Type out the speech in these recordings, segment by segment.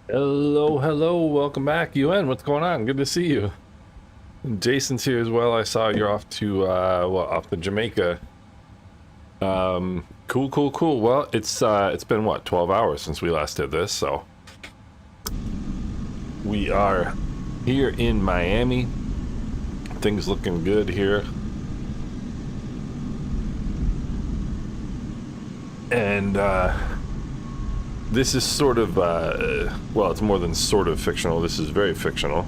Hello, hello, welcome back, UN. What's going on? Good to see you. Jason's here as well. I saw you're off to off to Jamaica. Cool, cool, cool. Well, it's been what, 12 hours since we last did this, so we are here in Miami. Things looking good here. And this is sort of well, it's more than sort of fictional. This is very fictional.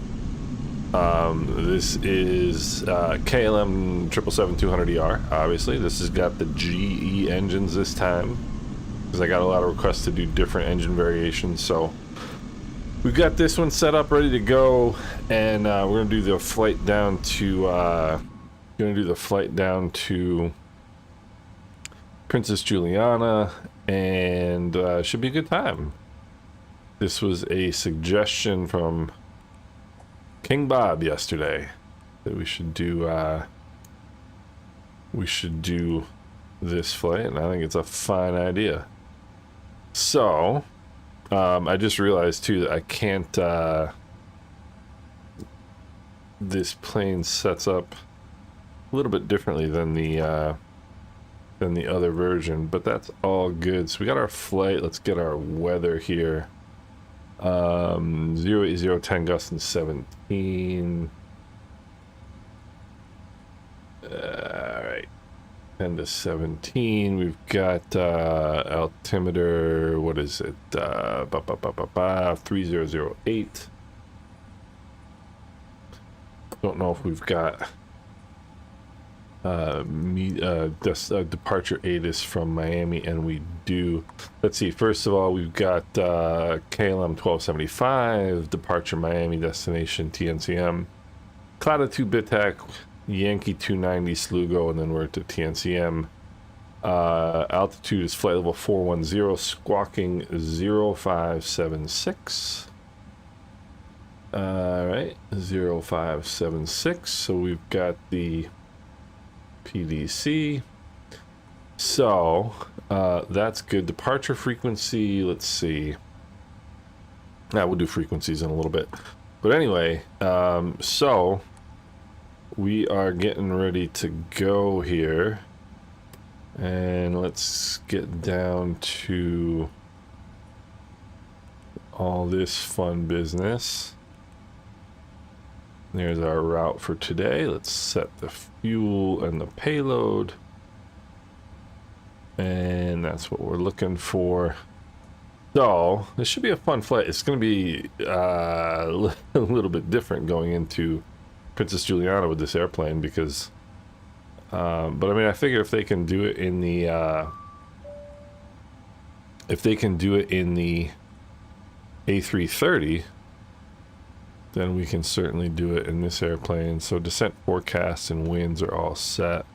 This is KLM 777-200ER, obviously. This has got the GE engines this time, because I got a lot of requests to do different engine variations. So we've got this one set up, ready to go, and we're gonna do the flight down to Princess Juliana, and should be a good time. This was a suggestion from King Bob yesterday that we should do this flight, and I think it's a fine idea. So I just realized too that I can't this plane sets up a little bit differently than the other version, but that's all good. So we got our flight. Let's get our weather here. 08010 gust and 17. All right, 10 to 17. We've got altimeter. What is it? 3008. Don't know if we've got departure ATIS from Miami, and we do. Let's see, first of all, we've got KLM 1275, departure Miami, destination TNCM, Clouded 2 BitTac, Yankee 290 Slugo, and then we're to TNCM. Altitude is flight level 410, squawking 0576. All right, 0576. So we've got the PDC. So that's good. Departure frequency, let's see. We'll do frequencies in a little bit. But anyway, so we are getting ready to go here. And let's get down to all this fun business. There's our route for today. Let's set the fuel and the payload. And that's what we're looking for. So this should be a fun flight. It's going to be a little bit different going into Princess Juliana with this airplane because, but I mean, I figure if they can do it in the, A330, then we can certainly do it in this airplane. So descent forecasts and winds are all set.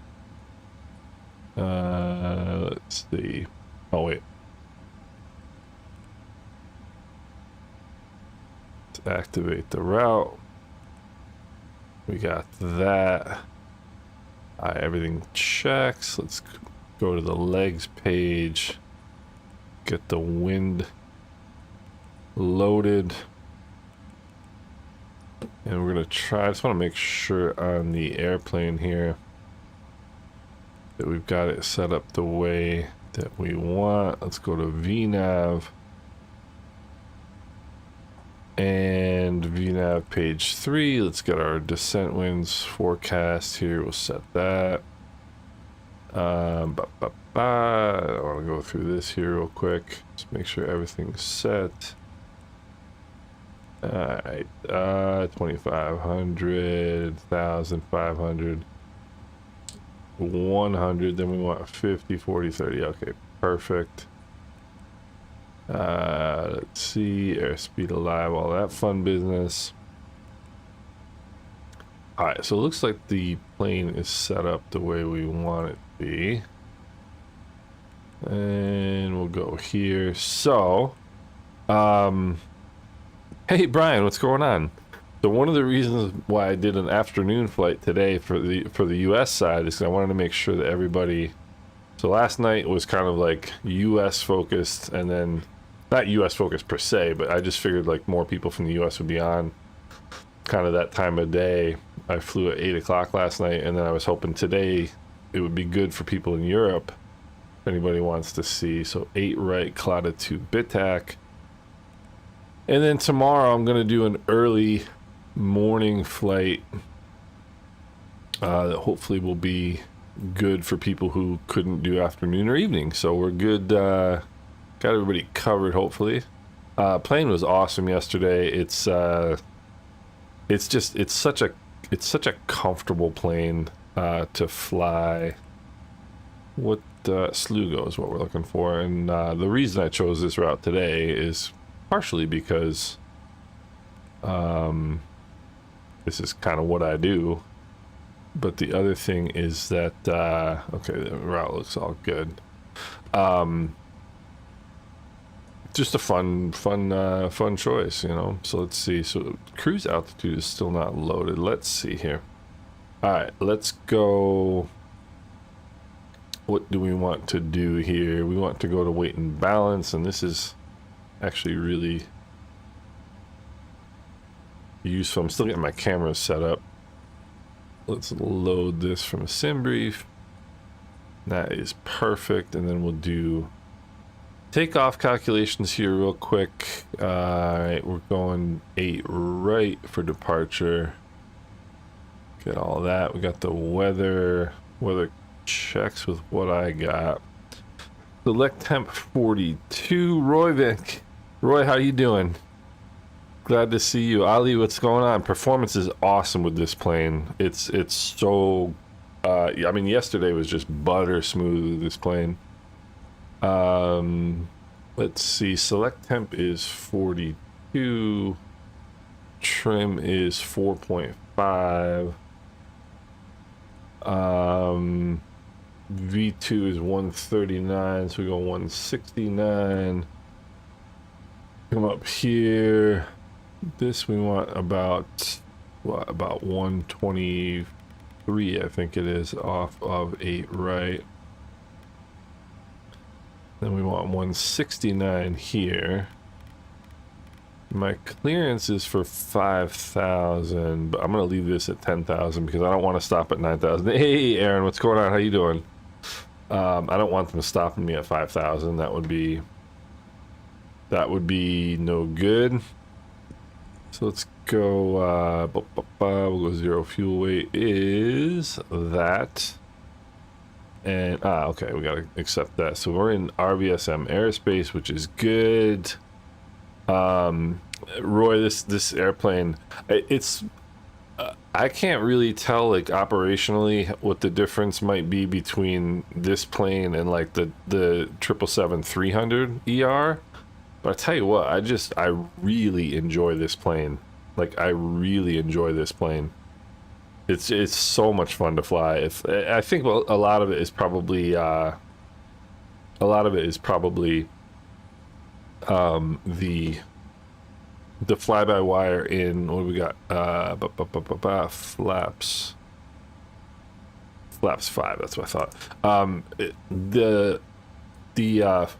Let's see. Oh wait. Let's activate the route. We got that. Everything checks. Let's go to the legs page. Get the wind loaded. And we're gonna try, I just want to make sure on the airplane here that we've got it set up the way that we want. Let's go to VNAV. And VNAV page 3. Let's get our descent winds forecast here. We'll set that. I want to go through this here real quick. Just make sure everything's set. Alright, 2,500, 1,500, 100, then we want 50, 40, 30. Okay, perfect. Let's see, airspeed alive, all that fun business. Alright, so it looks like the plane is set up the way we want it to be. And we'll go here. So, hey Brian, what's going on? So one of the reasons why I did an afternoon flight today for the US side is because I wanted to make sure that everybody. So last night was kind of like US focused, and then not US focused per se, but I just figured like more people from the US would be on kind of that time of day. I flew at 8 o'clock last night, and then I was hoping today it would be good for people in Europe if anybody wants to see. So 8 right, clouded to BitTac. And then tomorrow I'm going to do an early morning flight that hopefully will be good for people who couldn't do afternoon or evening. So we're good. Got everybody covered, hopefully. Plane was awesome yesterday. It's such a comfortable plane to fly. What Slugo is what we're looking for, and the reason I chose this route today is partially because this is kind of what I do, but the other thing is that okay, the route looks all good. Just a fun choice, you know. So let's see. So cruise altitude is still not loaded. Let's see here. All right, let's go. What do we want to do here? We want to go to weight and balance, and this is actually really useful. I'm still getting my camera set up. Let's load this from a sim brief. That is perfect, and then we'll do takeoff calculations here real quick. All right, we're going 8 right for departure. Get all that. We got the weather checks with what I got. Select temp 42. Roy, how you doing? Glad to see you. Ali, what's going on? Performance is awesome with this plane. It's so I mean, yesterday was just butter smooth with this plane. Let's see. Select temp is 42. Trim is 4.5. V2 is 139, so we go 169. Come up here. This we want about what, about 123, I think it is, off of 8 right. Then we want 169 here. My clearance is for 5,000, but I'm gonna leave this at 10,000 because I don't want to stop at 9,000. Hey, Aaron, what's going on? How you doing? I don't want them stopping me at 5,000. That would be no good. So let's go. We'll go 0 fuel weight is that. And okay, we gotta accept that. So we're in RVSM airspace, which is good. Roy, this airplane, it's I can't really tell like operationally what the difference might be between this plane and like the 777-300 ER, but I tell you what, I really enjoy this plane. Like, I really enjoy this plane. It's so much fun to fly. I think a lot of it is probably the fly-by-wire in, what do we got? Flaps 5, that's what I thought. The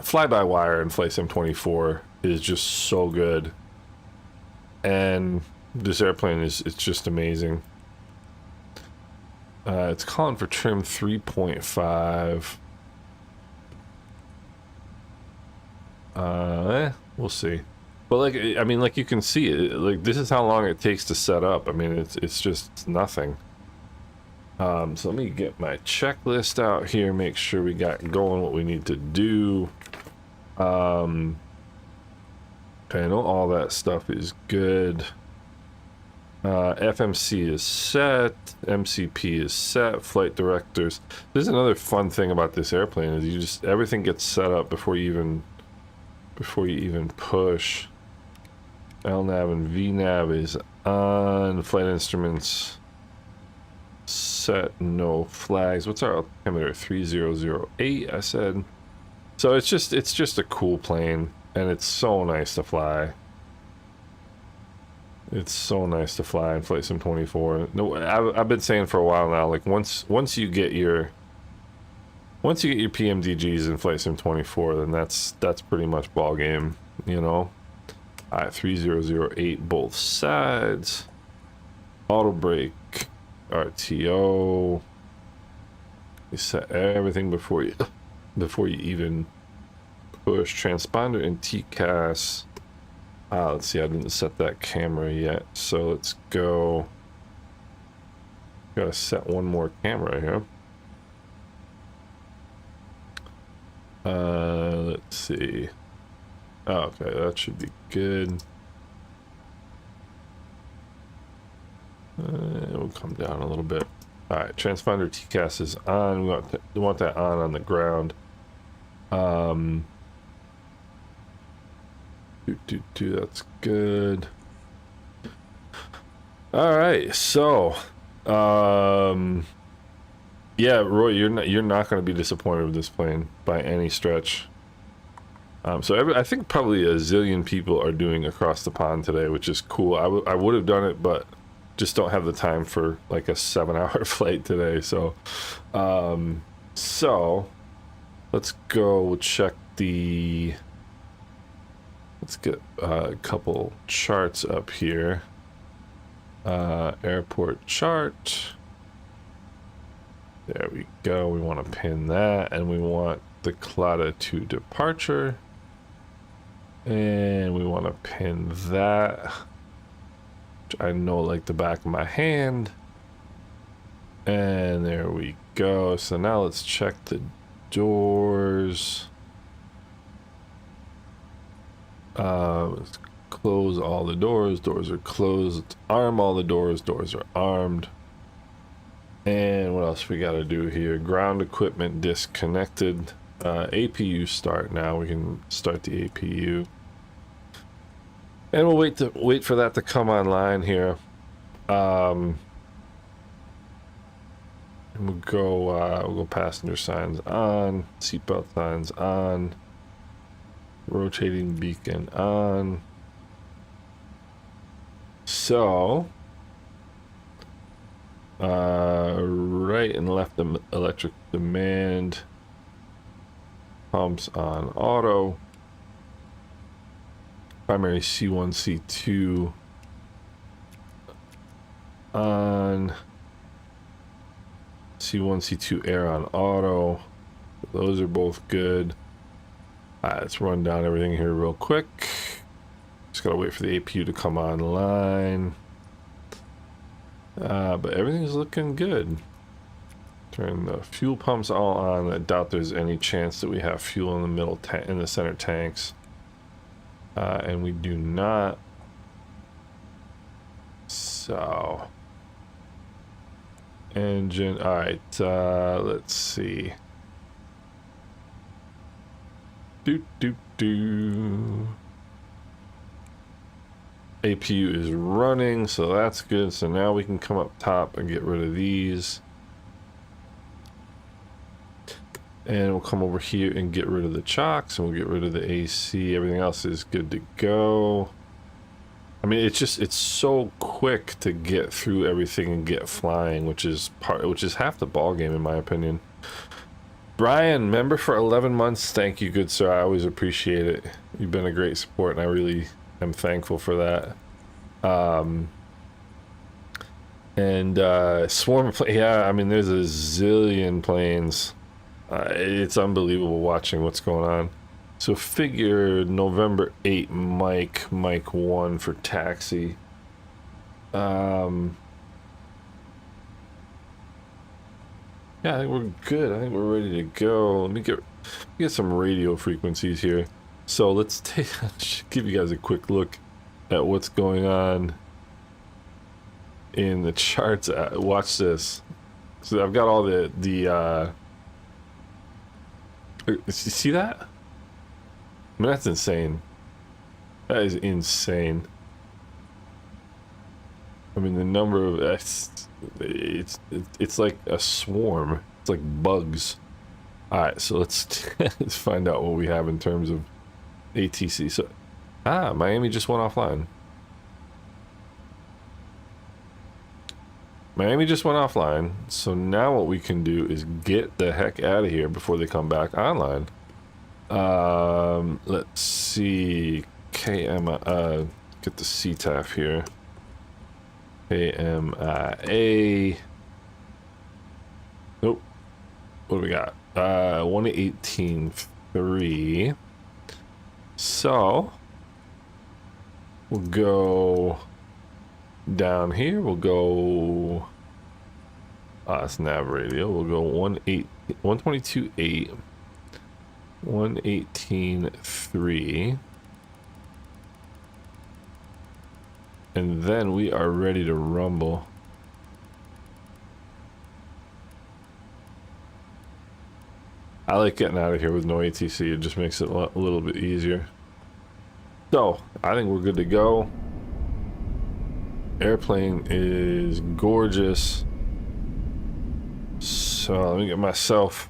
fly-by-wire in Flight Sim 24 is just so good, and this airplane it's just amazing. It's calling for trim 3.5. We'll see. But like, I mean, like you can see it, like this is how long it takes to set up. I mean, it's just nothing. So let me get my checklist out here, make sure we got going what we need to do. Okay, I know all that stuff is good. FMC is set, MCP is set, flight directors. There's another fun thing about this airplane is everything gets set up before you even push. LNAV and VNAV is on. Flight instruments set, no flags. What's our altimeter? 3008, I said. So it's just a cool plane, and it's so nice to fly. It's so nice to fly in Flight Sim 24. No, I've been saying for a while now, like once you get your once you get your PMDGs in Flight Sim 24, then that's pretty much ball game, you know. All right, 3008 both sides. Auto brake, RTO. You set everything before you even push. Transponder and TCAS. Let's see, I didn't set that camera yet, so let's go. Gotta set one more camera here. Let's see. Oh, okay, that should be good. We'll come down a little bit. All right, transponder TCAS is on. We want that on the ground. That's good. All right, so, yeah, Roy, you're not going to be disappointed with this plane by any stretch. I think probably a zillion people are doing across the pond today, which is cool. I would have done it, but just don't have the time for like a 7-hour flight today. So let's go check the. Let's get a couple charts up here. Airport chart. There we go. We want to pin that, and we want the Clada to departure. And we want to pin that, which I know like the back of my hand. And there we go. So now let's check the doors. Let's close all the doors. Doors are closed. Let's arm all the doors. Doors are armed. And what else we got to do here? Ground equipment disconnected. APU start now. We can start the APU. And we'll wait for that to come online here. And we'll go passenger signs on, seatbelt signs on, rotating beacon on. So right and left electric demand, pumps on auto. Primary C1, C2 on, C1, C2 air on auto. Those are both good. Let's run down everything here real quick. Just gotta wait for the APU to come online. But everything's looking good. Turn the fuel pumps all on. I doubt there's any chance that we have fuel in the middle in the center tanks. And we do not. So engine. All right, let's see. APU is running, so that's good. So now we can come up top and get rid of these. And we'll come over here and get rid of the chocks, and we'll get rid of the AC. Everything else is good to go. I mean, it's so quick to get through everything and get flying, which is half the ball game in my opinion. Brian, member for 11 months. Thank you, good sir. I always appreciate it. You've been a great support, and I really am thankful for that. Swarm, yeah, I mean, there's a zillion planes. It's unbelievable watching what's going on. So figure November 8 Mike 1 for taxi. Yeah, I think we're good. I think we're ready to go. Let me get some radio frequencies here. So let's give you guys a quick look at what's going on in the charts. Watch this. So I've got all the you see that? I mean, that's insane. That is insane. I mean, the number of it's like a swarm. It's like bugs. All right, so let's let's find out what we have in terms of ATC. So, Miami just went offline. Miami just went offline, so now what we can do is get the heck out of here before they come back online. Let's see. KMIA, get the CTAF here. KMIA. Nope. What do we got? 118.3. So we'll go down here. We'll go. It's nav radio. We'll go 122.8. 118.3. And then we are ready to rumble. I like getting out of here with no ATC. It just makes it a little bit easier. So, I think we're good to go. Airplane is gorgeous. So, let me get myself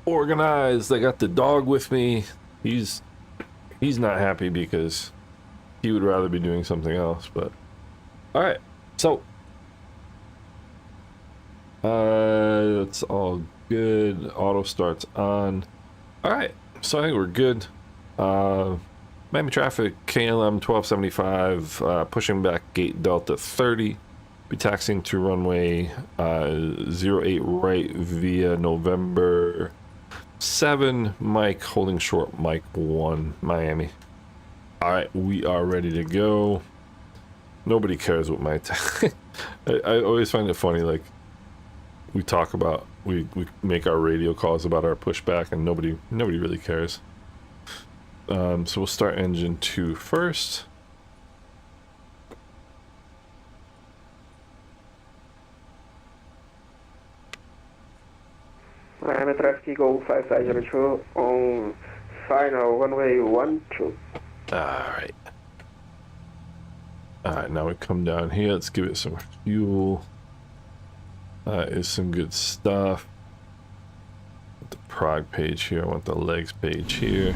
organized. I got the dog with me. He's not happy because he would rather be doing something else, but all right. So it's all good. Auto starts on. All right, so I think we're good. Miami traffic, KLM 1275, pushing back gate Delta 30. Be taxiing to runway 08 right via November 7, Mike, holding short, Mike 1, Miami. All right, we are ready to go. Nobody cares what my I always find it funny, like we talk about, we make our radio calls about our pushback and nobody really cares. So we'll start engine 2 first. Miami traffic Go 5502 on final runway 12. Alright, now we come down here. Let's give it some fuel. That is some good stuff. The prog page here. I want the legs page here.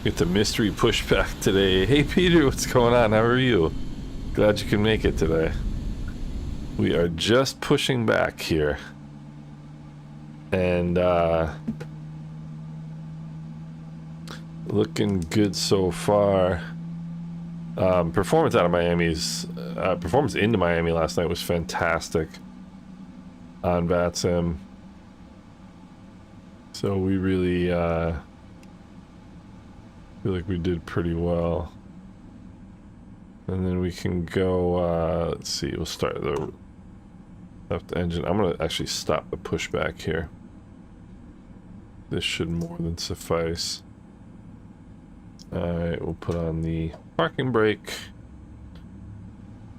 Get the mystery pushback today. Hey Peter, what's going on? How are you? Glad you can make it today. We are just pushing back here. And looking good so far. Performance out of Miami's performance into Miami last night was fantastic on Vatsim. So we really feel like we did pretty well. And then we can go let's see, we'll start the left engine. I'm gonna actually stop the pushback here. This should more than suffice. Alright, we'll put on the parking brake.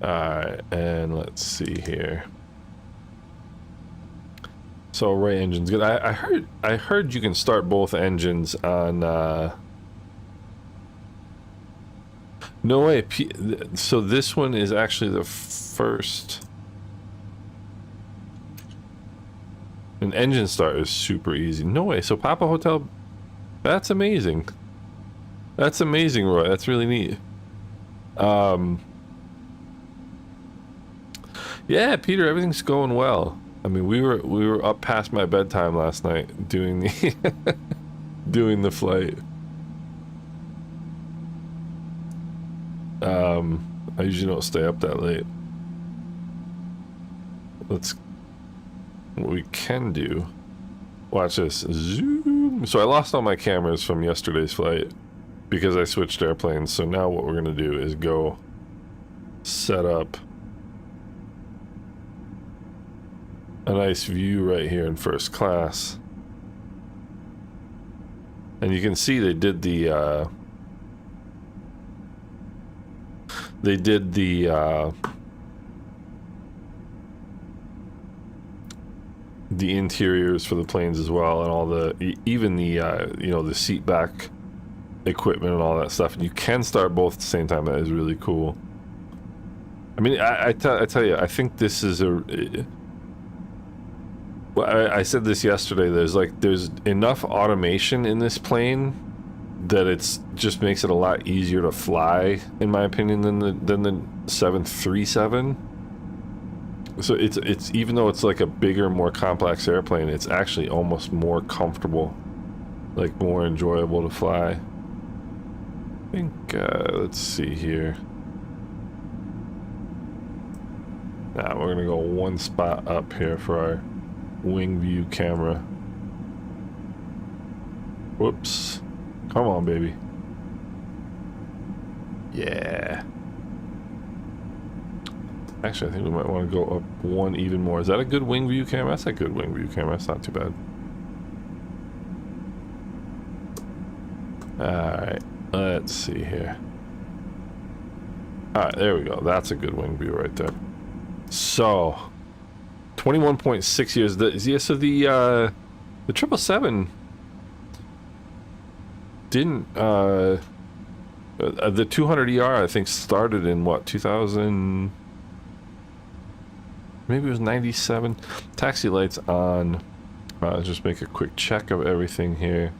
Alright, and let's see here. So right engine's good. I heard you can start both engines on no way. So this one is actually the first. An engine start is super easy. No way. So Papa Hotel, that's amazing. That's amazing, Roy. That's really neat. Yeah, Peter, everything's going well. I mean, we were up past my bedtime last night doing the doing the flight. I usually don't stay up that late. What we can do. Watch this. Zoom. So I lost all my cameras from yesterday's flight because I switched airplanes. So now what we're gonna do is go set up a nice view right here in first class. And you can see they did the interiors for the planes as well, and all the even the you know, the seat back equipment and all that stuff. And you can start both at the same time. That is really cool. I mean, I tell you, I think this is a. Well, I said this yesterday. There's enough automation in this plane that it's just makes it a lot easier to fly, in my opinion, than the 737. So it's even though it's like a bigger, more complex airplane, it's actually almost more comfortable, like more enjoyable to fly. I think let's see here. Now we're gonna go one spot up here for our wing view camera. Whoops. Come on, baby. Yeah. Actually, I think we might want to go up one even more. Is that a good wing view camera? That's a good wing view camera. That's not too bad. Alright. Let's see here. Alright, there we go. That's a good wing view right there. So, 21.6 years. Yeah, so the 777 didn't, the 200ER, I think, started in what, 2000, maybe it was 97. Taxi lights on. Just make a quick check of everything here.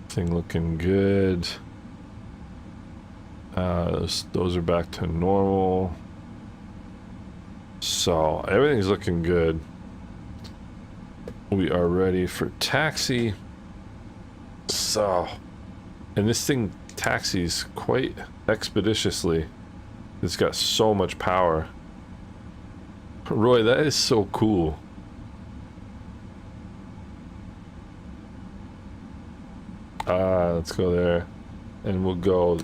Thing looking good. Those are back to normal. So everything's looking good. We are ready for taxi. So, and this thing taxis quite expeditiously. It's got so much power. Roy, that is so cool. Let's go there, and we'll go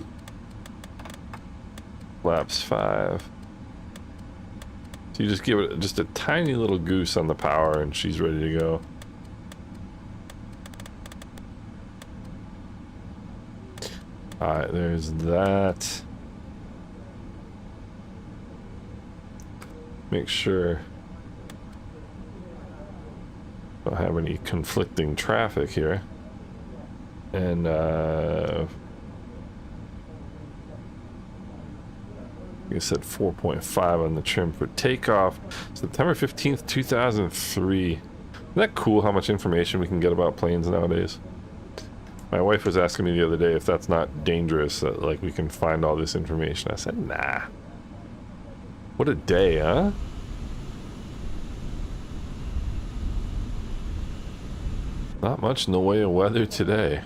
laps 5. So you just give it just a tiny little goose on the power, and she's ready to go. Alright, there's that. Make sure I don't have any conflicting traffic here. And I said 4.5 on the trim for takeoff. September 15th, 2003. Isn't that cool how much information we can get about planes nowadays? My wife was asking me the other day if that's not dangerous, that like we can find all this information. I said, nah. What a day, huh? Not much in the way of weather today.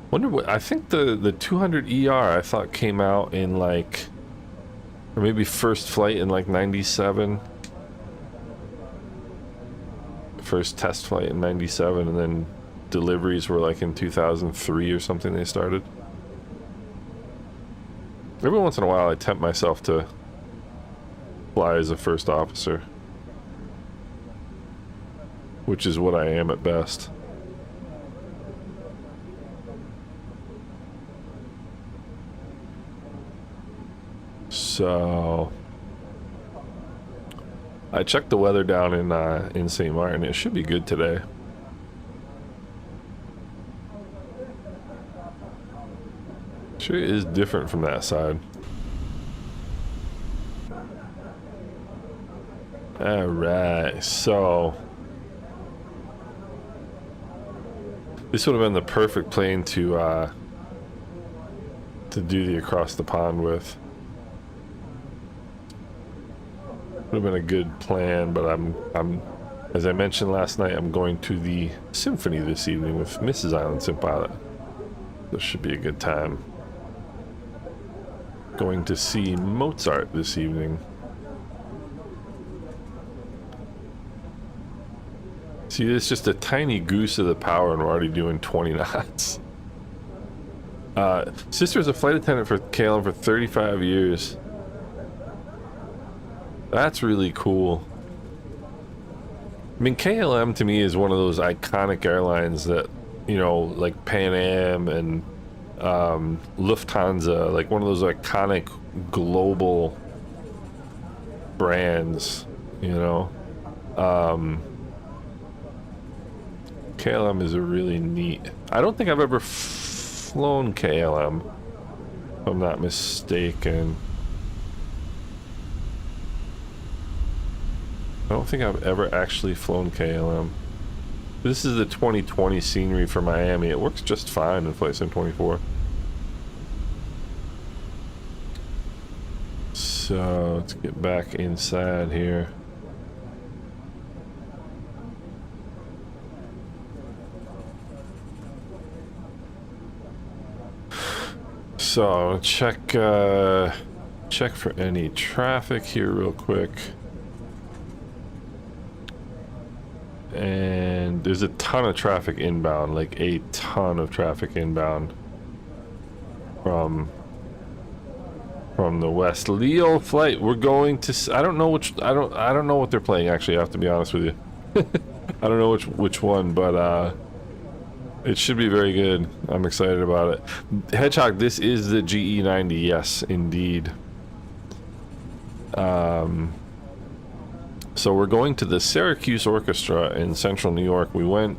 Wonder what, I think the 200ER I thought came out in like, or maybe first flight in like 97. First test flight in 97, and then deliveries were like in 2003 or something they started. Every once in a while I tempt myself to fly as a first officer, which is what I am at best. So I checked the weather down in St. Maarten. It should be good today. Sure is different from that side. Alright, so this would have been the perfect plane to do the across the pond with. Would have been a good plan, but I'm as I mentioned last night, I'm going to the symphony this evening with Mrs. Island Sim Pilot. This should be a good time. Going to see Mozart this evening. See, it's just a tiny goose of the power, and we're already doing 20 knots. Sister's a flight attendant for KLM for 35 years. That's really cool. I mean, KLM to me is one of those iconic airlines that, you know, like Pan Am and Lufthansa, like one of those iconic global brands, you know. KLM is a really neat. I don't think I've ever flown KLM, if I'm not mistaken. I don't think I've ever actually flown KLM. This is the 2020 scenery for Miami. It works just fine in Flight Sim 24. So let's get back inside here. So check for any traffic here real quick. And there's a ton of traffic inbound, like a ton of traffic inbound from the West. Leo flight, we're going to, I don't know what they're playing actually, I have to be honest with you. I don't know which one, but it should be very good. I'm excited about it. Hedgehog, this is the GE90, yes, indeed. So we're going to the Syracuse Orchestra in Central New York. We went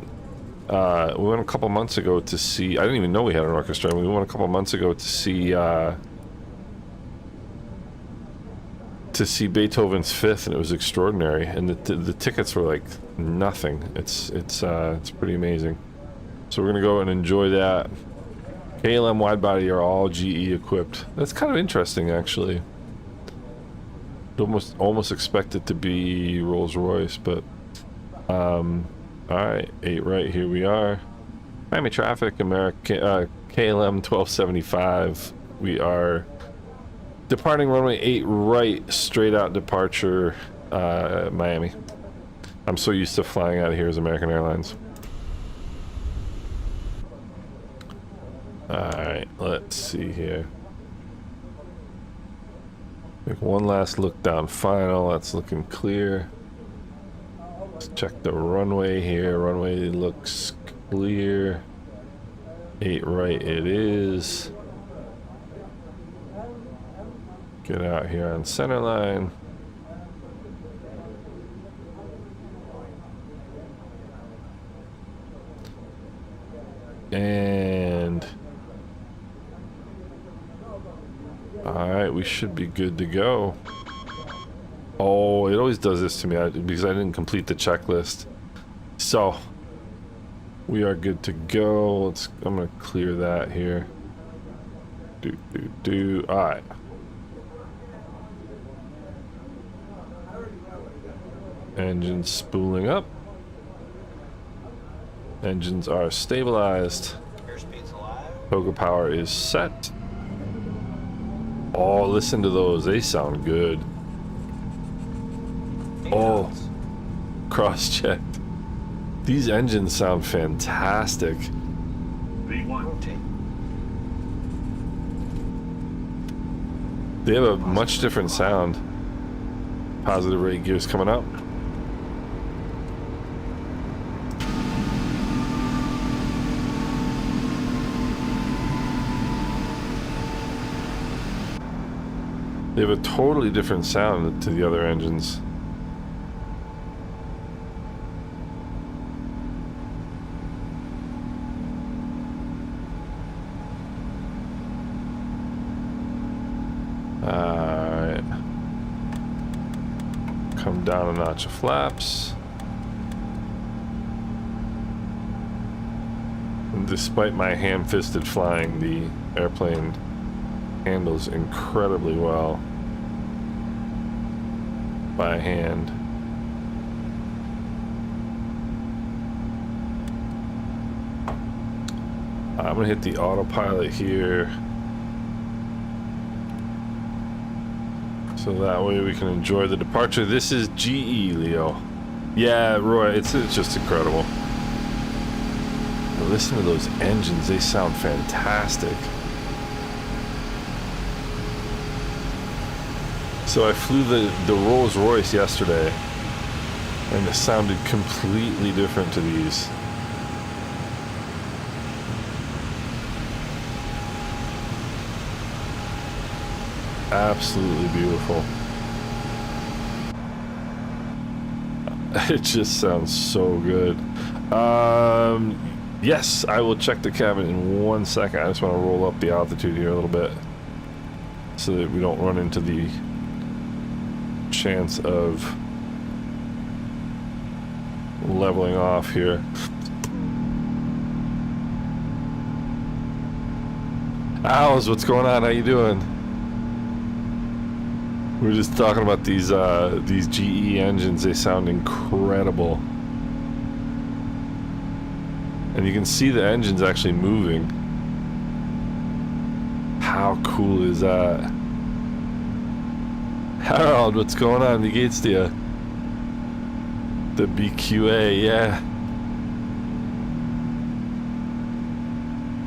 a couple months ago to see. I didn't even know we had an orchestra. We went a couple months ago to see Beethoven's Fifth, and it was extraordinary. And the tickets were like nothing. It's pretty amazing. So we're gonna go and enjoy that. KLM widebody are all GE equipped. That's kind of interesting, actually. Almost expect it to be Rolls-Royce, but all right, 8 right, here we are. Miami traffic, KLM 1275. We are departing runway 8 right, straight out departure, Miami. I'm so used to flying out of here as American Airlines. All right, let's see here. Make one last look down final. That's looking clear. Let's check the runway here. Runway looks clear. 8 right it is. Get out here on center line. And alright, we should be good to go. Oh, it always does this to me because I didn't complete the checklist. So, we are good to go. I'm gonna clear that here. Alright. Engine spooling up. Engines are stabilized. Toga power is set. Oh, listen to those. They sound good. Oh, cross-checked. These engines sound fantastic. They have a much different sound. Positive rate gears coming up. They have a totally different sound to the other engines. Alright. Come down a notch of flaps. And despite my ham-fisted flying, the airplane handles incredibly well by hand. I'm gonna hit the autopilot here so that way we can enjoy the departure. This is GE, Leo. Yeah, Roy, it's just incredible. Now listen to those engines, they sound fantastic. So I flew the Rolls-Royce yesterday, and it sounded completely different to these. Absolutely beautiful. It just sounds so good. Yes, I will check the cabin in 1 second. I just want to roll up the altitude here a little bit so that we don't run into the chance of leveling off here. Owls, what's going on? How you doing? We were just talking about these GE engines. They sound incredible. And you can see the engines actually moving. How cool is that? Harold, what's going on? The gates to you. The BQA, yeah.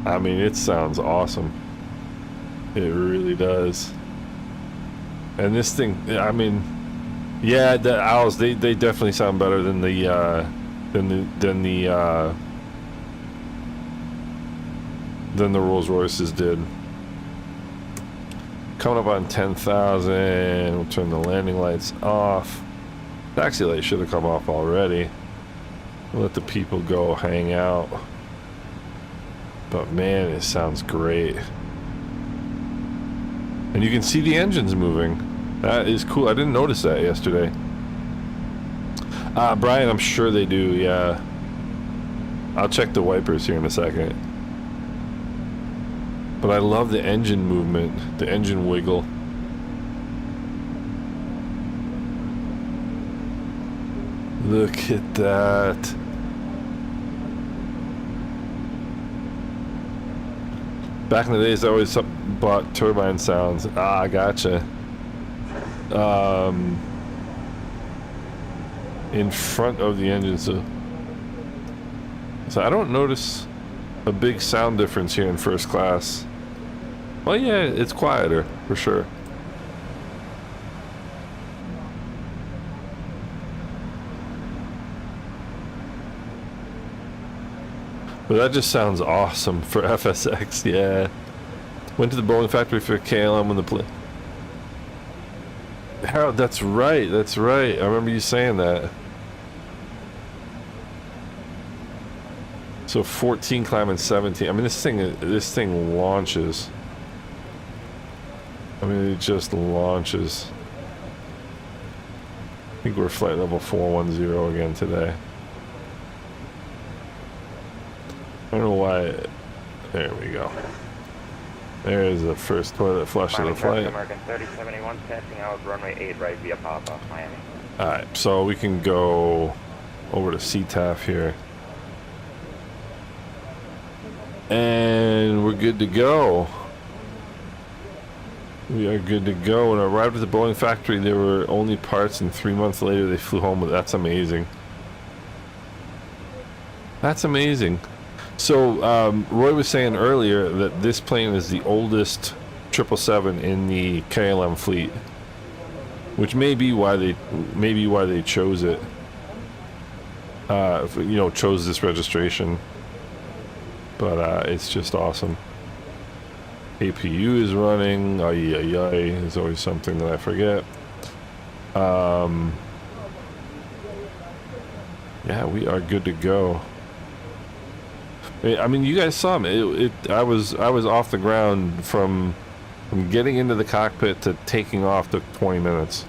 I mean, it sounds awesome. It really does. And this thing, I mean, yeah, the owls, they definitely sound better than the Rolls Royces did. Coming up on 10,000. We'll turn the landing lights off. Taxi light should have come off already. We'll let the people go hang out. But man, it sounds great. And you can see the engines moving. That is cool. I didn't notice that yesterday. Brian, I'm sure they do, yeah. I'll check the wipers here in a second. But I love the engine movement, the engine wiggle. Look at that. Back in the days, I always bought turbine sounds. Ah, gotcha. In front of the engine, so I don't notice a big sound difference here in first class. Well, yeah, it's quieter for sure. But that just sounds awesome for FSX, yeah. Went to the Boeing factory for KLM when the plane. Harold, that's right. I remember you saying that. So 14 climbing 17. I mean, this thing launches. I mean, it just launches. I think we're flight level 410 again today. I don't know why. There we go. There's the first toilet flush of the flight. American 3071 passing out runway 8 right via Papa, Miami. Alright, so we can go over to CTAF here. And we're good to go. We are good to go. When I arrived at the Boeing factory, there were only parts, and 3 months later they flew home with. That's amazing. That's amazing. So Roy was saying earlier that this plane is the oldest 777 in the KLM fleet, which may be why they chose it. Chose this registration. But it's just awesome. APU is running. There's always something that I forget. Yeah, we are good to go. I mean, you guys saw me. I was off the ground from getting into the cockpit to taking off took 20 minutes.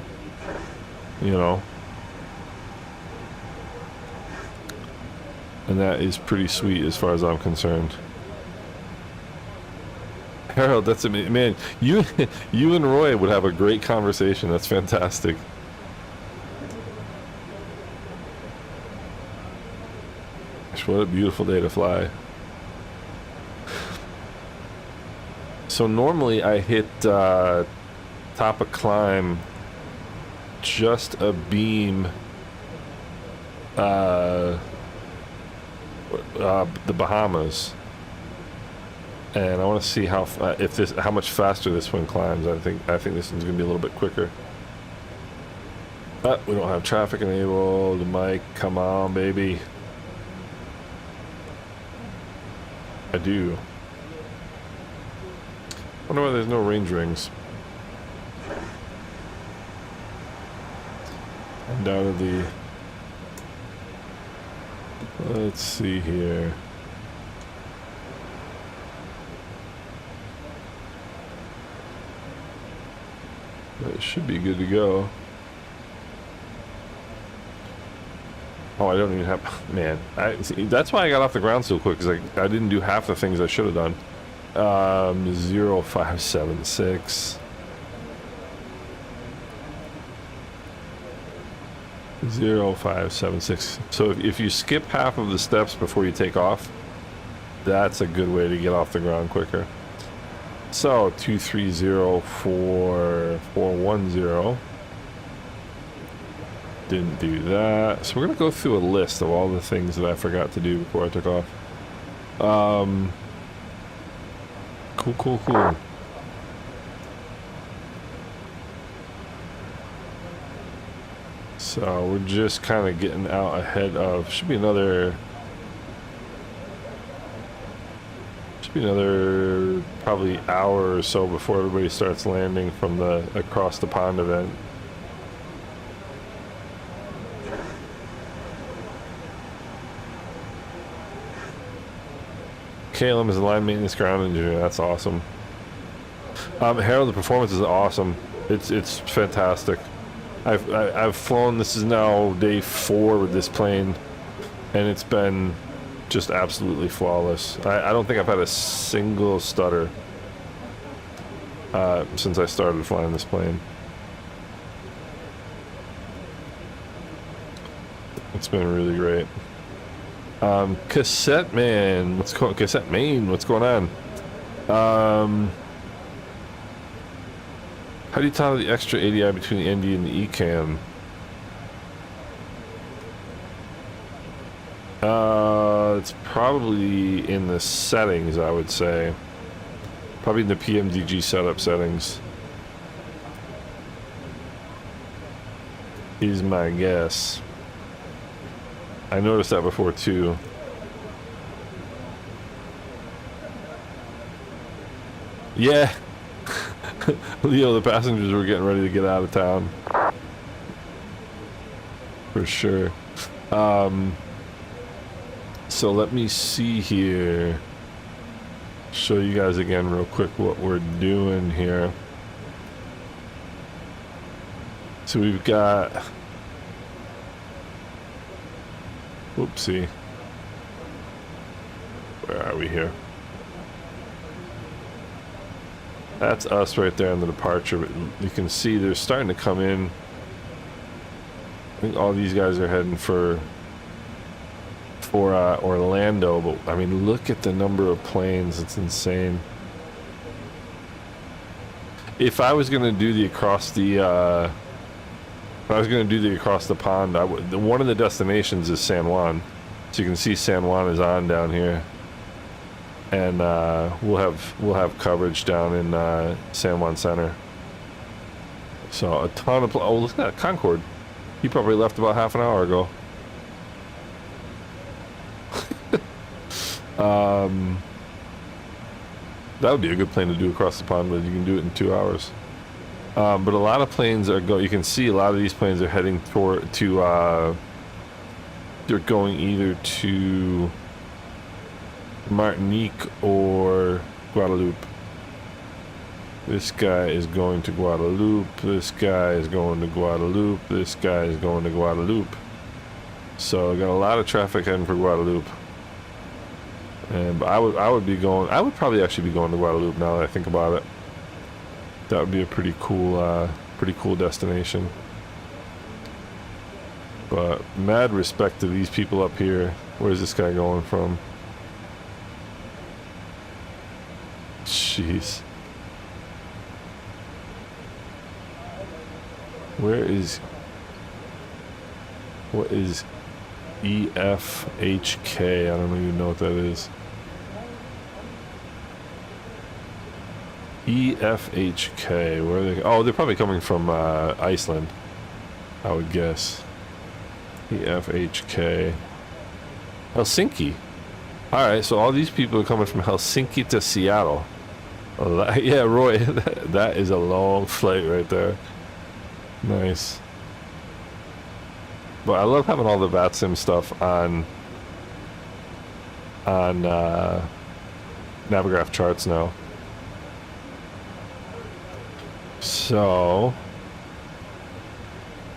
You know. And that is pretty sweet as far as I'm concerned. Harold, that's amazing. Man, you and Roy would have a great conversation. That's fantastic. Gosh, what a beautiful day to fly. So normally I hit top of climb just a beam the Bahamas, and I want to see how much faster this one climbs. I think this one's gonna be a little bit quicker. But we don't have traffic enabled. The mic, come on, baby. I do. Wonder why there's no range rings. Undoubtedly. Let's see here. That should be good to go. Oh, I don't even have... Man, see, that's why I got off the ground so quick, because I didn't do half the things I should have done. 0576. 0576. So if you skip half of the steps before you take off, that's a good way to get off the ground quicker. So 2304410. Didn't do that. So we're gonna go through a list of all the things that I forgot to do before I took off. Cool. So we're just kind of getting out ahead of, should be another probably hour or so before everybody starts landing from the across the pond event. KLM is a line maintenance ground engineer. That's awesome. Harold, the performance is awesome. It's fantastic. I've flown. This is now day 4 with this plane, and it's been just absolutely flawless. I don't think I've had a single stutter since I started flying this plane. It's been really great. Cassette Man, Cassette Main, what's going on? How do you toggle the extra ADI between the ND and the ECAM? It's probably in the settings, I would say. Probably in the PMDG setup settings. Is my guess. I noticed that before too. Yeah. Leo, the passengers were getting ready to get out of town. For sure. So let me see here. Show you guys again real quick what we're doing here. So we've got... Whoopsie. Where are we here? That's us right there in the departure. But you can see they're starting to come in. I think all these guys are heading for Orlando, but I mean, look at the number of planes. It's insane. If I was going to do the across the pond, one of the destinations is San Juan. So you can see San Juan is on down here. And we'll have coverage down in San Juan Center. So a ton of oh, look at that Concorde. He probably left about half an hour ago. That would be a good plane to do across the pond, but you can do it in 2 hours. But a lot of planes are you can see a lot of these planes are heading they're going either to Martinique or Guadeloupe. This guy is going to Guadeloupe. This guy is going to Guadeloupe. This guy is going to Guadeloupe. So got a lot of traffic heading for Guadeloupe. And I would probably actually be going to Guadeloupe now that I think about it. That would be a pretty cool destination. But mad respect to these people up here. Where's this guy going from? Jeez. What is EFHK? I don't even know what that is. EFHK, where are they? Oh, they're probably coming from Iceland, I would guess. EFHK. Helsinki. Alright, so all these people are coming from Helsinki to Seattle. Yeah, Roy, that is a long flight right there. Nice. But I love having all the Vatsim stuff on Navigraph charts now. So,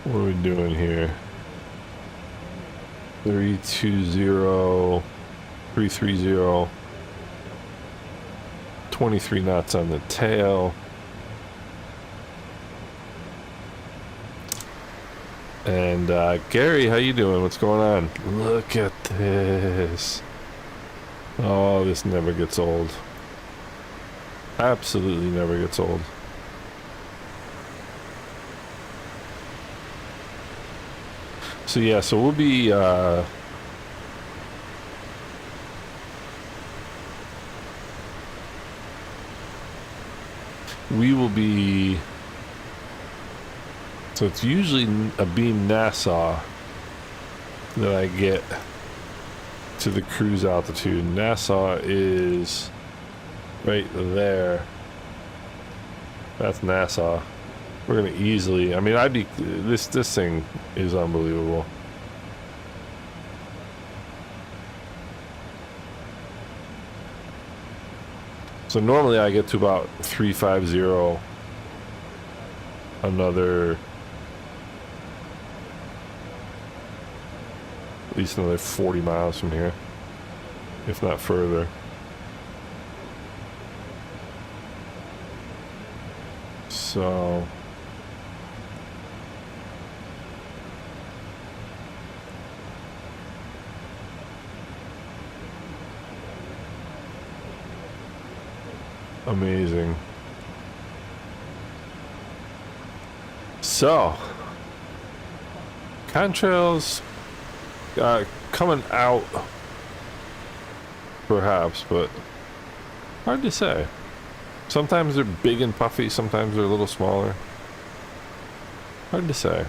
what are we doing here? 320, 330, 23 knots on the tail. And Gary, how you doing? What's going on? Look at this. Oh, this never gets old. Absolutely never gets old. So yeah, so we'll be we will be, so it's usually a beam Nassau that I get to the cruise altitude. Nassau is right there. That's Nassau. We're gonna easily, I mean, this thing is unbelievable. So normally I get to about 350, at least another 40 miles from here, if not further. So amazing. So contrails coming out perhaps, but hard to say. Sometimes they're big and puffy, sometimes they're a little smaller. Hard to say.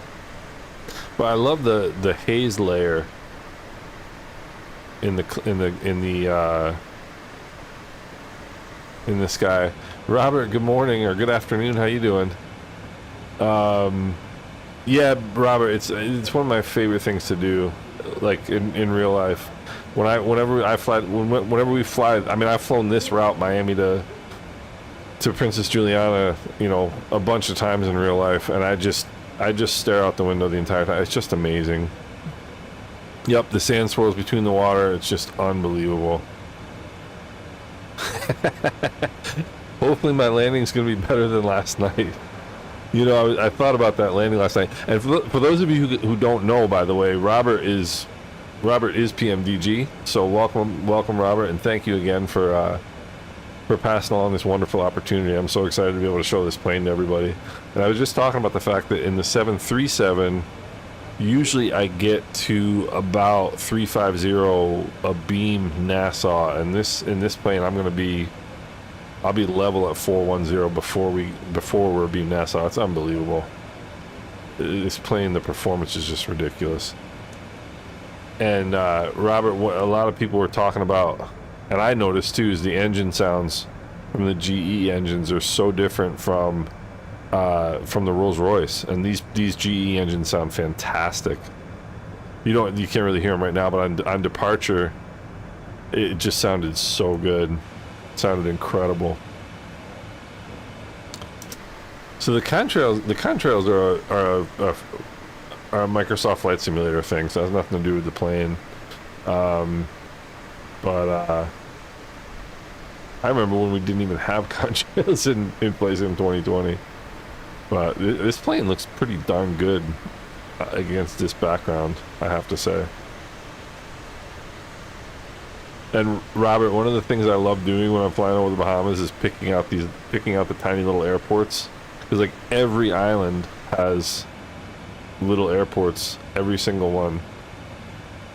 But I love the haze layer in the sky. Robert, good morning or good afternoon. How you doing? Yeah, Robert, it's one of my favorite things to do, like in real life. Whenever we fly, I mean, I've flown this route, Miami to Princess Juliana, you know, a bunch of times in real life, and I just stare out the window the entire time. It's just amazing. Yep, the sand swirls between the water. It's just unbelievable. Hopefully my landing's gonna be better than last night. You know, I thought about that landing last night. And for those of you who don't know, by the way, Robert is PMDG. So welcome Robert, and thank you again for passing along this wonderful opportunity. I'm so excited to be able to show this plane to everybody. And I was just talking about the fact that in the 737, usually I get to about 350 a beam Nassau, and in this plane I'll be level at 410 before we're beam Nassau. It's unbelievable. This plane, the performance is just ridiculous. And Robert, what a lot of people were talking about, and I noticed too, is the engine sounds from the GE engines are so different from the Rolls-Royce, and these GE engines sound fantastic. You can't really hear them right now, but on departure, it just sounded so good. It sounded incredible. So the contrails are a Microsoft Flight Simulator thing, so it has nothing to do with the plane. But I remember when we didn't even have contrails in place in 2020. But this plane looks pretty darn good against this background, I have to say. And Robert, one of the things I love doing when I'm flying over the Bahamas is picking out the tiny little airports, because like every island has little airports, every single one,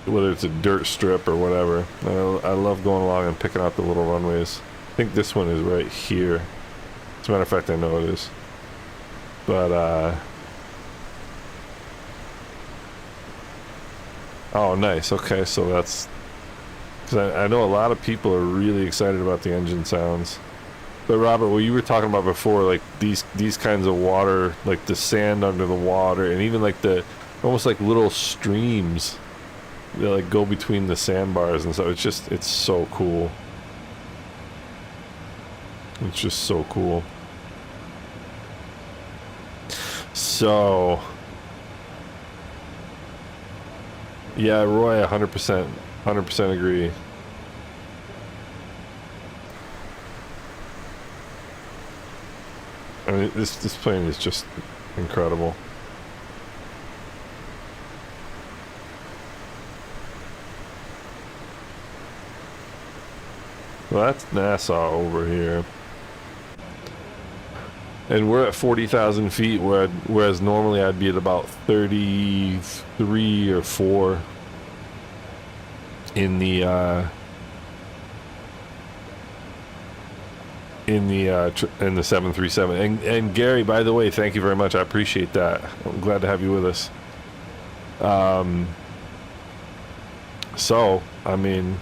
whether it's a dirt strip or whatever. I love going along and picking out the little runways. I think this one is right here. As a matter of fact, I know it is. But oh, nice. Okay, so that's, because I know a lot of people are really excited about the engine sounds. But Robert, what you were talking about before, like these kinds of water, like the sand under the water, and even like the almost like little streams that like go between the sandbars and stuff. It's so cool. It's just so cool. So yeah, Roy, 100% agree. I mean, this plane is just incredible. Well, that's NASA over here. And we're at 40,000 feet, whereas normally I'd be at about 33 or 4 in the 737. And Gary, by the way, thank you very much. I appreciate that. I'm glad to have you with us. So, I mean,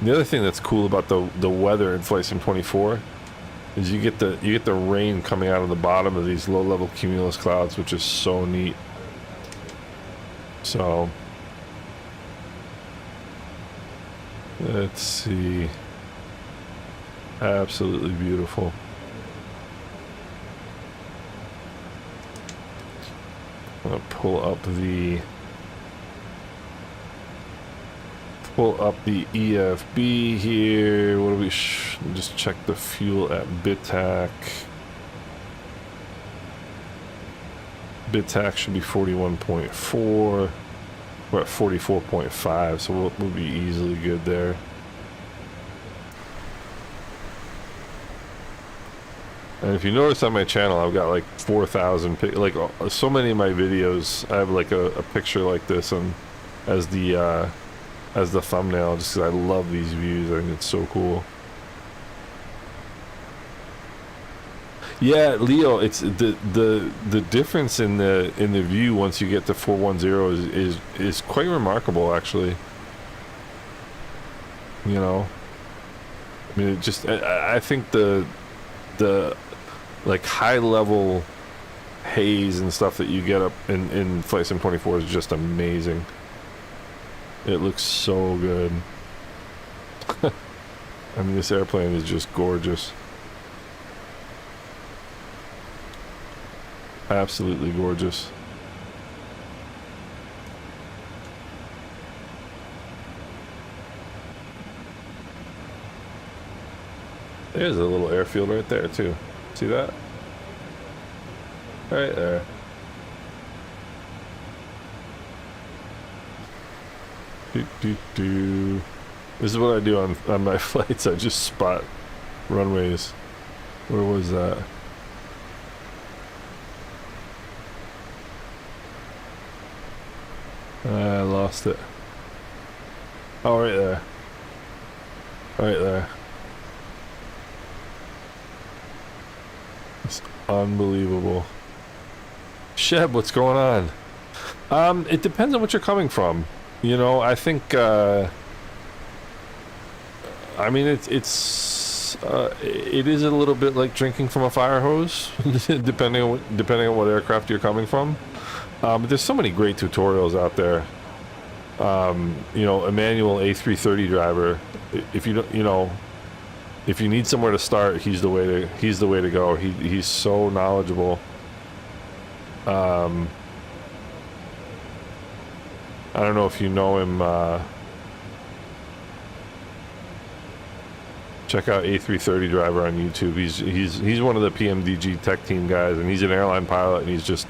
the other thing that's cool about the weather in Flight Sim 24 is you get the rain coming out of the bottom of these low-level cumulus clouds, which is so neat. So let's see. Absolutely beautiful. I'm gonna pull up the EFB here. What do we just check the fuel at BITAC. BITAC should be 41.4. We're at 44.5, so we'll be easily good there. And if you notice on my channel, I've got like 4,000 like so many of my videos. I have like a picture like this and as the thumbnail, just because I love these views. I think it's so cool. Yeah, Leo, it's the difference in the view once you get to 410 is quite remarkable, actually. You know, I mean, it just I think the like high level haze and stuff that you get up in Flight Sim 24 is just amazing. It looks so good. I mean, this airplane is just gorgeous. Absolutely gorgeous. There's a little airfield right there too. See that? Right there. This is what I do on my flights. I just spot runways. Where was that? I lost it. Oh, right there. Right there. It's unbelievable. Sheb, what's going on? It depends on what you're coming from. You know, I think, I mean, it is a little bit like drinking from a fire hose, depending on what aircraft you're coming from. But there's so many great tutorials out there. You know, Emmanuel A330 driver. If you don't, you know, if you need somewhere to start, he's the way to go. He's so knowledgeable. I don't know if you know him. Check out A330 driver on YouTube. He's one of the PMDG tech team guys, and he's an airline pilot, and he's just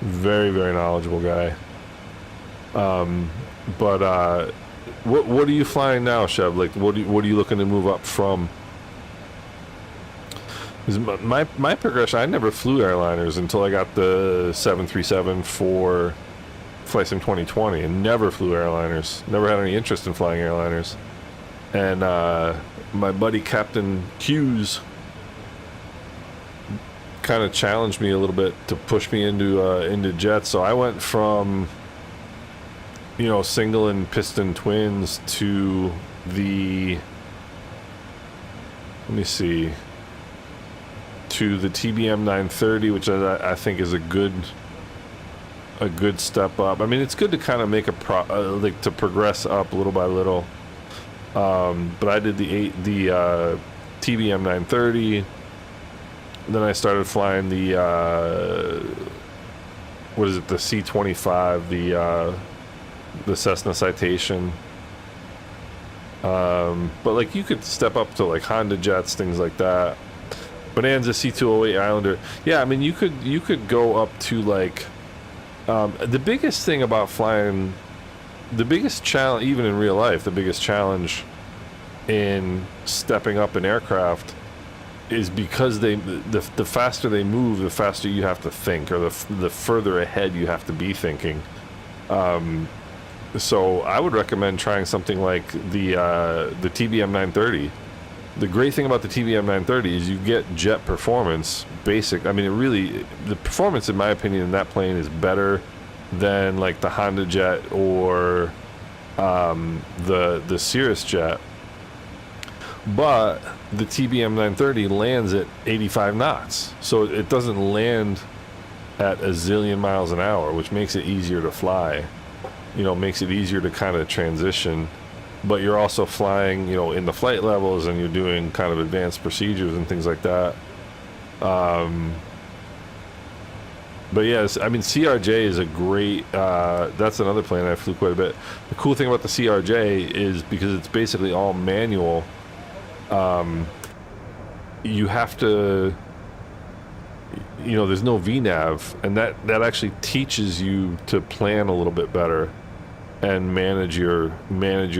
very, very knowledgeable guy. But what are you flying now, Sheb? Like, what are you looking to move up from? 'Cause my progression, I never flew airliners until I got the 737 for Flight Sim 2020, and never flew airliners. Never had any interest in flying airliners. And my buddy Captain Hughes kind of challenged me a little bit to push me into jets. So I went from, you know, single and piston twins to the, let me see, to the TBM 930, which I think is a good step up. I mean, it's good to kind of make like to progress up little by little. But I did the TBM 930. Then I started flying the what is it? The C-25, the Cessna Citation. But like you could step up to like Honda jets, things like that. Bonanza C208 Islander. Yeah, I mean you could go up to like the biggest thing about flying, the biggest challenge even in real life, the biggest challenge in stepping up an aircraft is because the faster they move, the faster you have to think, or the further ahead you have to be thinking. So I would recommend trying something like the TBM 930. The great thing about the TBM 930 is you get jet performance, basic. I mean, the performance, in my opinion, in that plane is better than like the Honda jet or the Cirrus jet. But the TBM 930 lands at 85 knots, so it doesn't land at a zillion miles an hour, which makes it easier to fly. You know, makes it easier to kind of transition. But you're also flying, you know, in the flight levels, and you're doing kind of advanced procedures and things like that. But yes, I mean, CRJ is a great, that's another plane I flew quite a bit. The cool thing about the CRJ is because it's basically all manual, you have to, you know, there's no VNAV, and that actually teaches you to plan a little bit better and manage your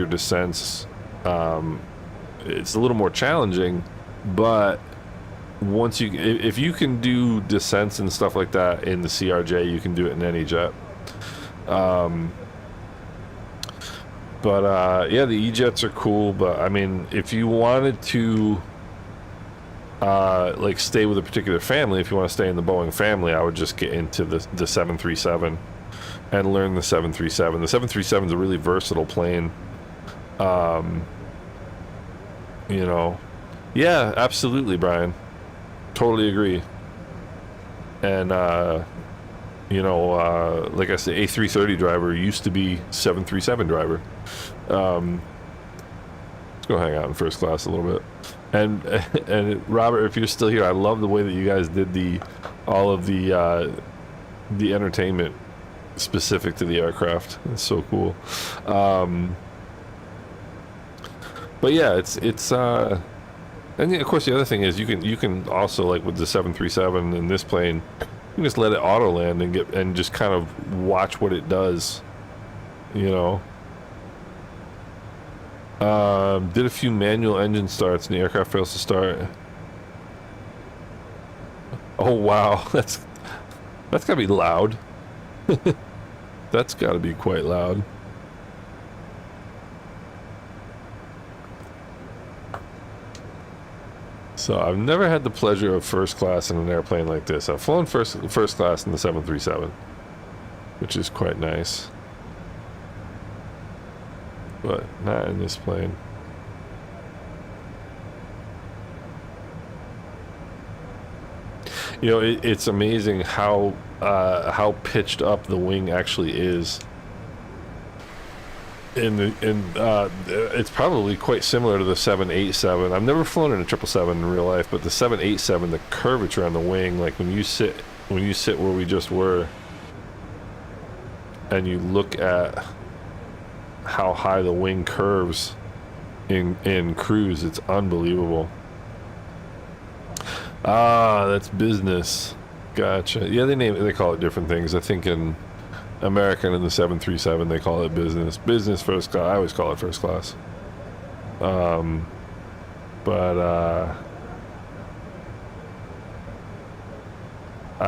descents. It's a little more challenging, but once if you can do descents and stuff like that in the CRJ, you can do it in any jet. Yeah, the E-jets are cool, but I mean, if you wanted to like stay with a particular family, if you want to stay in the Boeing family, I would just get into the 737 and learn the 737. The 737 is a really versatile plane. You know, yeah, absolutely, Brian. Totally agree. And you know, like I said, A330 driver used to be 737 driver. Let's go hang out in first class a little bit. And Robert, if you're still here, I love the way that you guys did all of the entertainment specific to the aircraft. It's so cool. But yeah, it's and of course the other thing is you can also, like with the 737 in this plane, you can just let it auto land and just kind of watch what it does, you know. Did a few manual engine starts and the aircraft fails to start. Oh wow, that's gotta be loud. That's gotta be quite loud. So I've never had the pleasure of first class in an airplane like this. I've flown first class in the 737, which is quite nice, but not in this plane. You know, it's amazing how pitched up the wing actually is. It's probably quite similar to the 787. I've never flown in a 777 in real life, but the 787, the curvature on the wing, like when you sit where we just were, and you look at how high the wing curves in cruise, it's unbelievable. Ah, that's business. Gotcha. Yeah, they call it different things. I think in American and the 737 they call it business first class. I always call it first class. I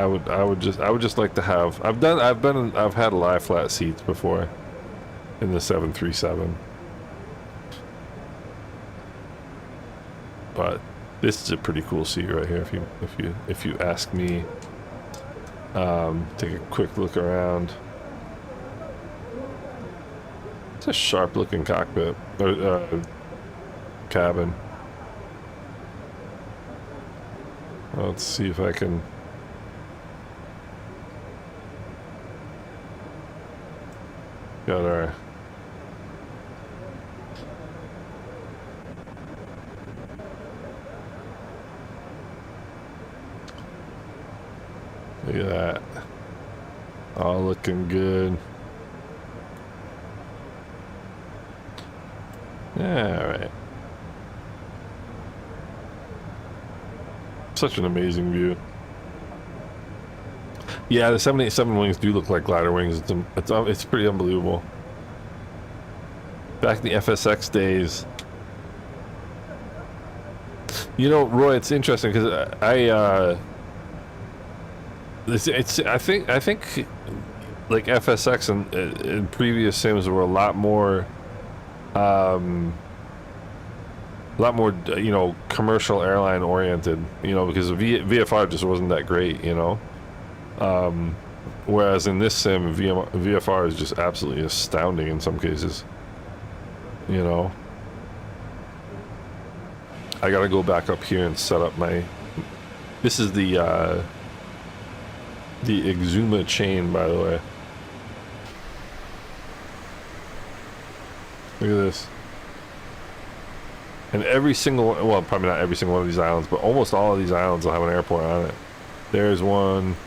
would just like to have, I've had lie flat seats before in the 737, but this is a pretty cool seat right here if you ask me. Take a quick look around. It's a sharp looking cockpit or cabin. Let's see if I can got our look at that. All looking good. All right. Such an amazing view. Yeah, the 787 wings do look like glider wings. It's pretty unbelievable. Back in the FSX days. You know, Roy, it's interesting because I think like FSX and previous sims were a lot more you know, commercial airline oriented, you know, because VFR just wasn't that great, you know. Whereas in this sim, VFR is just absolutely astounding in some cases, you know. I gotta go back up here and set up my, this is the Exuma chain, by the way. Look at this. And every single, well, probably not every single one of these islands, but almost all of these islands will have an airport on it. There's one.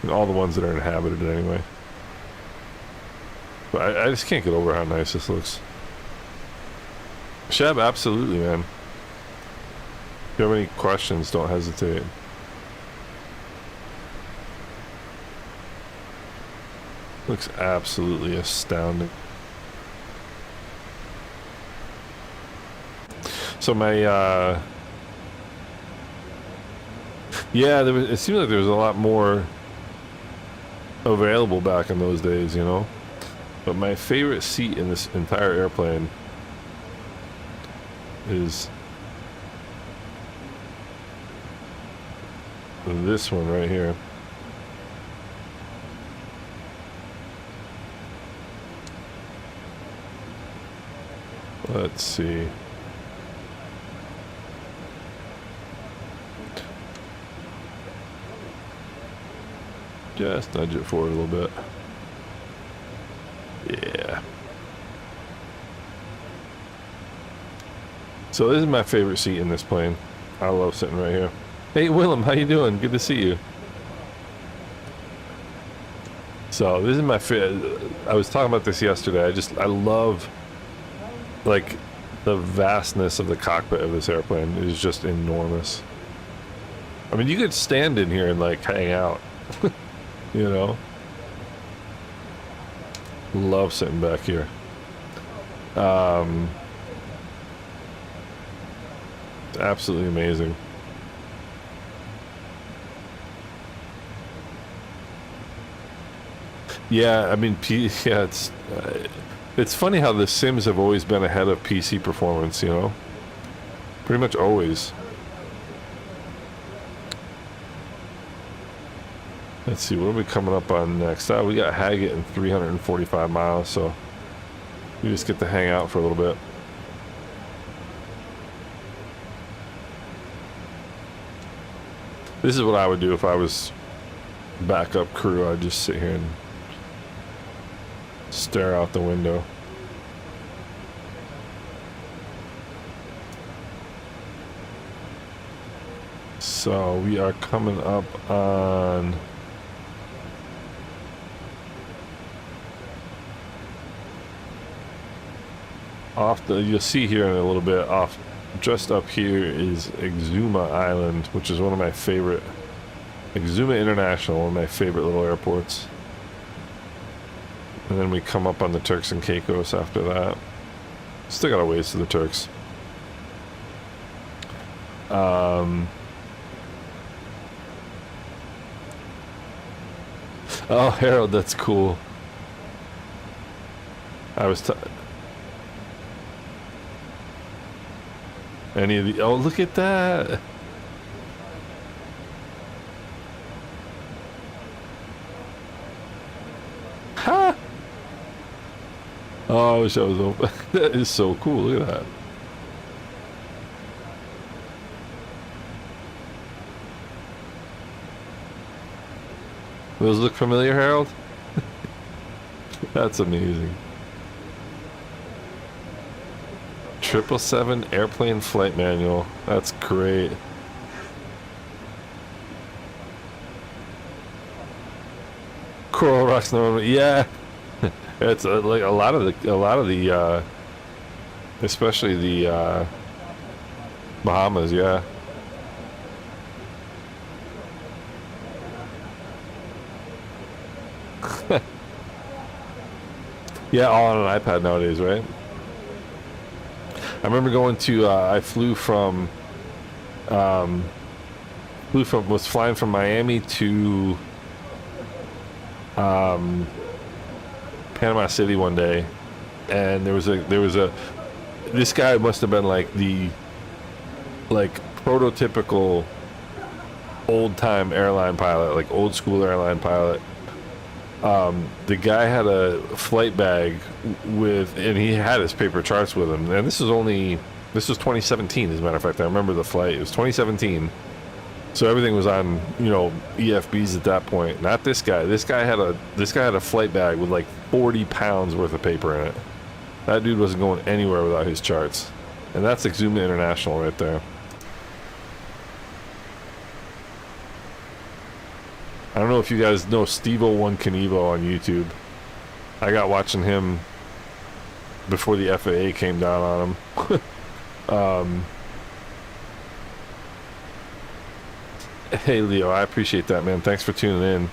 And all the ones that are inhabited anyway. But I just can't get over how nice this looks. Shab, absolutely, man. If you have any questions, don't hesitate. Looks absolutely astounding. So my, yeah, it seemed like there was a lot more available back in those days, you know? But my favorite seat in this entire airplane is this one right here. Let's see. Just nudge it forward a little bit. Yeah. So this is my favorite seat in this plane. I love sitting right here. Hey Willem, how you doing? Good to see you. So this is my favorite. I was talking about this yesterday. I love like the vastness of the cockpit of this airplane. It is just enormous. I mean, you could stand in here and like hang out. You know, love sitting back here. It's absolutely amazing. Yeah, I mean, yeah, it's funny how the Sims have always been ahead of PC performance, you know, pretty much always. Let's see, what are we coming up on next? Oh, we got Haggett in 345 miles, so we just get to hang out for a little bit. This is what I would do if I was backup crew. I'd just sit here and stare out the window. So we are coming up on you'll see here in a little bit off, just up here is Exuma Island, which is one of my favorite, Exuma International, one of my favorite little airports. And then we come up on the Turks and Caicos after that. Still got a ways to the Turks. Oh, Harold, that's cool. I was any of the, oh, look at that. Ha! Oh, I wish I was open. That is so cool. Look at that. Those look familiar, Harold? That's amazing. 777 airplane flight manual. That's great. Coral Rocks, no, yeah. It's like a lot of the, especially the Bahamas, yeah. Yeah, all on an iPad nowadays, right? I remember going to, I was flying from Miami to Panama City one day, and this guy must have been like the prototypical old time airline pilot, like old school airline pilot. The guy had a flight bag and he had his paper charts with him, and this was 2017, as a matter of fact. I remember the flight, it was 2017, so everything was on, EFBs at that point. Not this guy. This guy had a flight bag with like 40 pounds worth of paper in it. That dude wasn't going anywhere without his charts, and that's Exuma International right there. I don't know if you guys know Steve-01 Knievo on YouTube. I got watching him before the FAA came down on him. Hey Leo, I appreciate that, man. Thanks for tuning in.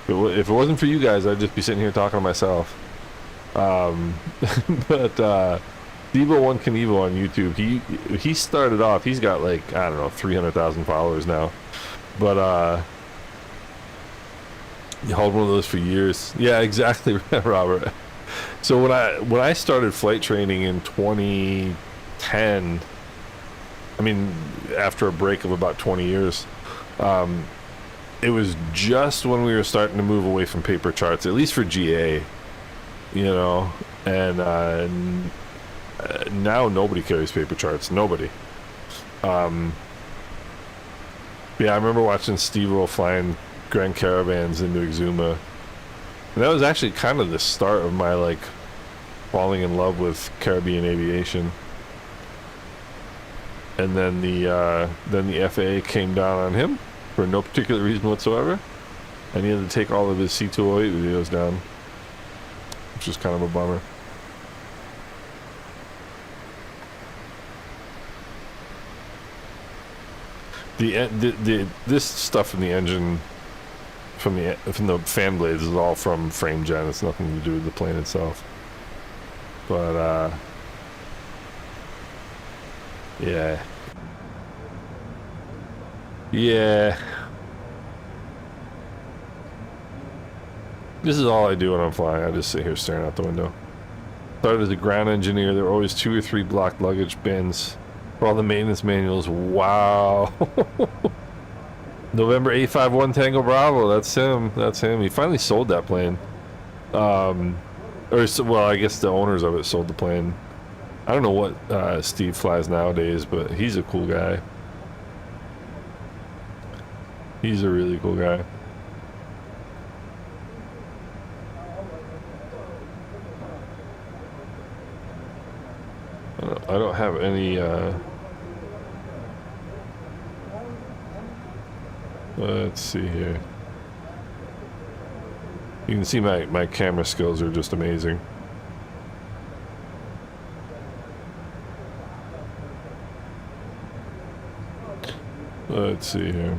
If it wasn't for you guys, I'd just be sitting here talking to myself. But Steve-01 Knievo on YouTube, he started off, he's got like, I don't know, 300,000 followers now. But you held one of those for years. Yeah, exactly, Robert. So when I started flight training in 2010, I mean, after a break of about 20 years, it was just when we were starting to move away from paper charts, at least for GA, and now nobody carries paper charts. Nobody. Yeah, I remember watching Steve-O flying Grand Caravans into Exuma, and that was actually kind of the start of my like falling in love with Caribbean aviation. And then the FAA came down on him for no particular reason whatsoever, and he had to take all of his C208 videos down, which is kind of a bummer. This stuff in the engine from the fan blades is all from frame gen. It's nothing to do with the plane itself. But yeah. This is all I do when I'm flying. I just sit here staring out the window. Started as a ground engineer. There were always 2 or 3 blocked luggage bins for all the maintenance manuals. Wow. November 851 Tango Bravo. That's him. He finally sold that plane. Well, I guess the owners of it sold the plane. I don't know what Steve flies nowadays, but he's a cool guy. He's a really cool guy. I don't have any let's see here. You can see my camera skills are just amazing. Let's see here.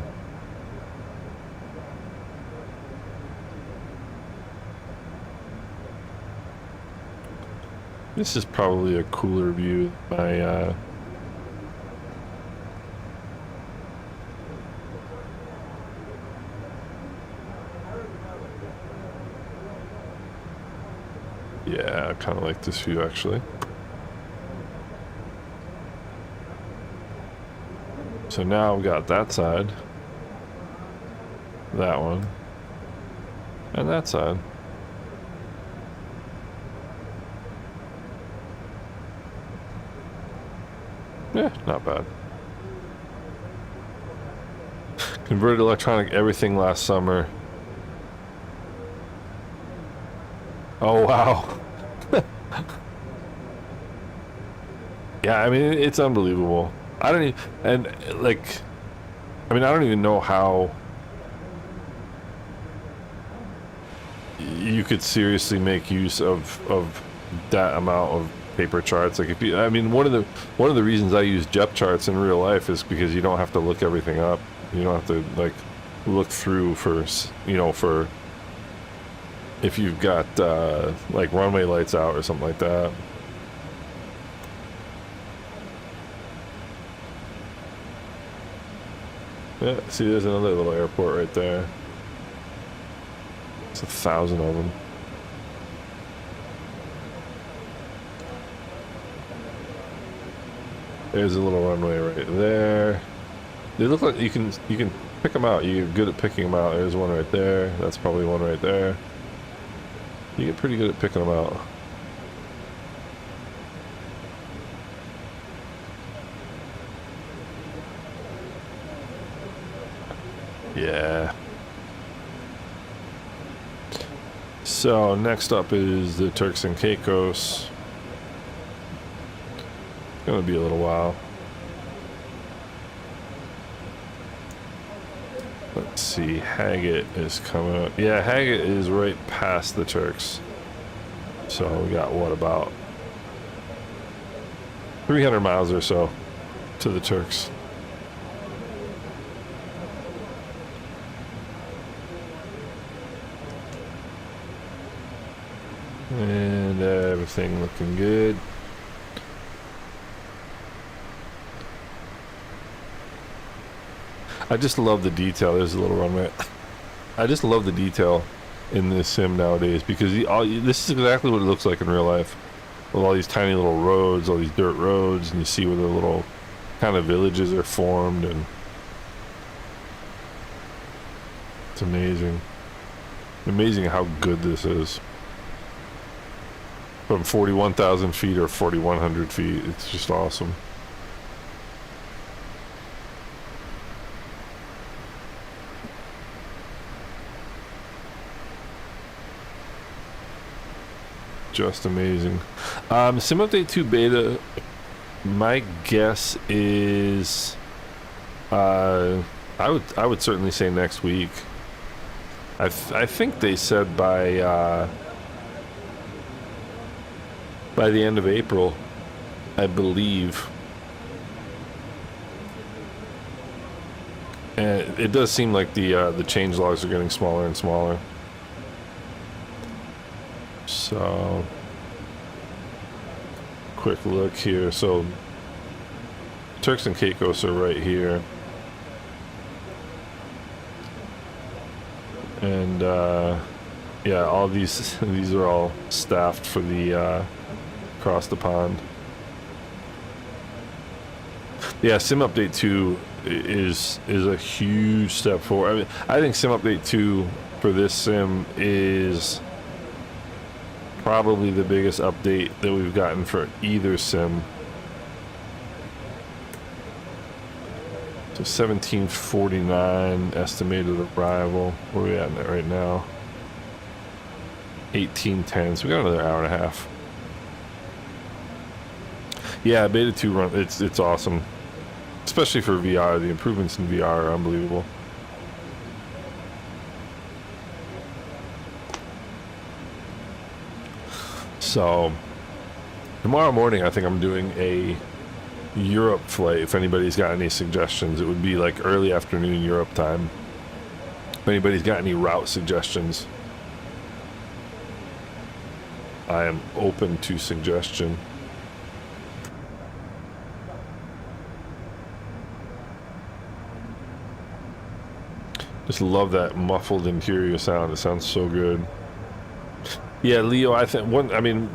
This is probably a cooler view of my yeah, I kind of like this view actually. So now we got that side, that one, and that side. Yeah, not bad. Converted electronic everything last summer. Oh, wow. Yeah, I mean, it's unbelievable. I don't even know how you could seriously make use of that amount paper charts. Like if you, I mean, one of the reasons I use JEP charts in real life is because you don't have to look everything up. You don't have to like look through for, you know, for if you've got like runway lights out or something like that. Yeah, see, there's another little airport right there. It's 1,000 of them. There's a little runway right there. They look like you can pick them out. You're good at picking them out. There's one right there. That's probably one right there. You get pretty good at picking them out. Yeah. So next up is the Turks and Caicos. It's gonna be a little while. Let's see, Haggett is coming up. Yeah, Haggett is right past the Turks. So we got what, about 300 miles or so to the Turks. And everything looking good. I just love the detail. There's a little runway. I just love the detail in this sim nowadays because this is exactly what it looks like in real life. With all these tiny little roads, all these dirt roads, and you see where the little kind of villages are formed, and it's amazing. Amazing how good this is. From 41,000 feet or 4,100 feet, it's just awesome. Just amazing. Sim Update 2 beta, my guess is I would certainly say next week. I think they said by the end of April, I believe. And it does seem like the change logs are getting smaller and smaller. So, quick look here. So, Turks and Caicos are right here. And, yeah, all these are all staffed for the, across the pond. Yeah, Sim Update 2 is a huge step forward. I mean, I think Sim Update 2 for this sim is probably the biggest update that we've gotten for either sim. So 1749 estimated arrival. Where are we at right now? 1810. So we got another hour and a half. Yeah, beta 2 run. It's awesome, especially for VR. The improvements in VR are unbelievable. So tomorrow morning, I think I'm doing a Europe flight. If anybody's got any suggestions, it would be like early afternoon Europe time. If anybody's got any route suggestions, I am open to suggestion. Just love that muffled interior sound. It sounds so good. Yeah, Leo, I think I mean,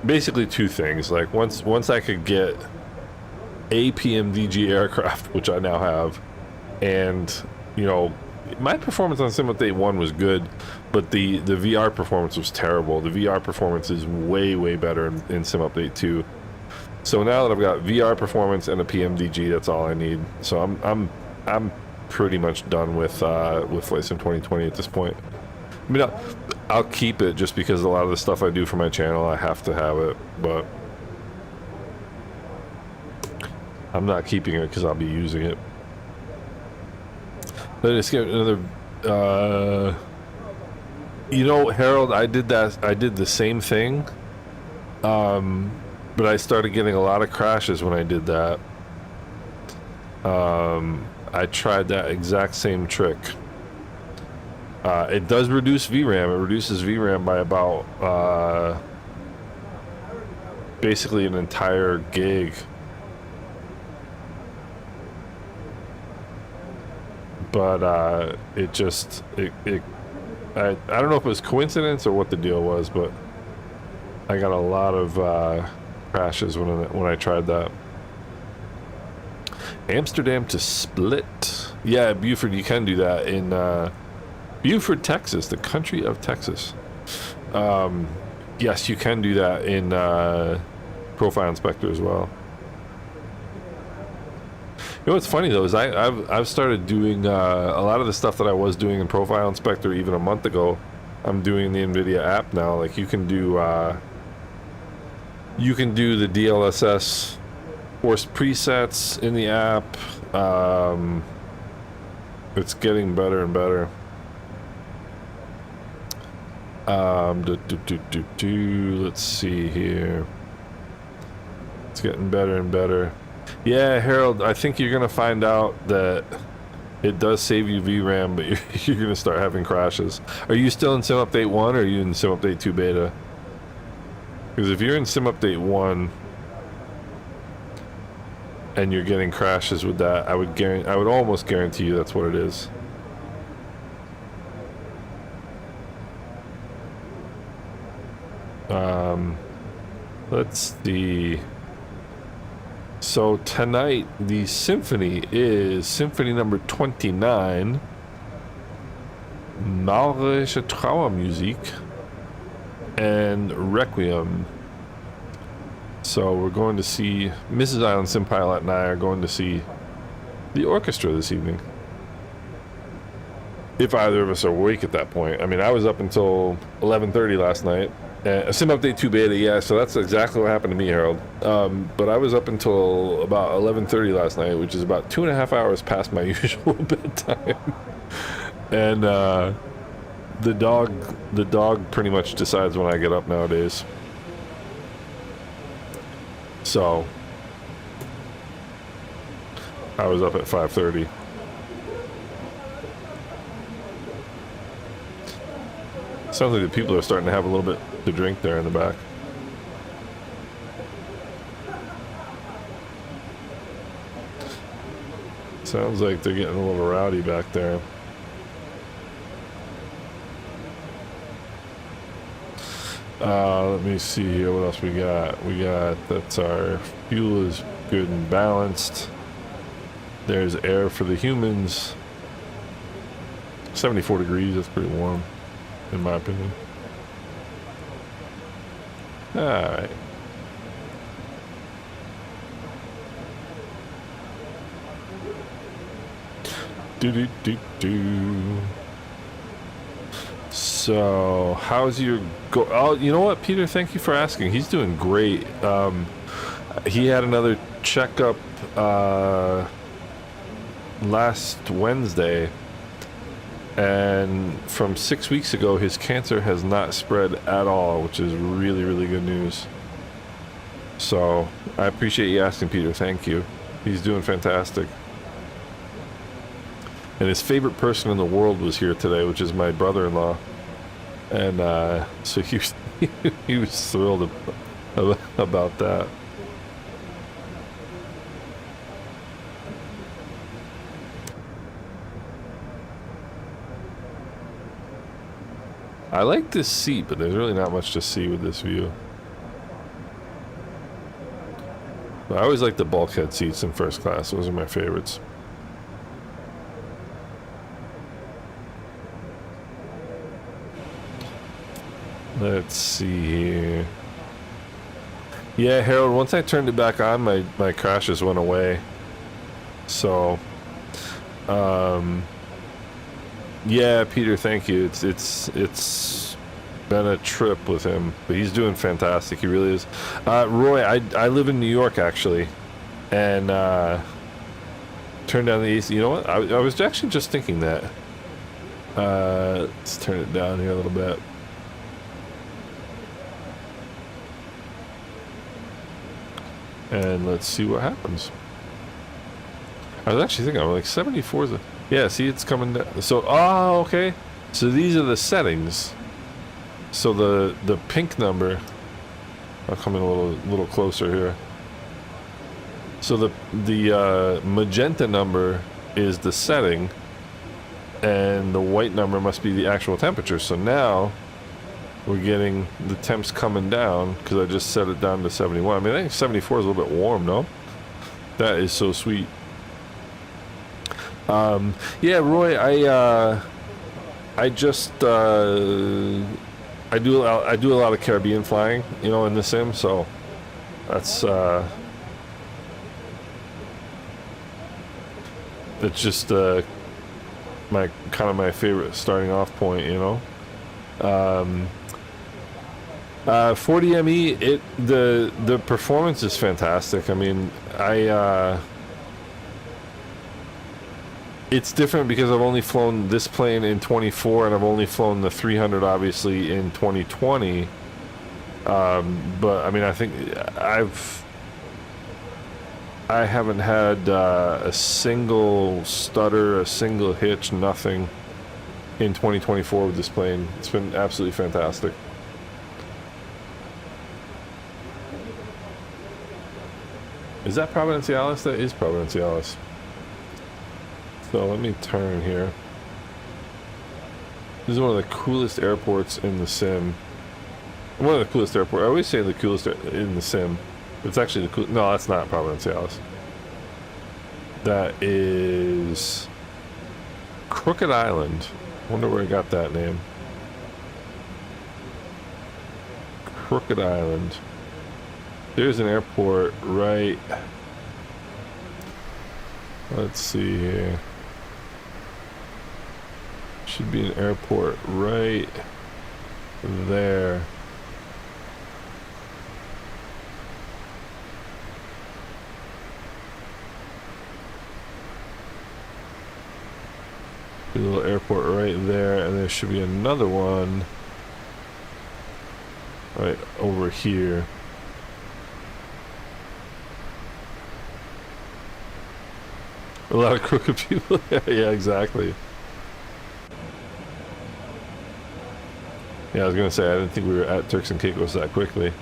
basically two things. Like once I could get a PMDG aircraft, which I now have, and you know, my performance on Sim Update 1 was good, but the VR performance was terrible. The VR performance is way better in Sim Update 2. So now that I've got VR performance and a PMDG, that's all I need. So I'm pretty much done with Flight Sim 2020 at this point. I mean, I'll keep it just because a lot of the stuff I do for my channel, I have to have it, but I'm not keeping it because I'll be using it. Let's get another, you know, Harold, I did the same thing But I started getting a lot of crashes when I did that. I tried that exact same trick. It does reduce VRAM. It reduces VRAM by about basically an entire gig. But I don't know if it was coincidence or what the deal was, but I got a lot of crashes when I tried that. Amsterdam to Split. Yeah, Buford, you can do that in Buford, Texas, the country of Texas. Yes, you can do that in Profile Inspector as well. You know what's funny though is I've started doing a lot of the stuff that I was doing in Profile Inspector even a month ago. I'm doing the NVIDIA app now. Like you can do the DLSS forced presets in the app. It's getting better and better. Let's see here. It's getting better and better. Yeah, Harold, I think you're gonna find out that it does save you VRAM, but you're gonna start having crashes. Are you still in Sim Update 1 or are you in Sim Update 2 beta? Because if you're in Sim Update 1 and you're getting crashes with that, I would almost guarantee you that's what it is. Let's see. So tonight the symphony is symphony number 29, Maurische Trauermusik and Requiem. So we're going to see Mrs. Island Sim Pilot and I are going to see the orchestra this evening. If either of us are awake at that point. I mean, I was up until 11:30 last night. Sim Update 2 beta, yeah, so that's exactly what happened to me, Harold. But I was up until about 11:30 last night, which is about 2.5 hours past my usual bedtime. And the dog pretty much decides when I get up nowadays. So I was up at 5:30. Sounds like the people are starting to have a little bit to drink there in the back. Sounds like they're getting a little rowdy back there. Let me see here. What else we got? That's our fuel is good and balanced. There's air for the humans. 74 degrees. That's pretty warm, in my opinion. All right. So, how's your go? Oh, you know what, Peter? Thank you for asking. He's doing great. He had another checkup last Wednesday, and from 6 weeks ago, his cancer has not spread at all, which is really, really good news. So, I appreciate you asking, Peter. Thank you. He's doing fantastic. And his favorite person in the world was here today, which is my brother-in-law. And so he was thrilled about that. I like this seat, but there's really not much to see with this view. But I always like the bulkhead seats in first class. Those are my favorites. Let's see here. Yeah, Harold, once I turned it back on, my crashes went away. So, yeah, Peter, thank you. It's been a trip with him, but he's doing fantastic. He really is. Roy, I live in New York, actually, and turn down the AC. You know what? I was actually just thinking that. Let's turn it down here a little bit. and let's see what happens. I was actually thinking, I'm like 74 is a, yeah, see it's coming down. So, oh, okay. So these are the settings. So the pink number, I'll come in a little closer here. So the magenta number is the setting, and the white number must be the actual temperature. So now we're getting the temps coming down because I just set it down to 71. I mean, I think 74 is a little bit warm, no? That is so sweet. Yeah, Roy, I just I do a lot of Caribbean flying, you know, in the sim, so that's it's just my my favorite starting off point, you know. 40ME, the performance is fantastic. I mean, it's different because I've only flown this plane in 24 and I've only flown the 300 obviously in 2020. But I mean, I think I haven't had a single stutter, a single hitch, nothing in 2024 with this plane. It's been absolutely fantastic. Is that Providenciales? That is Providenciales. So let me turn here. This is one of the coolest airports in the sim. One of the coolest airports. I always say the coolest in the sim. It's actually the cool. No, that's not Providenciales. That is Crooked Island. Wonder where I got that name. Crooked Island. There's an airport right. Let's see here. Should be an airport right there. A little airport right there, and there should be another one right over here. A lot of crooked people. Yeah, exactly. Yeah, I was gonna say I didn't think we were at Turks and Caicos that quickly.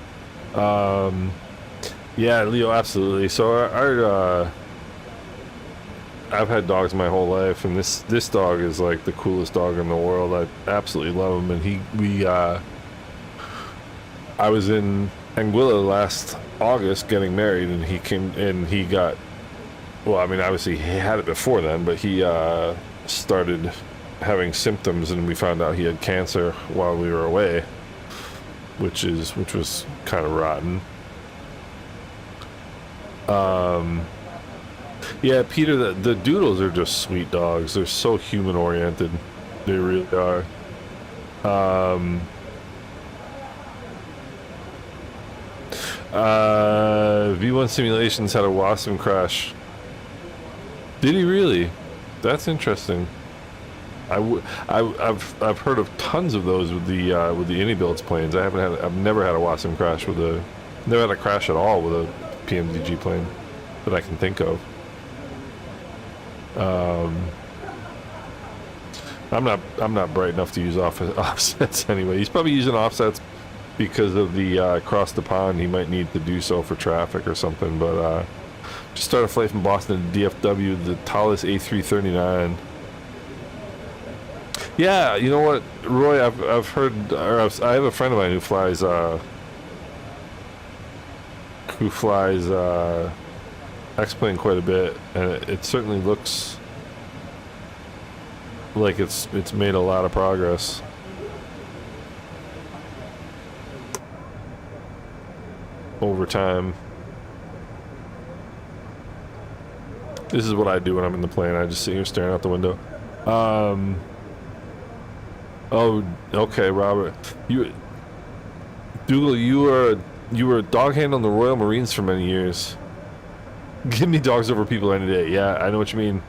Yeah, Leo, absolutely. So our I've had dogs my whole life, and this dog is like the coolest dog in the world. I absolutely love him, and I was in Anguilla last August getting married, and he came and he got. Well, I mean, obviously he had it before then, but he started having symptoms, and we found out he had cancer while we were away, which was kind of rotten. Yeah, Peter, the doodles are just sweet dogs. They're so human oriented. They really are. V1 Simulations had a Vatsim crash. Did he really? That's interesting. I've heard of tons of those with the Inibuilds planes. I've never had a Vatsim crash never had a crash at all with a PMDG plane that I can think of. I'm not bright enough to use offsets anyway. He's probably using offsets because of the across the pond. He might need to do so for traffic or something. But just started a flight from Boston to DFW, the tallest A339. Yeah, you know what, Roy? I've heard. I have a friend of mine who flies X-plane quite a bit, and it certainly looks like it's made a lot of progress. Over time. This is what I do when I'm in the plane. I just sit here staring out the window. Oh, okay, Robert. Dougal, you were a dog hand on the Royal Marines for many years. Give me dogs over people any day. Yeah, I know what you mean.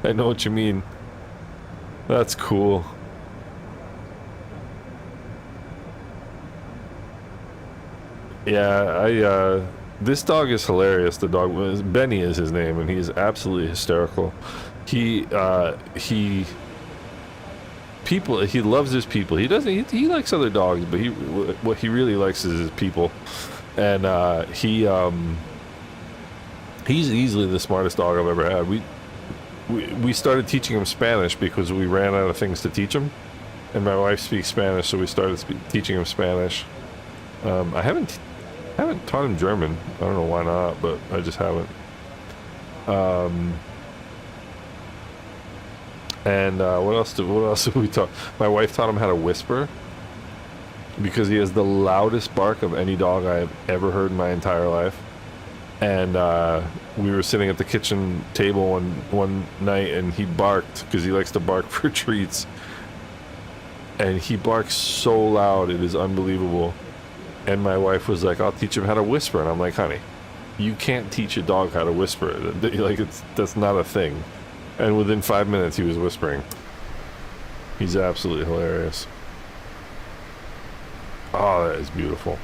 I know what you mean. That's cool. Yeah, This dog is hilarious. The dog, Benny is his name, and he's absolutely hysterical. He loves his people. He doesn't. He likes other dogs, but what he really likes is his people. And he's easily the smartest dog I've ever had. We started teaching him Spanish because we ran out of things to teach him, and my wife speaks Spanish, so we started teaching him Spanish. I haven't taught him German. I don't know why not, but I just haven't. And what else did we taught? My wife taught him how to whisper, because he has the loudest bark of any dog I have ever heard in my entire life. And we were sitting at the kitchen table one night, and he barked because he likes to bark for treats. And he barks so loud, it is unbelievable. And my wife was like, "I'll teach him how to whisper." And I'm like, "Honey, you can't teach a dog how to whisper. Like, that's not a thing." And within 5 minutes, he was whispering. He's absolutely hilarious. Oh, that is beautiful.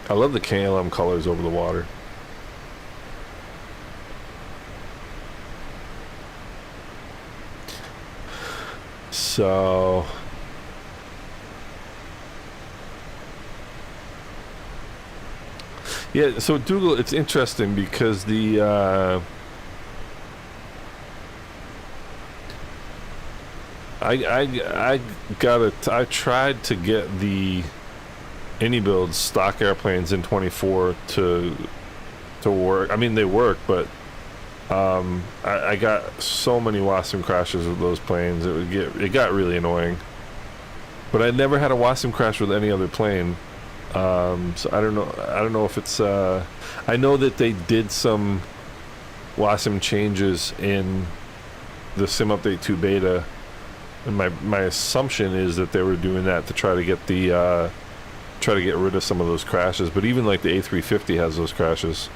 I love the KLM colors over the water. So... yeah, so Dougal, it's interesting because the... I tried to get the Build stock airplanes in 24 to work. I mean, they work, but I got so many Vatsim crashes with those planes. It got really annoying. But I never had a Vatsim crash with any other plane. So I don't know if it's I know that they did some Vatsim changes in the Sim Update 2 beta, and my assumption is that they were doing that to try to get rid of some of those crashes. But even like the A350 has those crashes.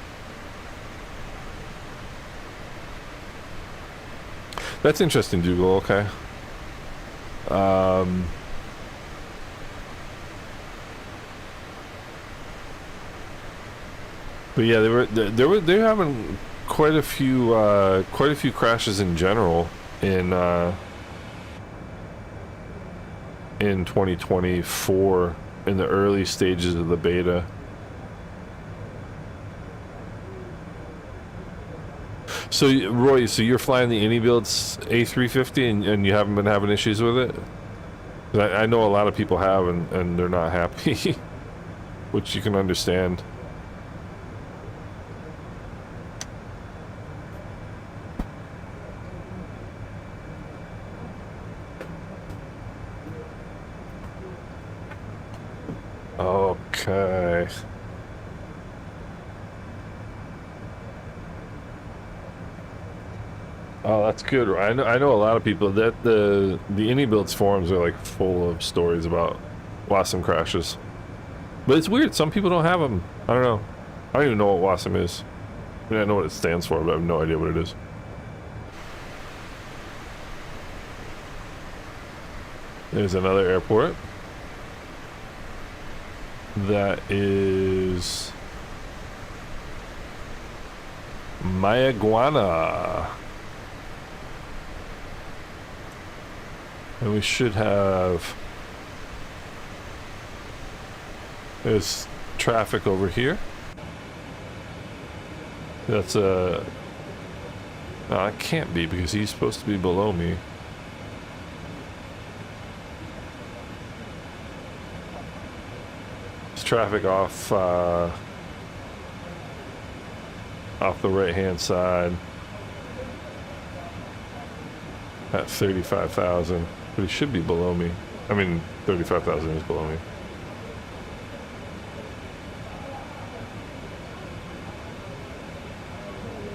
That's interesting, Dougal. Okay. But yeah, they're having quite a few crashes in general in 2024 in the early stages of the beta. So Roy, you're flying the Build's A350 and you haven't been having issues with it? I know a lot of people have, and they're not happy, which you can understand. Okay. Oh, that's good. I know a lot of people that the Builds forums are like full of stories about Vatsim crashes. But it's weird. Some people don't have them. I don't know. I don't even know what Vatsim is. I mean, I know what it stands for, but I have no idea what it is. There's another airport. That is Mayaguana. And we should have... there's traffic over here. That's a... no, it can't be because he's supposed to be below me. There's traffic off the right-hand side at 35,000. But he should be below me. I mean, 35,000 is below me.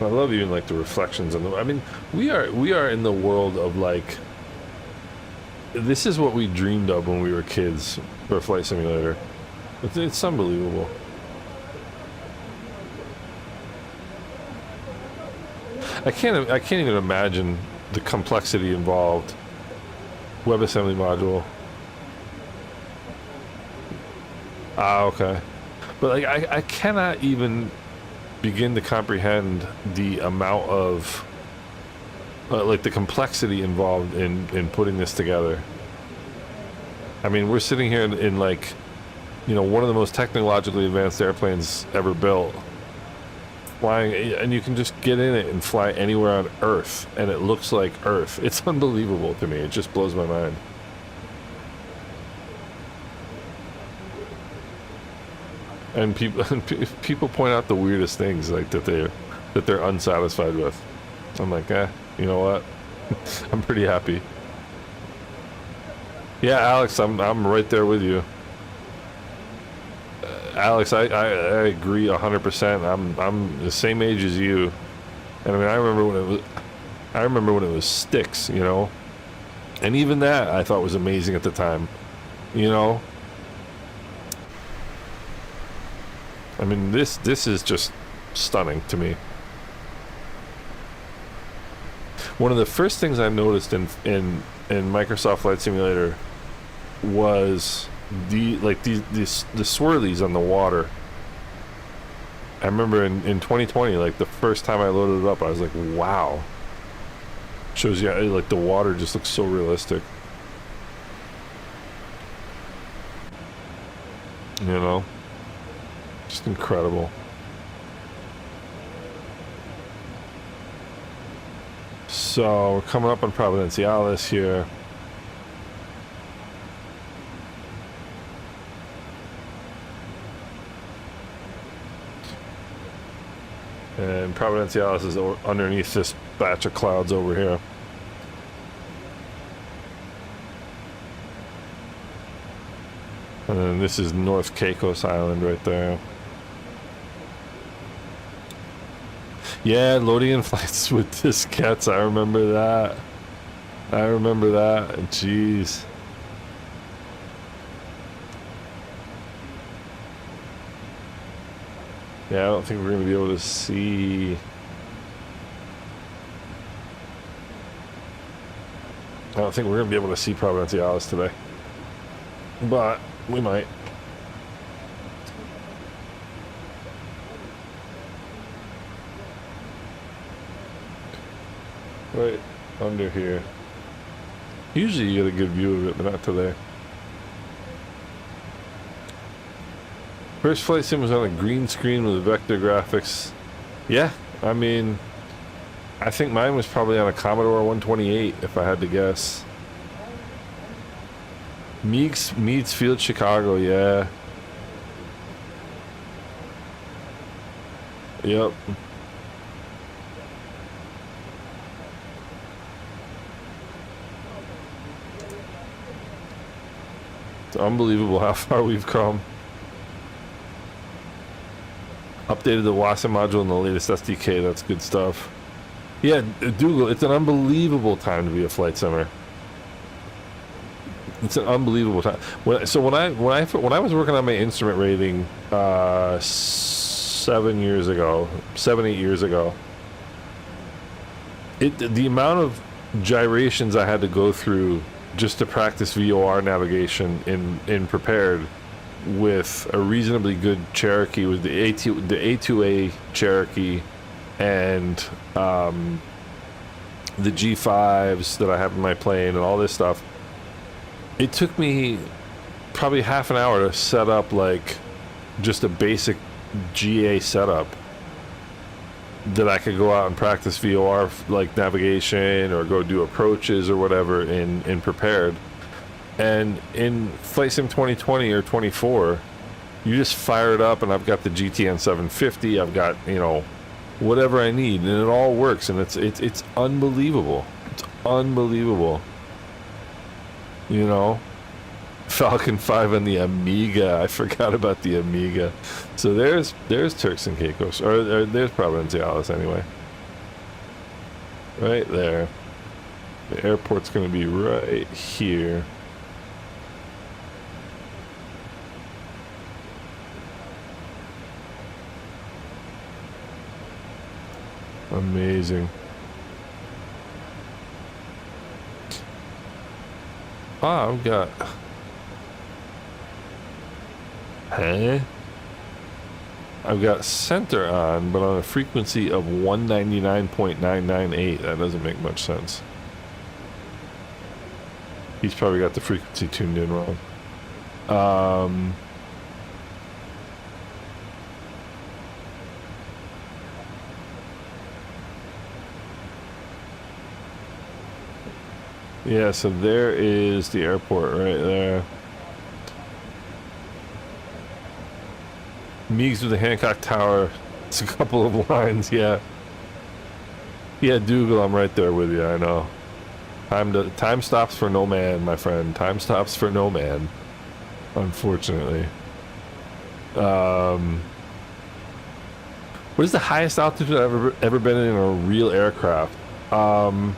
I love even like the reflections on the... I mean, we are in the world of like... this is what we dreamed of when we were kids for a flight simulator. It's unbelievable. I can't even imagine the complexity involved. WebAssembly module. Ah, okay. But like, I cannot even begin to comprehend the amount of like the complexity involved in putting this together. I mean, we're sitting here in like, you know, one of the most technologically advanced airplanes ever built, flying, and you can just get in it and fly anywhere on Earth, and it looks like Earth. It's unbelievable to me. It just blows my mind. And people point out the weirdest things, like that they're unsatisfied with. I'm like, you know what? I'm pretty happy. Yeah, Alex, I'm right there with you. Alex, I agree 100%. I'm the same age as you, and I mean, I remember when it was sticks, you know, and even that I thought was amazing at the time, you know. I mean, this is just stunning to me. One of the first things I noticed in Microsoft Flight Simulator was the swirlies on the water. I remember in 2020, like the first time I loaded it up, I was like, wow. Shows you like the water just looks so realistic. You know, just incredible. So we're coming up on Providenciales here. And Providenciales is underneath this batch of clouds over here. And then this is North Caicos Island right there. Yeah, loading in flights with diskettes. I remember that. Jeez. Yeah, I don't think we're going to be able to see. I don't think we're going to be able to see Providenciales today. But we might. Right under here. Usually you get a good view of it, but not today. First flight sim was on a green screen with vector graphics. Yeah, I mean, I think mine was probably on a Commodore 128, if I had to guess. Meads Field, Chicago, yeah. Yep. It's unbelievable how far we've come. Updated the Vatsim module in the latest SDK. That's good stuff. Yeah, Dougal, it's an unbelievable time to be a flight simmer. It's an unbelievable time. When I was working on my instrument rating 7, 8 years ago, the amount of gyrations I had to go through just to practice VOR navigation in prepared with a reasonably good Cherokee, with the A2A Cherokee and the G5s that I have in my plane and all this stuff. It took me probably half an hour to set up like just a basic GA setup that I could go out and practice VOR like navigation or go do approaches or whatever in prepared. And in Flight Sim 2020 or 24, you just fire it up and I've got the GTN 750, I've got, you know, whatever I need, and it all works, and it's unbelievable. It's unbelievable. You know, Falcon 5 and the Amiga. I forgot about the Amiga. So there's Turks and Caicos, or there's Providenciales anyway. Right there. The airport's going to be right here. Amazing. I've got Huh? I've got center on, but on a frequency of 199.998. That doesn't make much sense. He's probably got the frequency tuned in wrong. Yeah, so there is the airport right there. Meigs with the Hancock Tower. It's a couple of lines, yeah. Yeah, Dougal, I'm right there with you, I know. Time stops for no man, my friend. Time stops for no man. Unfortunately. What is the highest altitude I've ever been in a real aircraft? Probably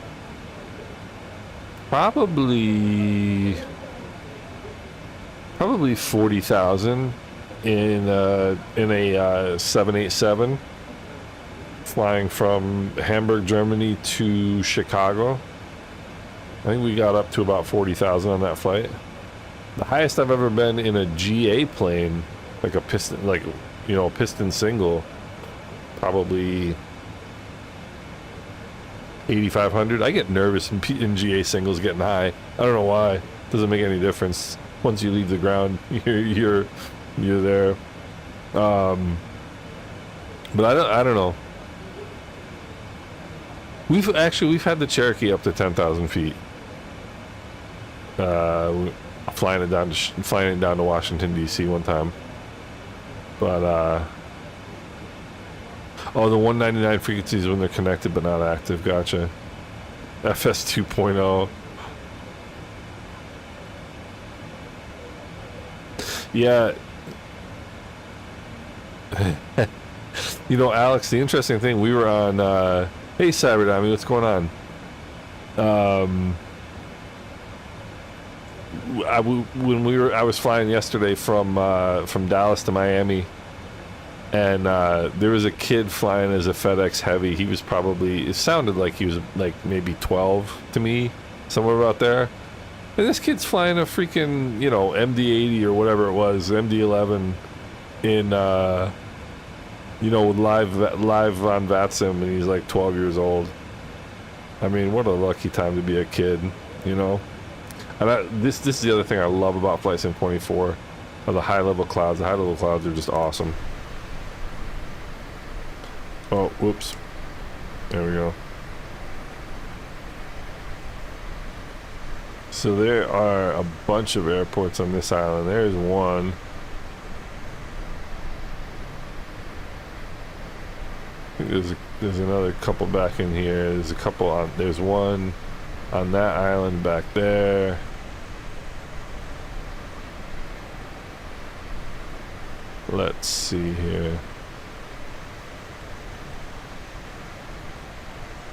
40,000 in a 787 flying from Hamburg, Germany to Chicago. I think we got up to about 40,000 on that flight. The highest I've ever been in a GA plane, like a piston, like, you know, piston single, probably 8,500. I get nervous in GA singles getting high. I don't know why. Doesn't make any difference. Once you leave the ground, you're there. But I don't know. We've had the Cherokee up to 10,000 feet. Flying it down to Washington D.C. one time. But oh, the 199 frequencies when they're connected but not active. Gotcha. FS 2.0. Yeah. You know, Alex, the interesting thing, we were on hey Cyberdami, what's going on? I was flying yesterday from Dallas to Miami, and there was a kid flying as a FedEx Heavy. He was probably, it sounded like he was like maybe 12 to me, somewhere about there. And this kid's flying a freaking, you know, MD-80 or whatever it was, MD-11 in you know, with live on Vatsim, and he's like 12 years old. I mean, what a lucky time to be a kid, you know. And this is the other thing I love about Flight Sim 24, are the high level clouds. The high level clouds are just awesome. Oh, whoops. There we go. So there are a bunch of airports on this island. There's one. I think there's another couple back in here. There's a couple on. There's one on that island back there. Let's see here.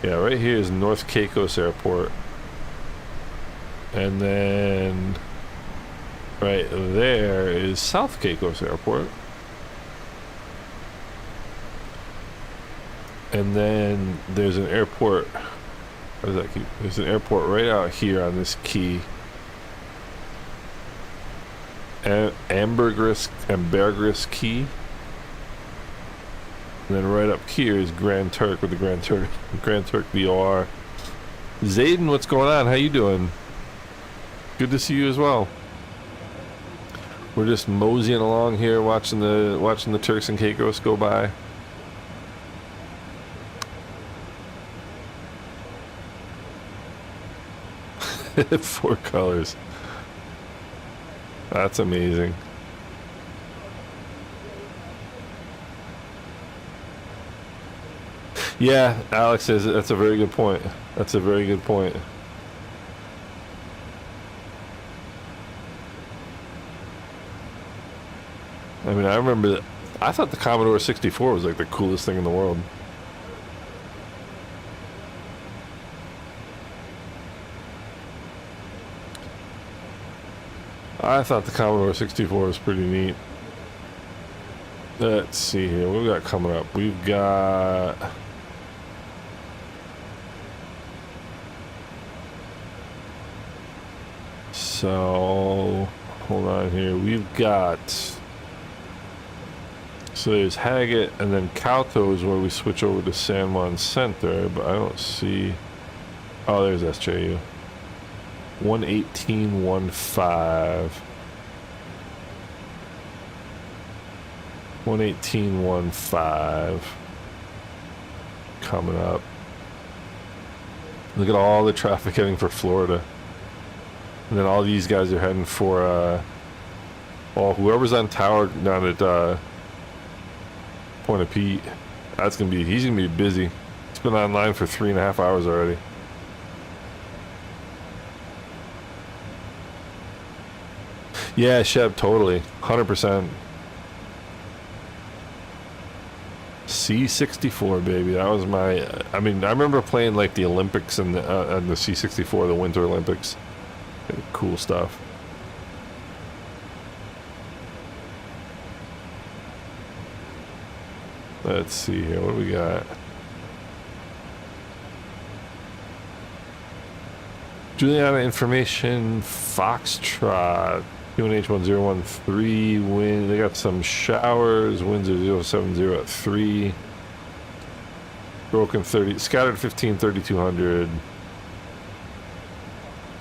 Yeah, right here is North Caicos Airport. And then right there is South Caicos Airport. And then there's an airport. What does that keep? There's an airport right out here on this key. Ambergris Key. And then right up here is Grand Turk with the Grand Turk VOR. Zayden, what's going on? How you doing? Good to see you as well. We're just moseying along here, watching the Turks and Caicos go by. Four colors. That's amazing. Yeah, Alex says that's a very good point. That's a very good point. I mean, I remember that. I thought the Commodore 64 was like the coolest thing in the world. I thought the Commodore 64 was pretty neat. Let's see here. What we got coming up? We've got... So, hold on here. We've got So there's Haggett, and then Calto is where we switch over to San Juan Center, but I don't see... Oh, there's SJU. 118.15. 118.15. Coming up. Look at all the traffic heading for Florida. And then all these guys are heading for, well, whoever's on tower down at, Point of Pete. He's gonna be busy. It's been online for 3.5 hours already. Yeah, Shep, totally. 100%. C64, baby. That was my... I mean, I remember playing, like, the Olympics and the C64, the Winter Olympics. Cool stuff. Let's see here. What do we got? Juliana information, Foxtrot. QNH1013, wind, they got some showers, winds are 070 at 3. Broken 30, scattered 15, 3200.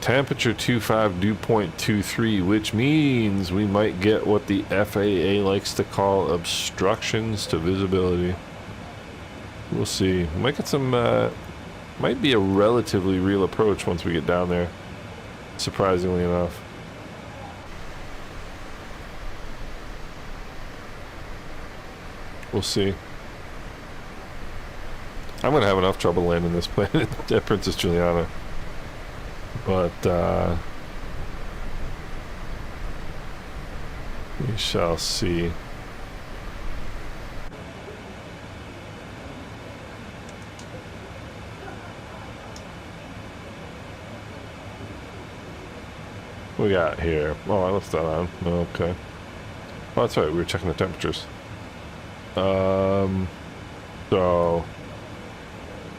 Temperature 25, dew point 23, which means we might get what the FAA likes to call obstructions to visibility. We'll see. Might get some, might be a relatively real approach once we get down there, surprisingly enough. We'll see. I'm gonna have enough trouble landing this plane at Princess Juliana, but we shall see. What we got here? Oh, I left that on. Okay. Oh, that's right. We were checking the temperatures. So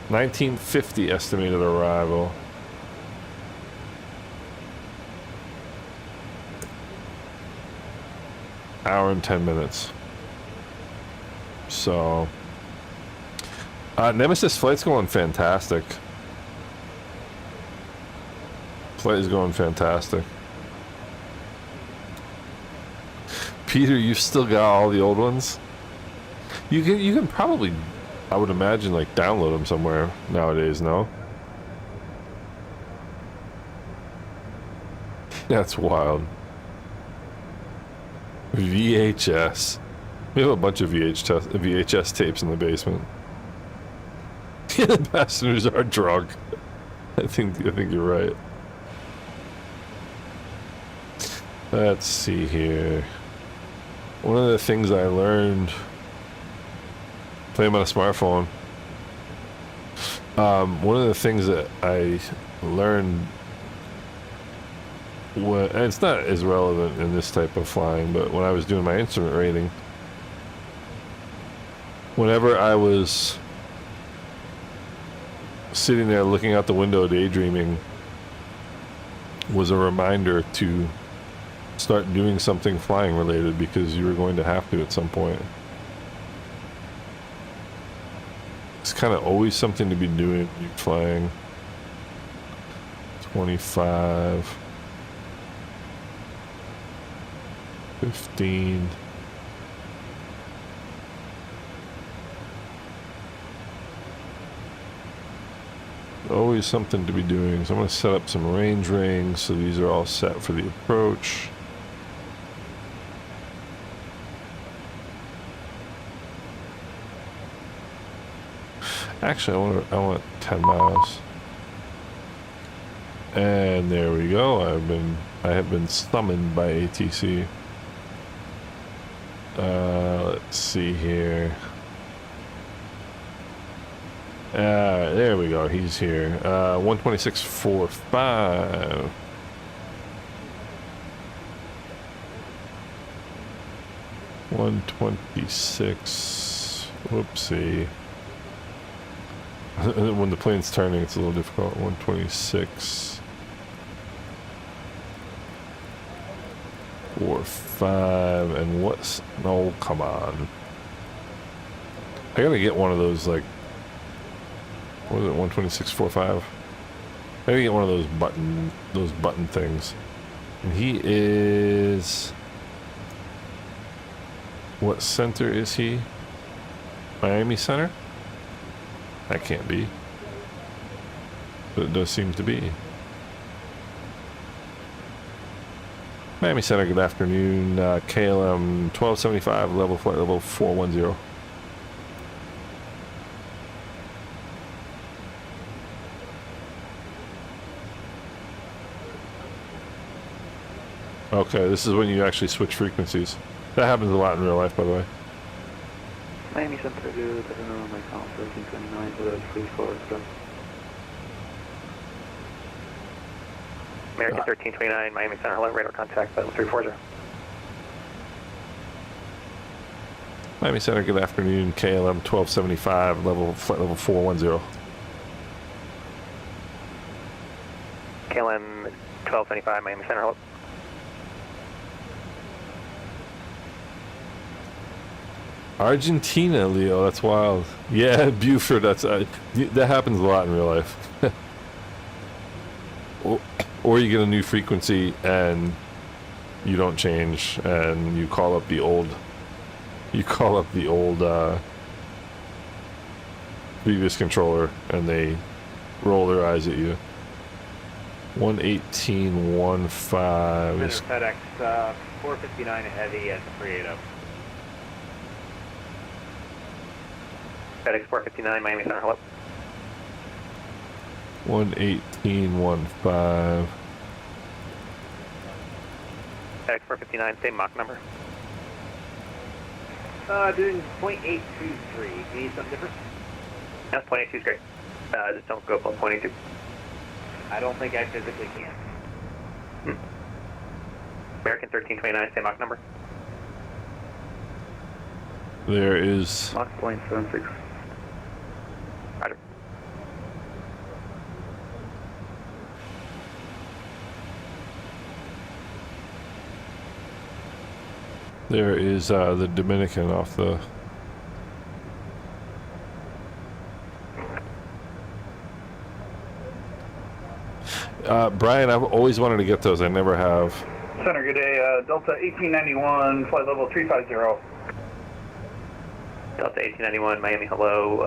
1950 estimated arrival. Hour and 10 minutes. So Nemesis flight's going fantastic. Flight is going fantastic. Peter, you've still got all the old ones? You can probably, I would imagine, like, download them somewhere nowadays, no? That's wild. VHS. We have a bunch of VHS tapes in the basement. The passengers are drunk. I think you're right. Let's see here. One of the things I learned playing on a smartphone. One of the things that I learned, and it's not as relevant in this type of flying, but when I was doing my instrument rating, whenever I was sitting there looking out the window daydreaming, was a reminder to start doing something flying related, because you were going to have to at some point. It's kind of always something to be doing when you're flying. 25, 15. Always something to be doing. So I'm going to set up some range rings, so these are all set for the approach. Actually, I want 10 miles. And there we go. I have been summoned by ATC. Let's see here. There we go. He's here. 126.45. $126. Whoopsie. When the plane's turning, it's a little difficult. 126.45. And what's... No, come on. I gotta get one of those, like, what is it, 126.45? I gotta get one of those button things. And he is... What center is he? Miami Center? That can't be. But it does seem to be. Miami Center, good afternoon. KLM 1275, level flight level 410. Okay, this is when you actually switch frequencies. That happens a lot in real life, by the way. Miami Center, good. I don't know my count, 1329, so that's 34. American 1329, Miami Center, hello, radar contact, level 340. Miami Center, good afternoon. KLM 1275, flight level 410. KLM 1275, Miami Center, hello. Argentina, Leo, that's wild. Yeah, Buford, that's that happens a lot in real life. Or you get a new frequency and you don't change, and you call up the old previous controller, and they roll their eyes at you. 118.15 is FedEx 459 heavy at 380. FedEx 459, Miami Center, hello. 118.15. FedEx 459, same Mach number. Doing 0.823. You need something different? Yes, 0.82 is great. Just don't go above 0.82. I don't think I physically can. American 1329, same Mach number. There is Mach 0.76. Roger. the Dominican off the. Brian, I've always wanted to get those. I never have. Center, good day. Delta 1891, flight level 350. Delta 1891, Miami, hello.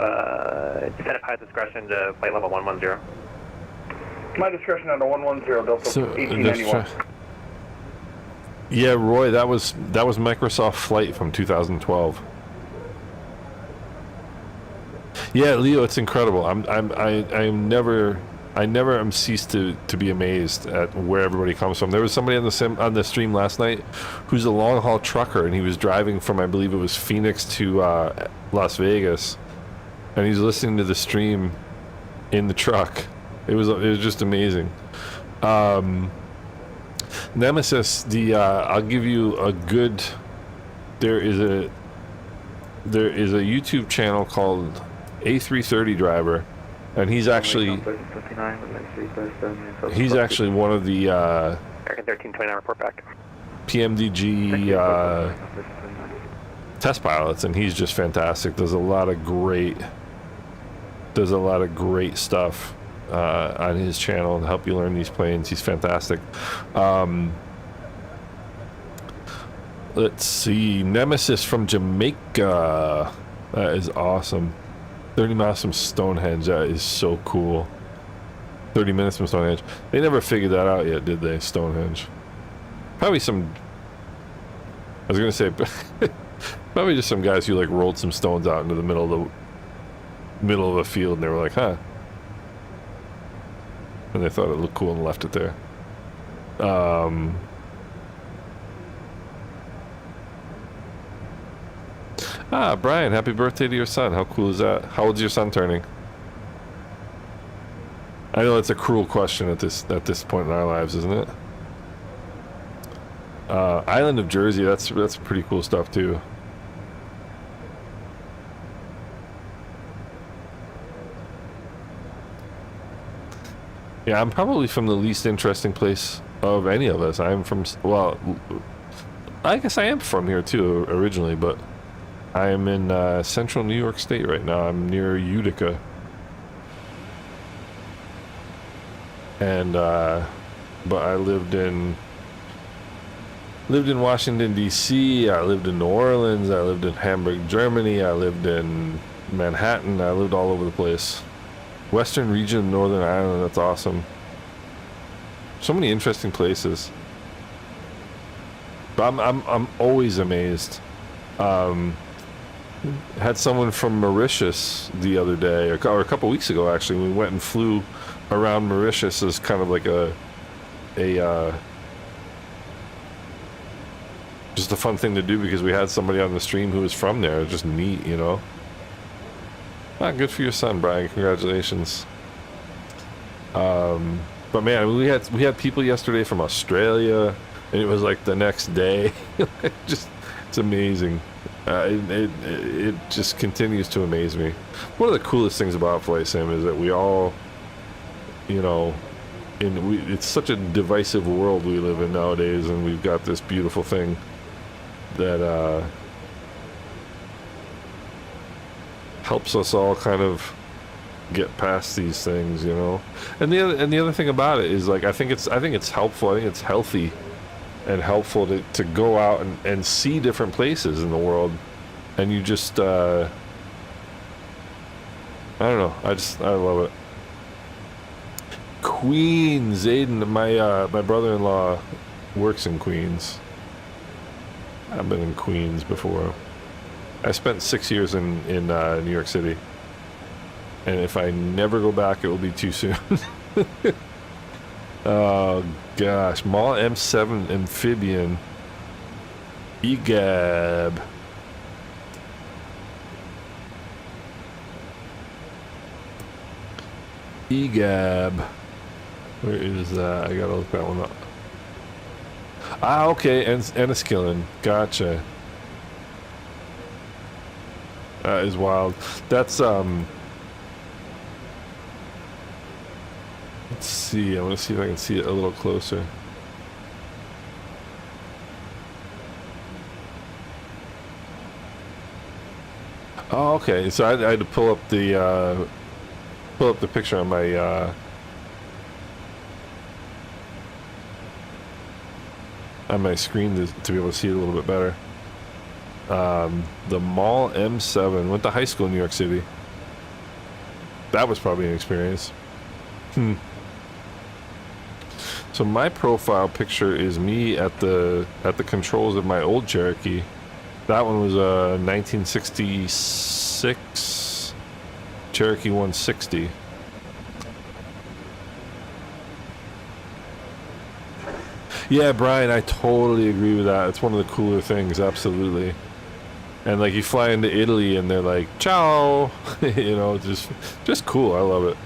Set up high discretion to flight level 110. My discretion on the 110, Delta So, 1891. Yeah, Roy, that was Microsoft Flight from 2012. Yeah, Leo, it's incredible. I never am ceased to be amazed at where everybody comes from. There was somebody on the stream last night who's a long haul trucker, and he was driving from, I believe it was Phoenix to Las Vegas, and he's listening to the stream in the truck. It was just amazing. Nemesis, I'll give you a good. There is a YouTube channel called A330 Driver, and he's actually one of the American 1329, report back. PMDG test pilots, and he's just fantastic. Does a lot of great stuff on his channel to help you learn these planes. He's fantastic. Let's see, Nemesis from Jamaica. That is awesome. 30 miles from Stonehenge. That is so cool. 30 minutes from Stonehenge. They never figured that out yet, did they? Stonehenge. Probably some. I was gonna say, probably just some guys who like rolled some stones out into the middle of a field, and they were like, "Huh." And they thought it looked cool and left it there. Brian, happy birthday to your son. How cool is that? How old's your son turning? I know it's a cruel question at this point in our lives, isn't it? Island of Jersey, that's pretty cool stuff too. Yeah, I'm probably from the least interesting place of any of us. I'm from, well, I guess I am from here too originally, but I am in central New York State right now. I'm near Utica. And, but I lived in Washington, D.C., I lived in New Orleans, I lived in Hamburg, Germany, I lived in Manhattan, I lived all over the place. Western region of Northern Ireland, that's awesome. So many interesting places. But I'm always amazed. Had someone from Mauritius the other day, or a couple weeks ago actually. We went and flew around Mauritius as kind of like just a fun thing to do because we had somebody on the stream who was from there. Just neat, you know. Ah, good for your son, Brian. Congratulations. But man, we had people yesterday from Australia, and it was like the next day. Just, it's amazing. It just continues to amaze me. One of the coolest things about Flight Sim is that we all, you know, it's such a divisive world we live in nowadays, and we've got this beautiful thing that helps us all kind of get past these things, you know. And the other thing about it is, like, I think it's helpful. I think it's healthy and helpful to go out and see different places in the world, and you just I don't know, I love it. Queens, Aiden, my brother-in-law works in Queens. I've been in Queens before. I spent 6 years in New York City, and if I never go back, it will be too soon. Oh gosh, Mall M7 Amphibian, EGAB. EGAB. Where is that? I gotta look that one up. Ah, okay, Enniskillen. Gotcha. That is wild. That's let's see. I want to see if I can see it a little closer. Oh, okay. So I had to pull up the picture on my screen to be able to see it a little bit better. The Mall M7. Went to high school in New York City. That was probably an experience. So my profile picture is me at the controls of my old Cherokee. That one was a 1966 Cherokee 160. Yeah, Brian, I totally agree with that. It's one of the cooler things, absolutely. And like you fly into Italy and they're like, ciao, you know, just cool. I love it.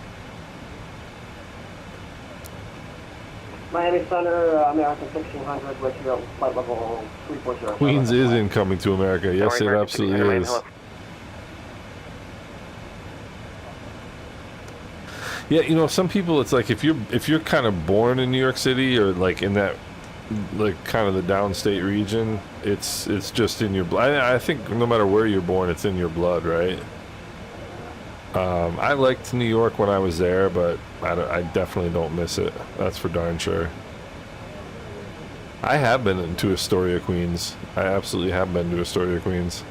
Miami Center, American 1600, with your flight level 340. Queens is incoming to America. Yes, it absolutely is. Yeah, you know, some people, it's like if you're kind of born in New York City or like in that, like kind of the downstate region, it's just in your blood. I think no matter where you're born, it's in your blood, right? I liked New York when I was there, but I definitely don't miss it. That's for darn sure. I have been to Astoria, Queens. I absolutely have been to Astoria, Queens.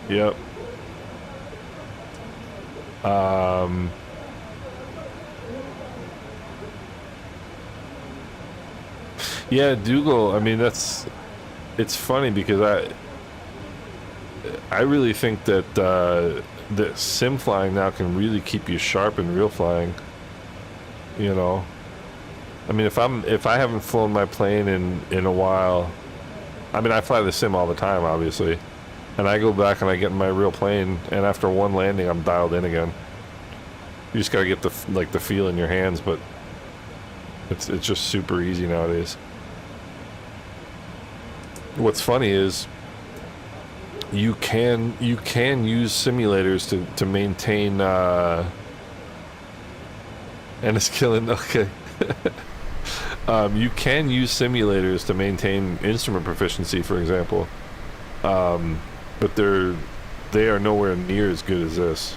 Yep. Yeah, Dougal, I mean, it's funny because I really think that the sim flying now can really keep you sharp in real flying. You know, I mean, if I haven't flown my plane in a while, I mean, I fly the sim all the time, obviously, and I go back and I get in my real plane, and after one landing, I'm dialed in again. You just gotta get the feel in your hands, but it's just super easy nowadays. What's funny is you can use simulators to maintain Enniskillen. Okay. You can use simulators to maintain instrument proficiency, for example, but they are nowhere near as good as this.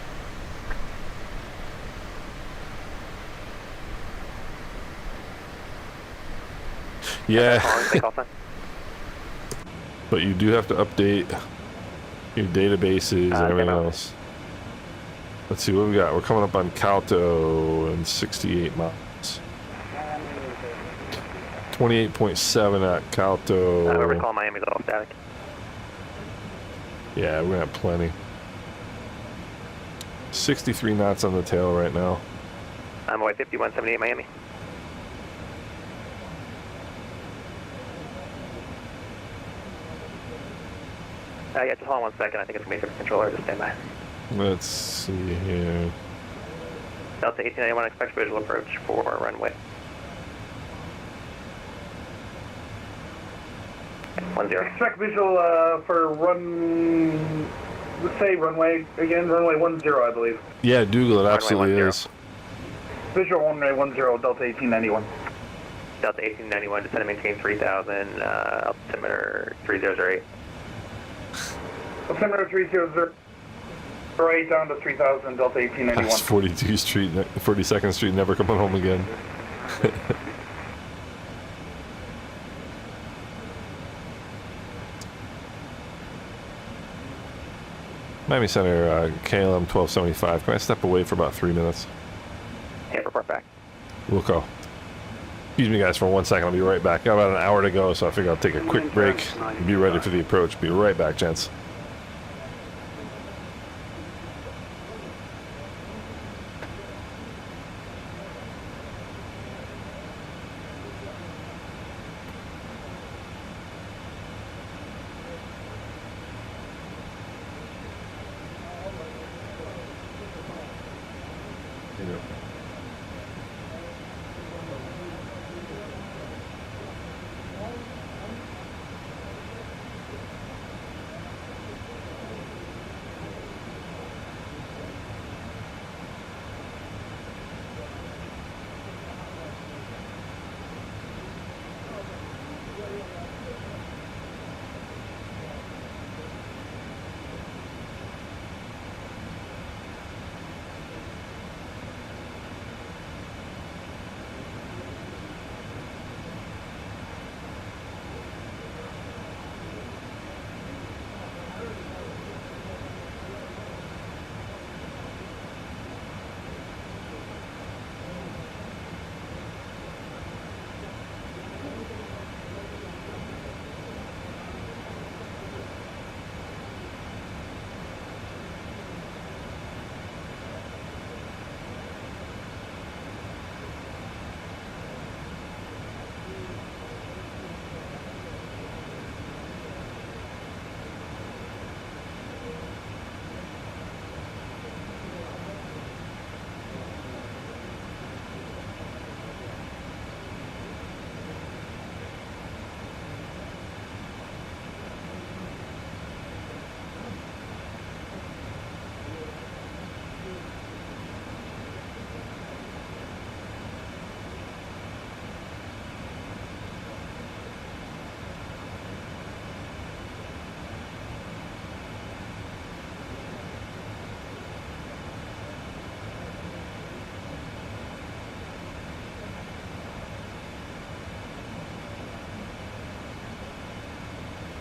Yeah, but you do have to update your databases and everything else. Let's see what we got. We're coming up on Calto and 68 miles. 28.7 at Calto. I recall Miami's all static. Yeah, we're gonna have plenty. 63 knots on the tail right now. I'm away 5178 Miami. Yeah, just hold on 1 second. I think it's going to be a controller. Just stand by. Let's see here. Delta 1891, expect visual approach for runway. 10. Expect visual for let's say runway, again, runway 10, I believe. Yeah, Dougal, it absolutely 10. is. Visual runway 10, Delta 1891. Delta 1891, descend and maintain 3000, altimeter 3008. Altimeter 3008 down to 3000, Delta 1891. That's 42nd Street, never coming home again. Miami Center, KLM 1275. Can I step away for about 3 minutes? Yeah, report back. We'll go. Excuse me, guys, for 1 second. I'll be right back. Got about an hour to go, so I figure I'll take a quick break and be ready for the approach. Be right back, gents.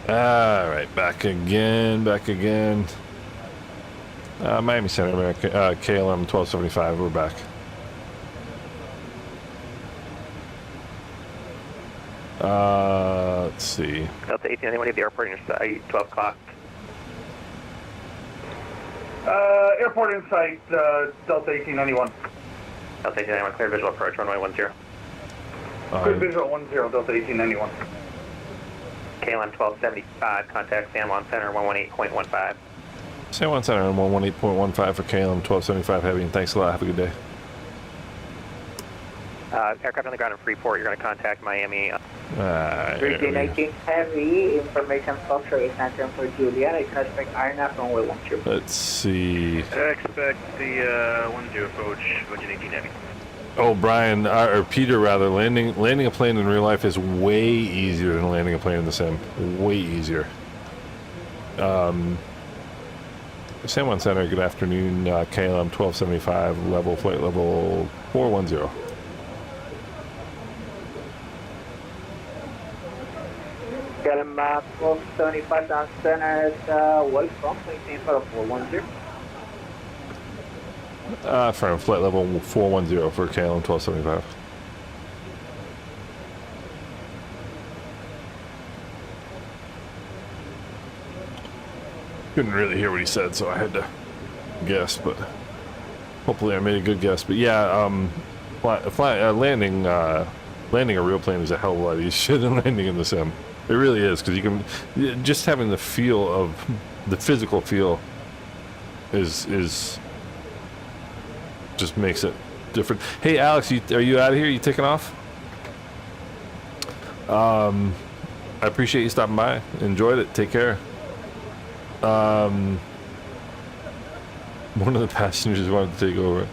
Alright, back again. Miami Center, America, KLM 1275, we're back. Let's see. Delta 1891 at the airport in your sight, 12 o'clock. Airport in sight, Delta 1891. Delta 1891, clear visual approach, runway 10. Good visual 10, Delta 1891. KLM 1275, contact San Juan Center 118.15. San Juan Center on 118.15 for KLM 1275 Heavy, and thanks a lot. Have a good day. Aircraft on the ground in Freeport, you're going to contact Miami. 1319 Heavy, information structure is not term for Juliana. You can expect RNAV runway 10. Let's see. Expect the 10 approach, 18 Heavy. Oh, Brian, or Peter rather, landing a plane in real life is way easier than landing a plane in the sim. Way easier. San Juan Center, good afternoon. KLM 1275, flight level 410. KLM 1275 down center, welcome, maintain for 410. Firm, flight level 410 for KLM 1275. Couldn't really hear what he said, so I had to guess, but hopefully I made a good guess. But yeah, landing a real plane is a hell of a lot easier than landing in the sim. It really is, because you can just having the feel of the physical feel is just makes it different. Hey Alex, are you out of here? You taking off? I appreciate you stopping by. Enjoyed it. Take care. One of the passengers wanted to take over.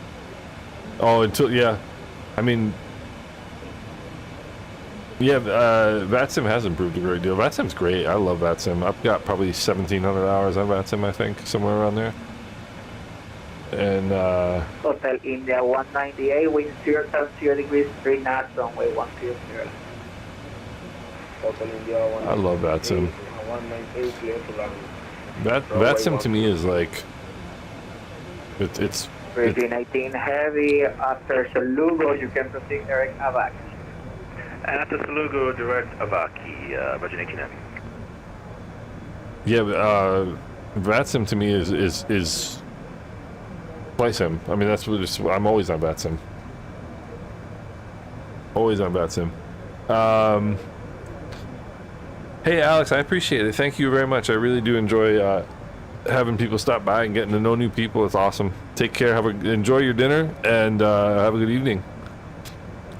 Oh, yeah. I mean, yeah, Vatsim has improved a great deal. Vatsim's great. I love Vatsim. I've got probably 1,700 hours on Vatsim, I think, somewhere around there. And, Hotel India 198, wind 070 degrees, 3 knots, runway 150. Hotel India 198. I love Vatsim. 198, clear to land. Vatsim to me is like, it's 1318 heavy, after Salugo, you can proceed direct Avaki. And after Salugo, direct Avaki, Virgin 18 Heavy. yeah, Vatsim to me is play sim. I mean, that's what I'm always on Vatsim. Always on Vatsim. Hey Alex, I appreciate it. Thank you very much. I really do enjoy having people stop by and getting to know new people. It's awesome. Take care. Enjoy your dinner and have a good evening.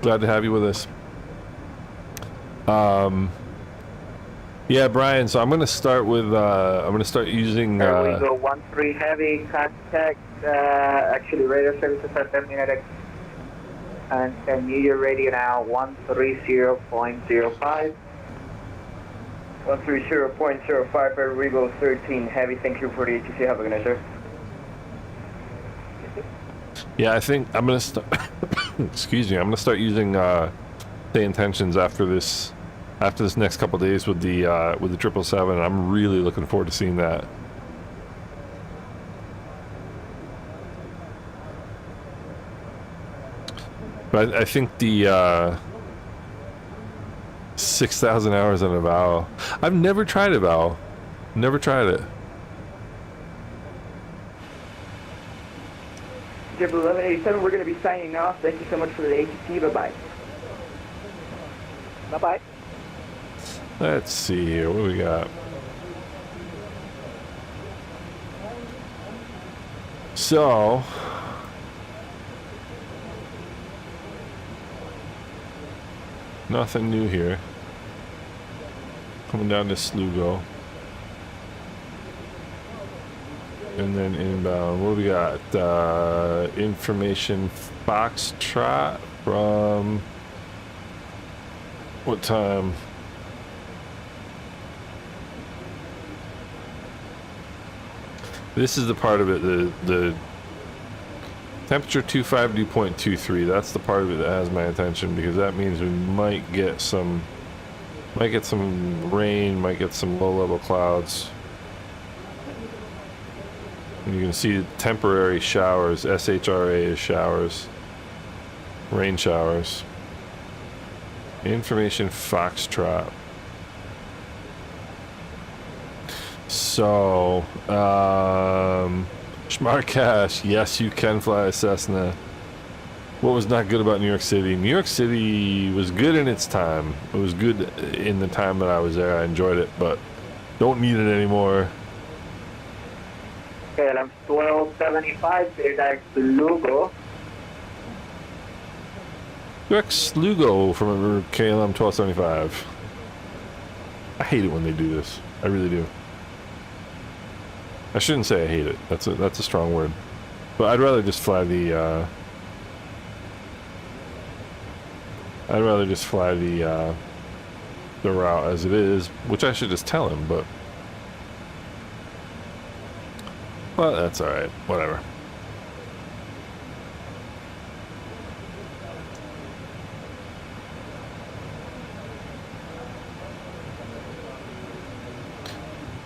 Glad to have you with us. Yeah, Brian. So I'm gonna start with I'm gonna start using. There we go. 13 heavy contact. Actually, radar services are terminated. And can you radio now 130.05. 130.05 for Regal 13 heavy. Thank you for the ATC. Have a good night, sir. Yeah, I think I'm gonna start. Excuse me. I'm gonna start using the intentions after this next couple days with the 777. I'm really looking forward to seeing that. But I think the 6,000 hours on a Vow. I've never tried a Vow. Never tried it. JetBlue 1187, we're going to be signing off. Thank you so much for the ATC. Bye-bye. Bye-bye. Let's see here. What do we got? So... nothing new here. Coming down to Slugo. And then inbound. What do we got? Information Foxtrot from... what time? This is the part of it, the temperature 250.23. That's the part of it that has my attention, because that means we might get some rain, might get some low-level clouds. And you can see temporary showers. SHRA is showers, rain showers. Information Foxtrot. So, Schmarkash, yes, you can fly a Cessna. What was not good about New York City? New York City was good in its time. It was good in the time that I was there. I enjoyed it, but don't need it anymore. KLM 1275, direct to Lugo. Direct Slugo from KLM 1275. I hate it when they do this. I really do. I shouldn't say I hate it. That's a strong word. But I'd rather just fly the I'd rather just fly the route as it is, which I should just tell him, but well, that's all right. Whatever.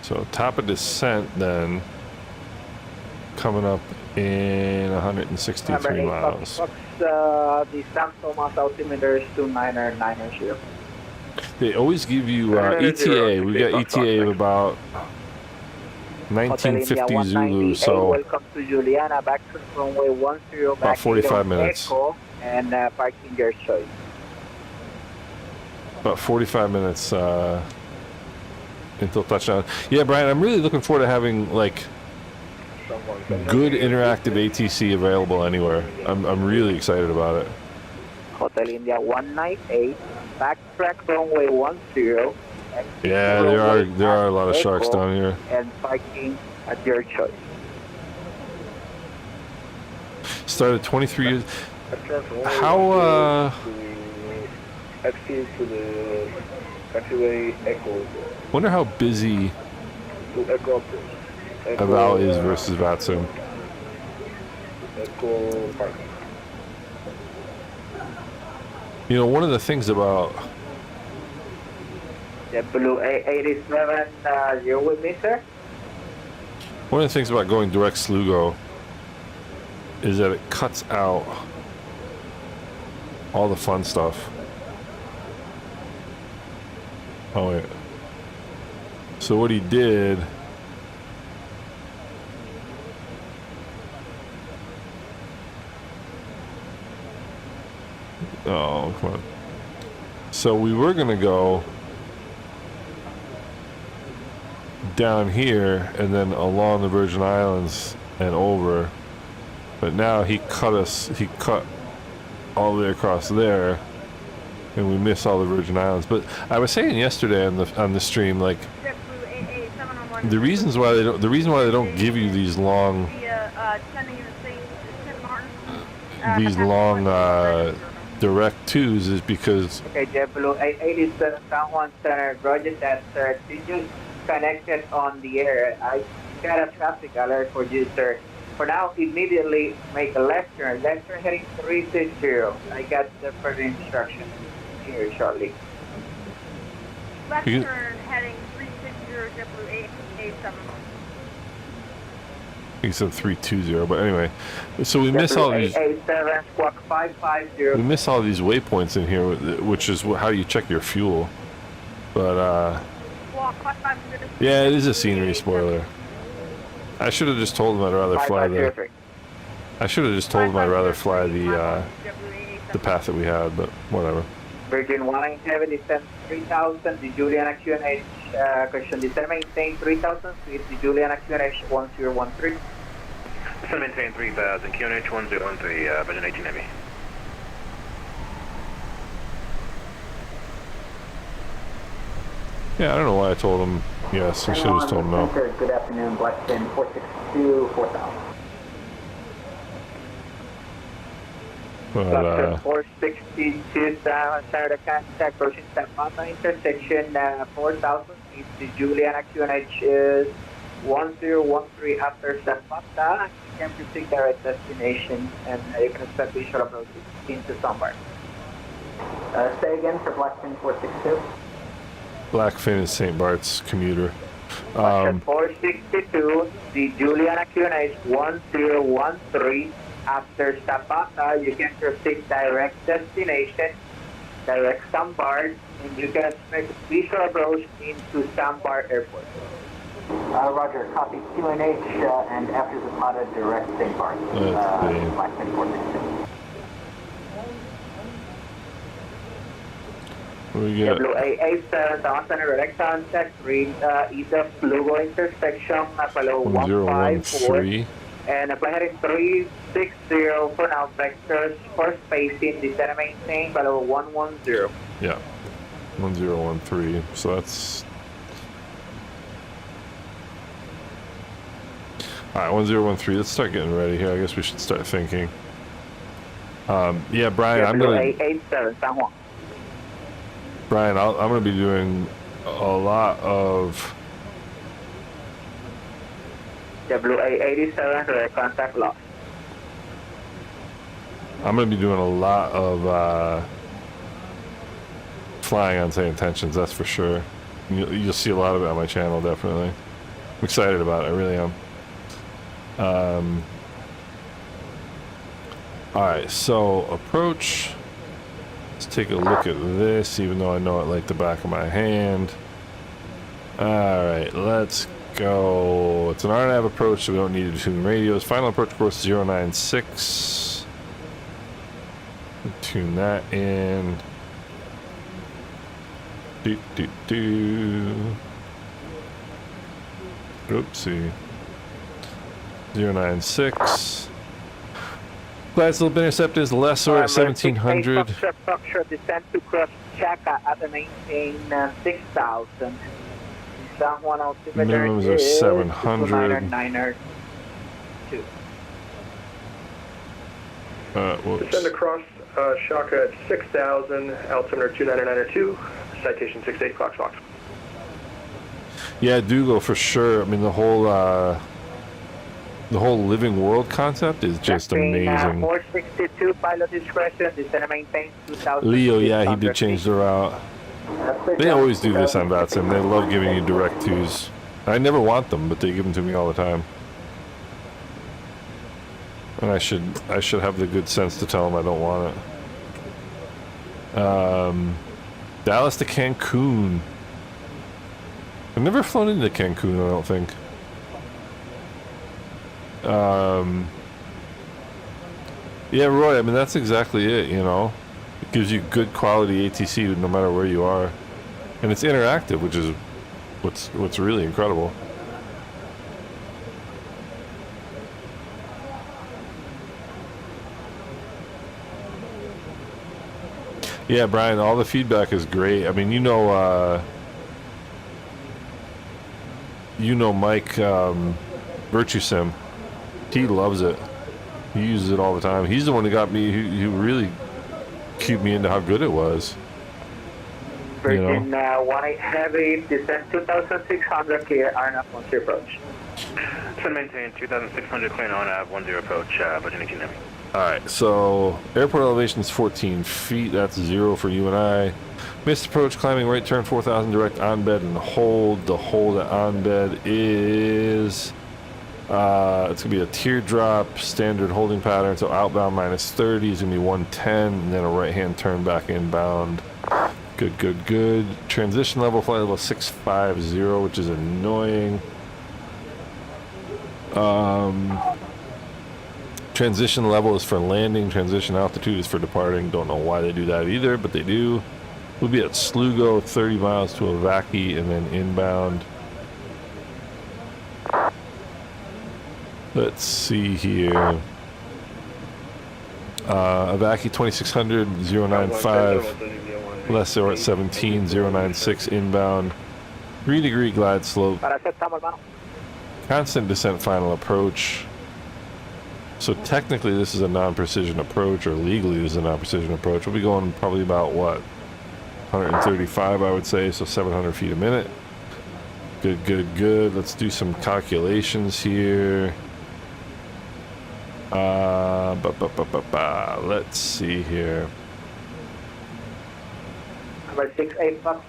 So top of descent then, coming up in 163 miles. The San Tomas altimeter is 29990. They always give you ETA. We got ETA of about 1950 Zulu, so welcome to Juliana, back to runway 10, about 45 minutes. Echo, and parking your choice. About 45 minutes until touchdown. Yeah, Brian, I'm really looking forward to having like good interactive ATC available anywhere. I'm really excited about it. Hotel India 198, backtrack runway 10. Yeah, there are a lot of sharks down here. And parking at your choice. Started 23 years. How Exit to the taxiway Echo. wonder how busy To Echo. Aval is versus Vatsim. Echo Park. You know, one of the things about The Blue 87, you're with me, sir? one of the things about going direct Slugo is that it cuts out all the fun stuff. Oh wait. So what he did, oh come on. So we were gonna go down here and then along the Virgin Islands and over, but now he cut all the way across there, and we miss all the Virgin Islands. But I was saying yesterday on the stream, like the reason why they don't give you these long direct twos is because Okay, JetBlue 87, San Juan Center, roger that, sir. Did you connect it on the air? I got a traffic alert for you, sir. For now, immediately make a left turn heading 360. I got the further instructions here shortly. Left turn heading 360, JetBlue 87. he said 320, but anyway, so we miss all these. 87, squawk 550. We miss all these waypoints in here, which is how you check your fuel. But yeah, it is a scenery spoiler. I should have just told him I'd rather fly the. I should have just told him I'd rather fly the path that we had, but whatever. Virgin 197, descent 3000, the Juliana QNH, question, descent maintain 3000, it's the Juliana QNH 1013. Descent maintain 3000, QNH 1013, Virgin 18 Heavy. Yeah, I don't know why I told him yes. I should have just told him no. Good afternoon, Blackstone 462, 4000. But 462, Saturday contact, approaching Tapata intersection, 4000, it's the Juliana QNH is 1013 after Zapata. You can proceed direct destination, and you can expect visual approach into Sunburn. Say again for Blackstone 462. Blackfin is St. Bart's commuter. 462, the Juliana QNH 1013 after Zapata. You can proceed direct destination, direct Sambar, and you can expect visual approach into Sambar Airport. Roger, copy QNH and after Zapata, direct St. Bart. Blackfin 462. We got WA87, San Center, direct contact, read east of Lugo intersection, follow 154, and apply heading 360 for now, vectors for spacing, descend and maintain, follow 110. yeah, 1013. So that's all right. 1013. Let's start getting ready here. I guess we should start thinking. Yeah, Brian, I'm gonna. WA87, San Juan. Brian, I'm going to be doing a lot of... WA87, direct contact lost. I'm going to be doing a lot of flying on St. Intentions, that's for sure. You'll see a lot of it on my channel, definitely. I'm excited about it, I really am. Alright, so approach. Let's take a look at this, even though I know it like the back of my hand. Alright, let's go. It's an RNAV approach, so we don't need to tune radios. Final approach course 096. Tune that in. Oopsie. 096. Glad little intercept is lesser at 1700. Structure descent to cross Chaka at the maintain 6000. Someone altimeter Minimums are is 700. 2. Whoops. Descend across Shaka at 6,000, altimeter 29902, citation 68 Fox. Yeah, Dougal for sure. I mean, the whole living world concept is just amazing. 462 pilot discretion, descend and maintain 2000. Leo, yeah, he did change the route. They always do this on Vatsim. They love giving you direct twos. I never want them, but they give them to me all the time. And I should have the good sense to tell them I don't want it. Dallas to Cancun. I've never flown into Cancun, I don't think. Yeah, Roy, I mean, that's exactly it, you know. It gives you good quality ATC no matter where you are. And it's interactive, which is what's really incredible. Yeah, Brian, all the feedback is great. I mean, you know Mike Virtue Sim. He loves it. He uses it all the time. He's the one who got me, who really cued me into how good it was. Virgin 18 Heavy, descend 2600 clear, RNAV 10 approach. Descend maintain 2600 clear on RNAV 10 approach, Virgin 18 Heavy. Alright, so airport elevation is 14 feet. That's 0 for you and I. Missed approach, climbing right turn 4000, direct on bed and hold. The hold at on bed is... it's going to be a teardrop, standard holding pattern. So outbound -30 is going to be 110, and then a right-hand turn back inbound. Good. Transition level, flight level 650, which is annoying. Transition level is for landing. Transition altitude is for departing. Don't know why they do that either, but they do. We'll be at Slugo, 30 miles to Avaki, and then inbound. Let's see here. Avaki 2600, 095. Lesser at 17, 096 inbound. 3-degree glide slope. Constant descent final approach. So technically this is a non-precision approach, or legally this is a non-precision approach. We'll be going probably about, what, 135 I would say, so 700 feet a minute. Good. Let's do some calculations here. Let's see here. Number 68 Fox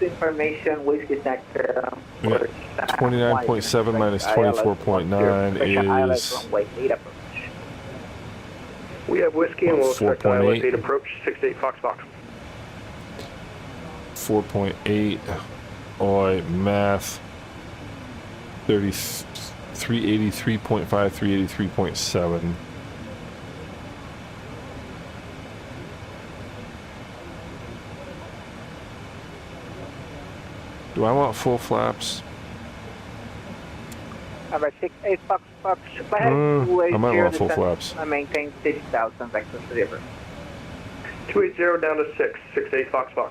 information, whiskey sector. 29.7 minus 24.9 is... We have whiskey and we'll start ILS 8 approach, 68 Fox. 4.8. Oi, math. 383.5, 383.7. Do I want full flaps? Number 68 Fox. I might want full flaps. I maintain 6,000 vectors to the river. 280 down to 6, 68 Fox. I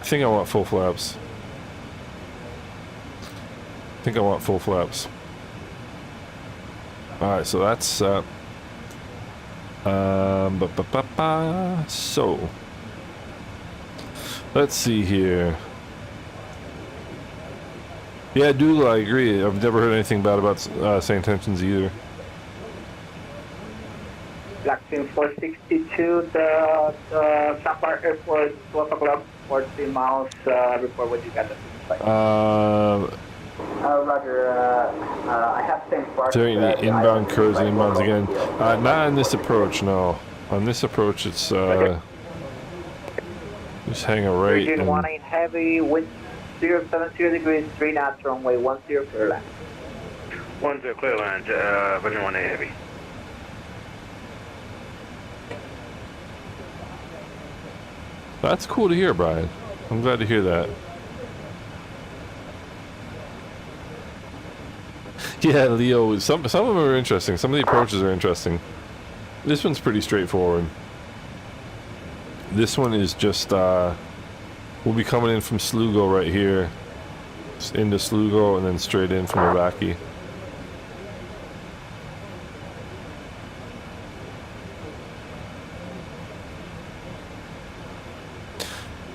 think I want full flaps. Alright, so that's set. So Let's see here. Yeah, Douglas, I agree. I've never heard anything bad about St. Intentions either. Vatsim 462, the Sapa Airport, 12 o'clock, 40 miles, report what you got at the site. Roger, I have St. Bart. During the inbound curves and inbounds again. Not on this approach, no. On this approach, it's just hang a right. Region And 18 heavy, wind 070 degrees, 3 knots, runway 10 clear land. 10 clear land, Virgin 18 heavy. that's cool to hear, Brian. I'm glad to hear that. Yeah, Leo, some of them are interesting. Some of the approaches are interesting. This one's pretty straightforward. This one is just, we'll be coming in from Slugo right here. Into Slugo and then straight in from Iraqi.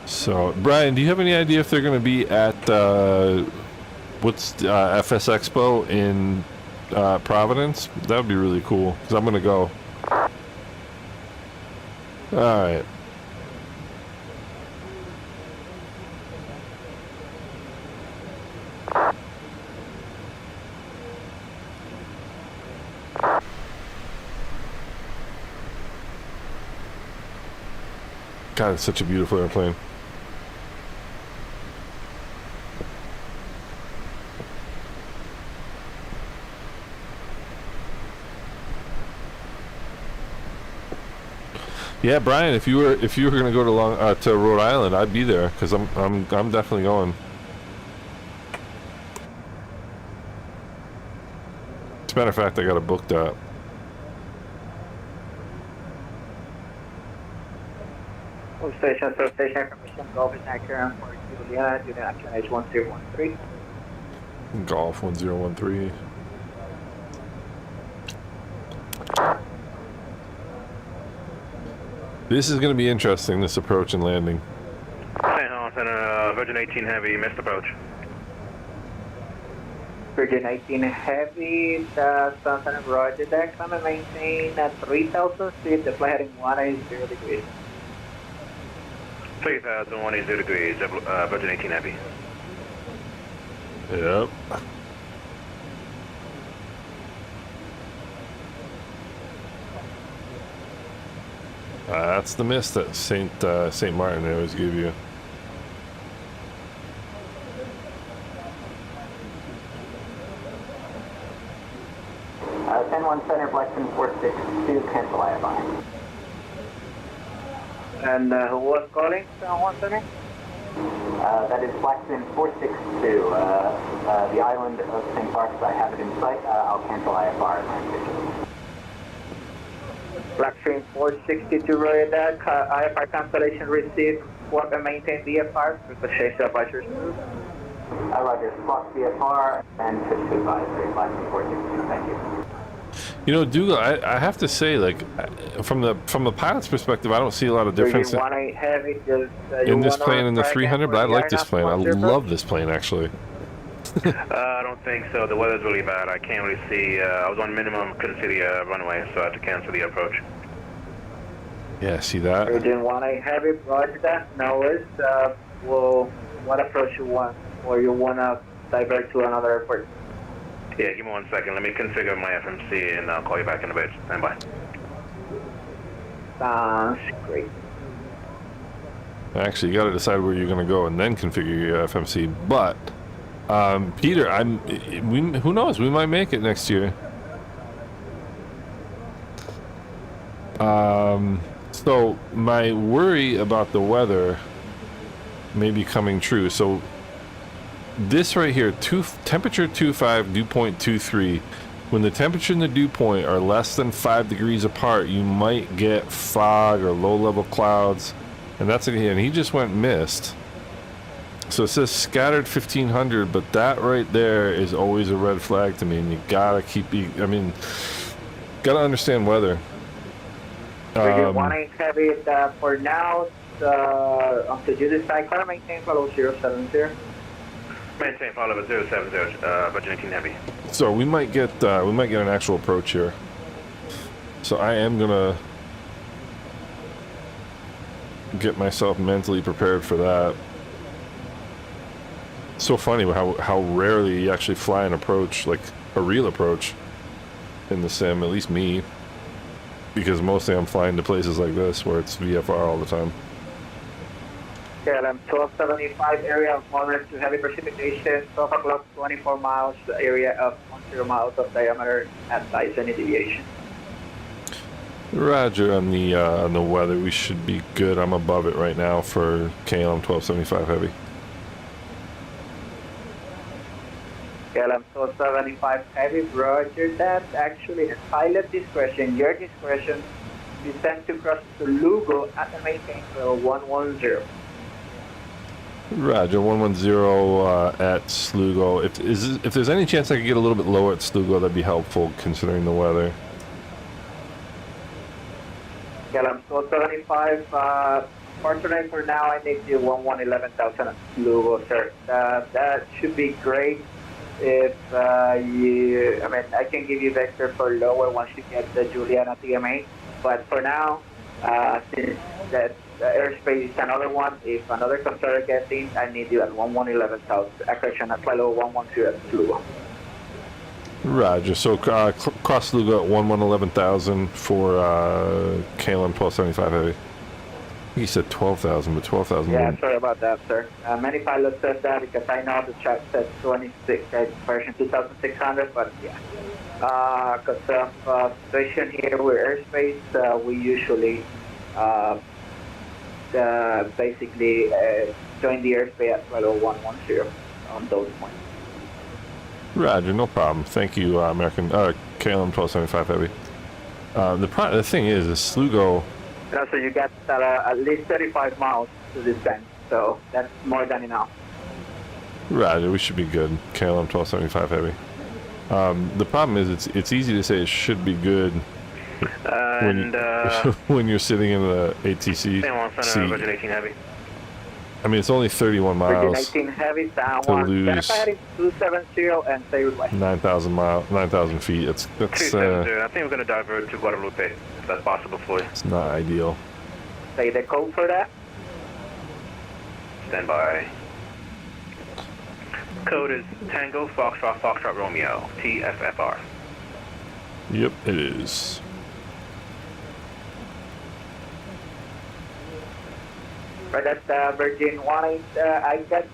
So, Brian, do you have any idea if they're going to be at, FS Expo in Providence? That would be really cool, because I'm going to go. Alright. God, it's such a beautiful airplane. Yeah, Brian, if you were gonna go to Rhode Island, I'd be there because I'm definitely going. As a matter of fact, I got it booked up. Station, information, Golf is accurate for Juliana, Juliana, QNH 1013. Golf 1013. This is going to be interesting, this approach and landing. St. Helens, Virgin 18 heavy, missed approach. Virgin 18 heavy, the Sunset Roger deck, climb and maintain at 3,000 feet, the flight heading 180 degrees. 3,180 degrees, Virgin 18 heavy. Yep. That's the miss that St. Maarten they always give you. Ten 1 center, Blackton 462, cancel IFI. And who was calling? 1 center? That is Blackton 462. The island of St. Bart's, I have it in sight. I'll cancel IFR. Blackstream 462, Roger that. IFR cancellation received. Swap and maintain VFR. With the chase advisors. Roger, swap VFR and pitch advisory. Blackstream 462, thank you. You know, Dougal, I have to say, like, from the pilot's perspective, I don't see a lot of difference in this plane and the 300, but I like this plane. I love this plane, actually. I don't think so. The weather's really bad. I can't really see. I was on minimum, couldn't see the runway, so I had to cancel the approach. Yeah, see that? Virgin 18 heavy, roger that. No worries. Well, what approach you want? Or you want to divert to another airport? Yeah, give me 1 second. Let me configure my FMC and I'll call you back in a bit. Stand by. Sounds great. Actually, you got to decide where you're going to go and then configure your FMC. But, Peter, who knows? We might make it next year. So my worry about the weather may be coming true. So this right here, temperature 25, dew point 23. When the temperature and the dew point are less than 5 degrees apart, you might get fog or low-level clouds, and that's again. He just went mist. So it says scattered 1500, but that right there is always a red flag to me, and you gotta gotta understand weather. Virgin 18 heavy, for now, onto duty cycle, maintain follow 070. Maintain follow 070, Virgin 18 Heavy. So we might get an actual approach here. So I am gonna get myself mentally prepared for that. So funny how rarely you actually fly an approach, like a real approach, in the sim. At least me, because mostly I'm flying to places like this where it's VFR all the time. KLM 1275, area of moderate to heavy precipitation, 12 o'clock, 24 miles, area of 10 miles of diameter, advise any deviation. Roger. On the weather, we should be good. I'm above it right now for KLM 1275 heavy. KLM 1275 heavy, roger that. Actually, at pilot discretion, your discretion, descend to cross to Lugo at the maintain level 110. Roger, 110 at Slugo. If there's any chance I could get a little bit lower at Slugo, that'd be helpful considering the weather. KLM 1275, fortunately for now, I need you 11,000 at Lugo, sir. That should be great. If I can give you vector for lower once you get the Juliana TMA, but for now, since that airspace is another one, if another controller gets in, I need you at 11,000, correction, at flight level 110 at Lugo. Roger. So cross Lugo at 11,000 for KLM 1275 heavy. He said 12,000, but 12,000. Yeah, sorry about that, sir. Many pilots said that because I know the chart says 26, version 2600, but yeah. Because of situation here with airspace, we usually basically join the airspace at 110 on those points. Roger, no problem. Thank you, American KLM 1275 heavy. The thing is Slugo. So you got at least 35 miles to this bend, so that's more than enough. Roger, we should be good. KLM 1275 heavy. The problem is it's easy to say it should be good when you're sitting in the ATC seat. Virgin 18 Heavy. I mean, it's only 31 miles. Virgin 18 Heavy, San to Juan. lose 270 and stay with 9,000 feet. That's 270. I think we're going to divert to Guadalupe, if that's possible for you. it's not ideal. Say the code for that. Stand by. Code is Tango Foxtrot Foxtrot Romeo, TFFR. Yep, it is. Right at Virgin 18, I got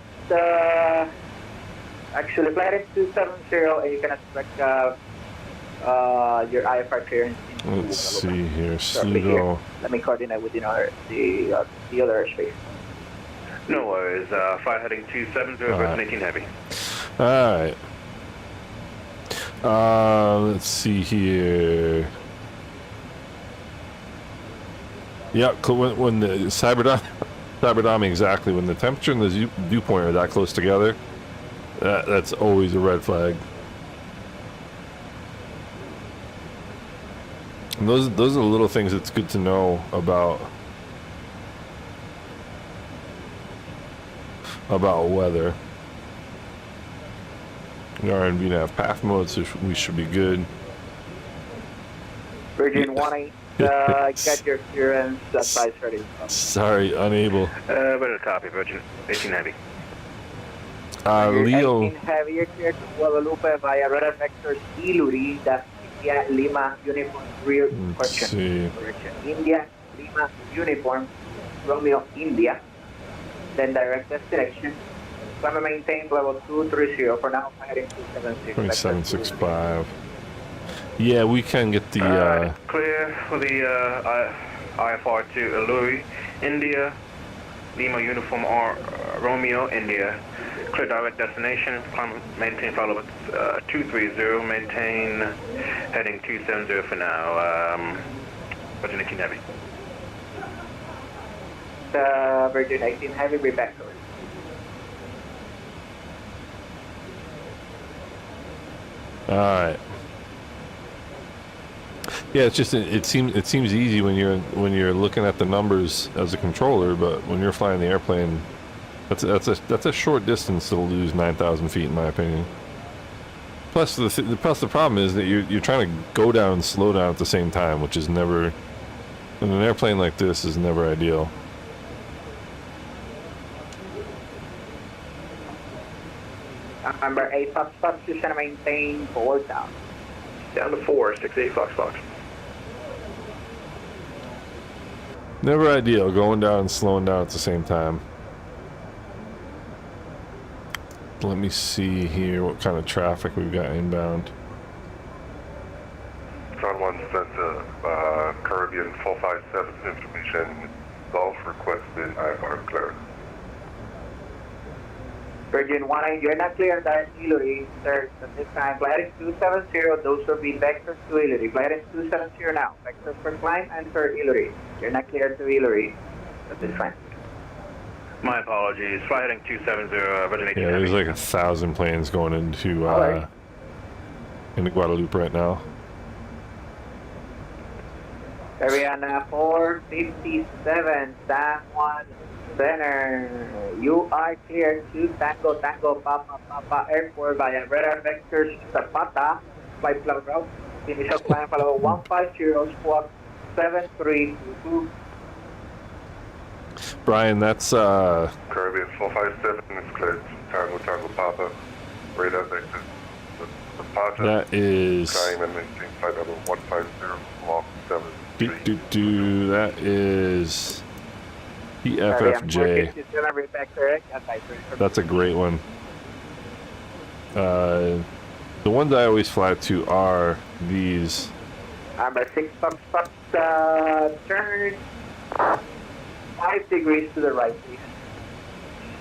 actually flight is 270, and you can expect your IFR clearance. Let's see here, Shortly Slugo. here. Let me coordinate with the other airspace. No worries. Flight heading 270, Virgin 18 Heavy. All right. Let's see here. Yeah, when the Cyberdome exactly, when the temperature and the dew point are that close together, that's always a red flag. And those are the little things that's good to know about weather. We are in VNAV path mode, so we should be good. Virgin 18, got your clearance, advice ready. Sorry, unable. Better copy, Virgin 18 Heavy. Leo. 18 Heavy, you're cleared to Guadalupe via radar vectors Iluri, that's India, Lima, Uniform, rear correction. India, Lima, Uniform, Romeo, India. Then direct destination. Going to maintain level 230 for now, heading 276. 2765. Yeah, we can get the Clear for the IFR to Iluri, India, Lima Uniform Romeo, India. Clear direct destination, maintain follow with 230, maintain heading 270 for now. Virgin 18 Heavy. Virgin 18 Heavy, be back to it. Alright. Yeah, it's just it seems easy when you're looking at the numbers as a controller, but when you're flying the airplane, that's a short distance to lose 9,000 feet, in my opinion. Plus the problem is that you're trying to go down and slow down at the same time, which is never, in an airplane like this, is never ideal. Number 8 Fox, you should maintain forward down. Down to 4, 68 Fox. Never ideal, going down and slowing down at the same time. Let me see here what kind of traffic we've got inbound. Tron 1 sent Caribbean 457 information. Golf requested IFR clearance. Virgin 1, you're not clear that Hillary, sir. At this time, gliding 270, those will be vectors to Hillary. Gliding 270 now. Vectors for climb and for Hillary. You're not clear to Hillary at this time. My apologies. Flight heading 270, Virgin 18. Yeah, there's like 1,000 planes going into into Guadalupe right now. Ariana 457, San Juan Center. You are clear to Tango Papa Airport via radar vectors Zapata. Flight plan route. Initial climb follow 150, squawk 7322. Brian, that's Caribbean 457 is cleared. Tango Papa. Radar vector. Zapata. that is Time and maintain flight level 150, squawk 7322. that is PFFJ. That's a great one. The ones I always fly to are these. Number 6 Fox, turn 5 degrees to the right, please.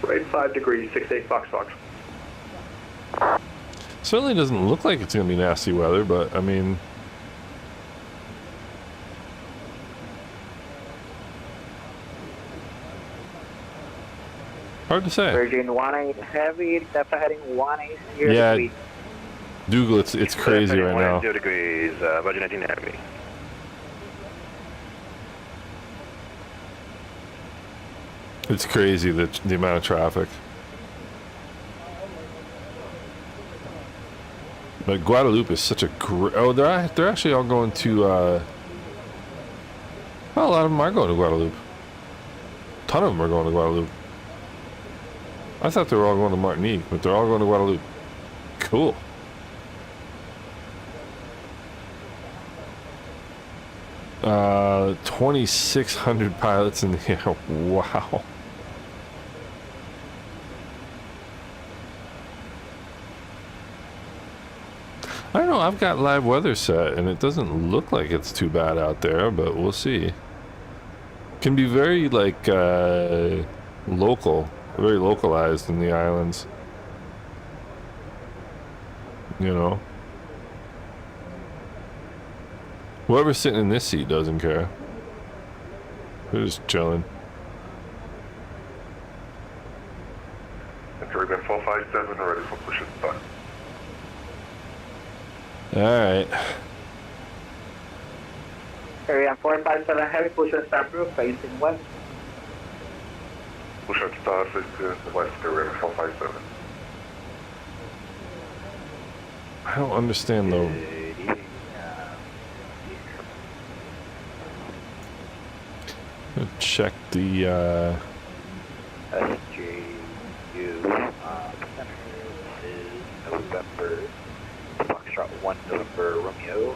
Right 5 degrees, 68 Fox. Certainly doesn't look like it's going to be nasty weather, but I mean, hard to say. Virgin 18 heavy, Delta heading 18 0 Yeah, degrees. Dougal, it's crazy right now. 0 degrees, Virgin 19 heavy. It's crazy the amount of traffic. But Guadalupe is such a great. Oh, they're actually all going to. Well, a lot of them are going to Guadalupe. A ton of them are going to Guadalupe. I thought they were all going to Martinique, but they're all going to Guadalupe. Cool. Uh, 2,600 pilots in the air. Wow. I don't know, I've got live weather set and it doesn't look like it's too bad out there, but we'll see. Can be very like local, very localized in the islands. You know. Whoever's sitting in this seat doesn't care. They're just chilling. Caribbean 457 ready for push and start. Alright. Area 457 heavy push and start proof facing west. Push and start facing west, Caribbean 457. I don't understand though. Check the SJU center is November Foxtrot 1 November Romeo.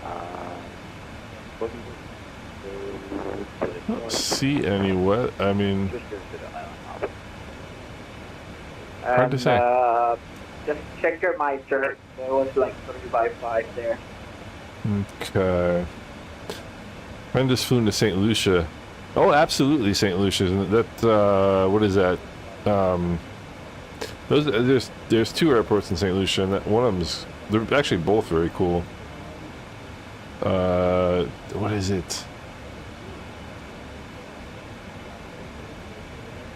I don't see any wet. I mean, hard to say. Just check your mic, sir. There was like 3 by 5 there. Okay. Friend just flew into St. Lucia. Oh, absolutely, St. Lucia. That what is that? There's 2 airports in St. Lucia, and that one of them's, they're actually both very cool. What is it?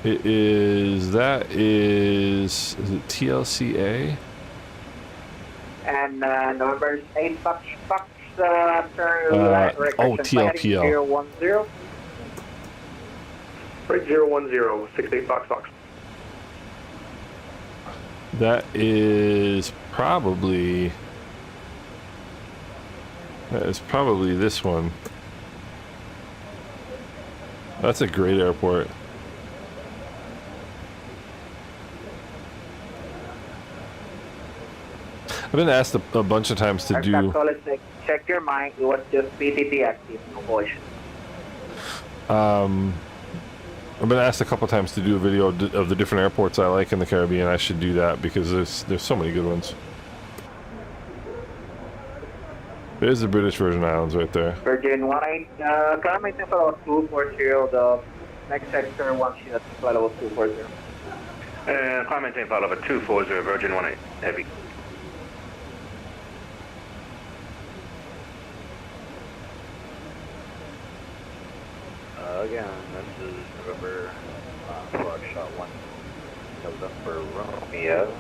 Is it TLCA? And And November 8 Fox, turn right, TLPL. 010. Right 010, 68 Fox. That is probably this one. That's a great airport. I've been asked a bunch of times to do. Check your mind. It was just PTT active, no voice. I've been asked a couple times to do a video of the different airports I like in the Caribbean. I should do that because there's so many good ones. There's the British Virgin Islands right there. Virgin 18, climb maintain for level 240. The next sector wants you to fly level 240. Climb maintain for level 240, Virgin 18 Heavy. Again, this is November Foxtrot 1, November Romeo.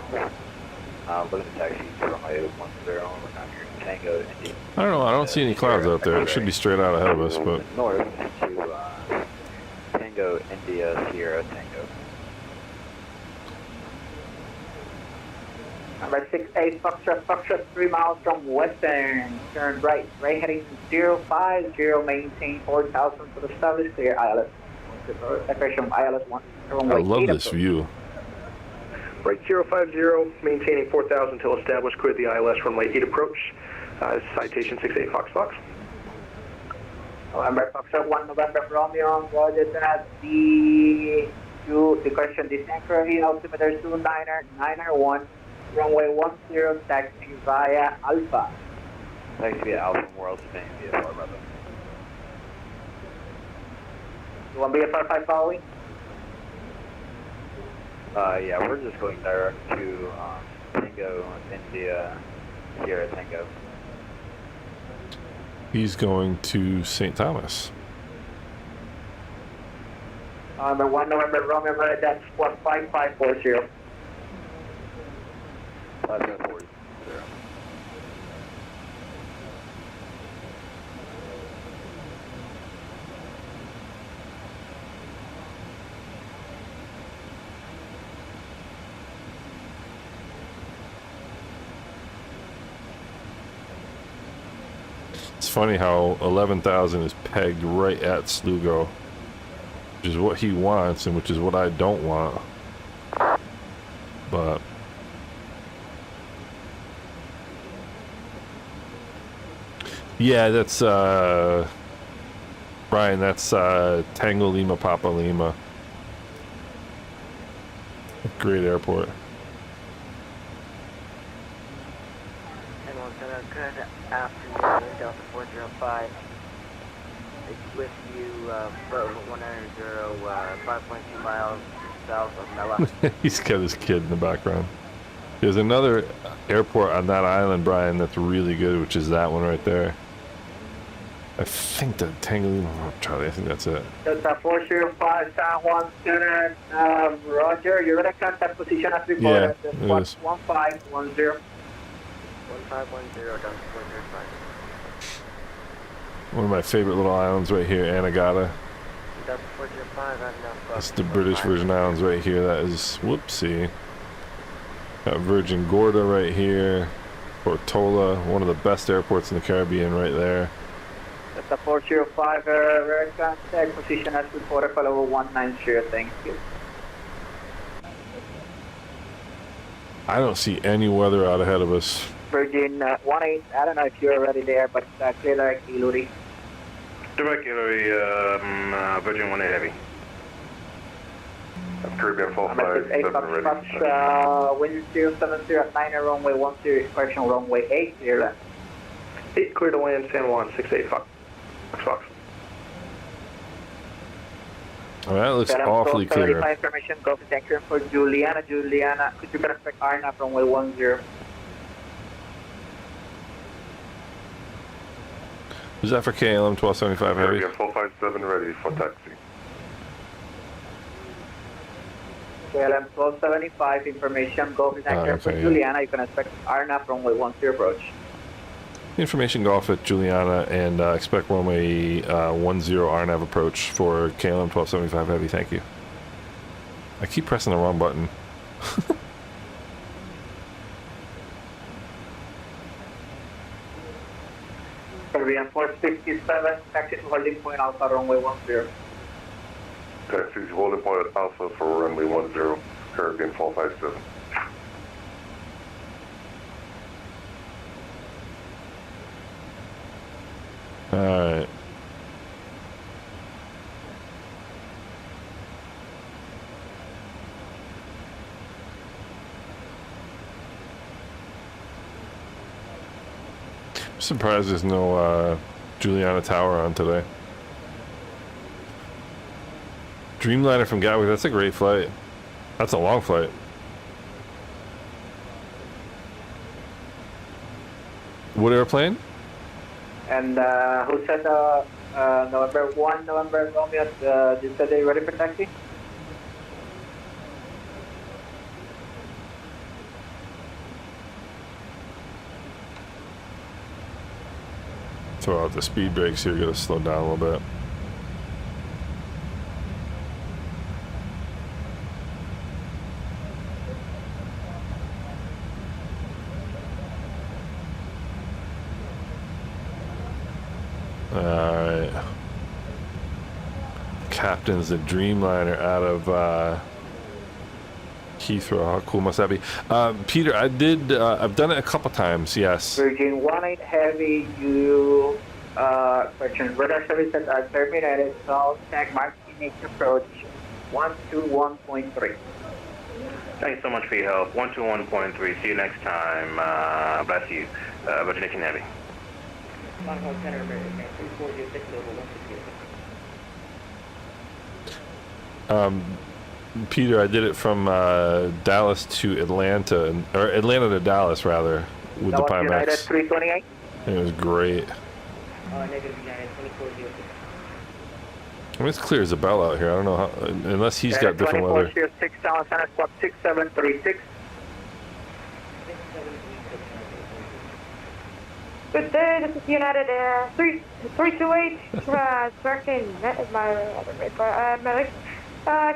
Looking to taxi to Romeo 10, we're not here. Tango India. I don't know, I don't see any clouds out there. It should be straight out ahead of us, but... North to Tango India Sierra Tango. Number 68 Foxtrot 3 miles from Western. Turn right heading 050, maintain 4,000 for the established clear ILS. Separation from ILS 1. I love this view. Right 050, maintaining 4,000 till established, clear the ILS runway 8 approach. Citation 68 Fox. November Foxtrot 1, November Romeo, Roger, the question descent currently, altimeter 291, runway 10, taxiing via Alpha. Taxi via Alpha, World Spain via Far Bravo. You want BFR 5 following? Yeah, we're just going direct to Tango India Sierra Tango. He's going to St. Thomas. Number 1, November Romeo, that's 15540. 5740. It's funny how 11,000 is pegged right at Slugo, which is what he wants and which is what I don't want. But yeah, that's Brian, that's Tango Lima Papa Lima. Great airport. Good afternoon, Delta 405. It's with you, Bravo 190, 5.2 miles south of Mela. He's got his kid in the background. There's another airport on that island, Brian, that's really good, which is that one right there. I think the Tango Lima, oh, Charlie, I think that's it. Delta 405, San Juan Center, Roger, you're going to contact position as reported. Yeah, That's it is. 1510. 1510, Delta 405. One of my favorite little islands right here, Anegada. Delta 405, That's the British Virgin Islands right here. That is, whoopsie. Got Virgin Gorda right here. Portola, one of the best airports in the Caribbean right there. Delta 405, rear contact position as reported for level 190, thank you. I don't see any weather out ahead of us. Virgin 18, I don't know if you're already there, but clear direct Iluri. Direct Hillary, Virgin 18 Heavy. Caribbean 457 ready. Fox, wind 070 at 9 runway 10, correction runway 8, clear left. 8 clear to land, San Juan, 68 Fox. Alright, looks awfully clear. Information, go to tanker for Juliana. Juliana, could you expect RNAV runway 10? Is that for KLM 1275 Heavy? Caribbean 457 ready for taxi. KLM 1275, information Golf is accurate for okay, yeah. Juliana. You can expect RNAV runway 10 approach. Information Golf at Juliana and expect runway 10 RNAV approach for KLM 1275 Heavy. Thank you. I keep pressing the wrong button. Caribbean 457, taxi to holding point Alpha runway 10. Taxi to holding point Alpha for runway 10, Caribbean 457. Alright. I'm surprised there's no Juliana Tower on today. Dreamliner from Gatwick, that's a great flight. That's a long flight. What airplane? And who said November 1, November Romeo, you said they ready for taxi? Throw out the speed brakes here, gotta slow down a little bit. Alright. Captain's the Dreamliner out of Heathrow. How cool must that be? Peter, I've done it a couple times, yes. Virgin 18 Heavy, you question radar services are terminated, so tag Martin approach 121.3. Thanks so much for your help. 121.3. See you next time. Bless you. Virgin 18 Heavy. Peter, I did it from Dallas to Atlanta, or Atlanta to Dallas rather, with the Pimax. United 328. It was great. I mean, it's clear as a bell out here. I don't know how, unless he's got different weather. 6 Dallas Center Squawk 6736. Good day, this is United 328, directing my other rate,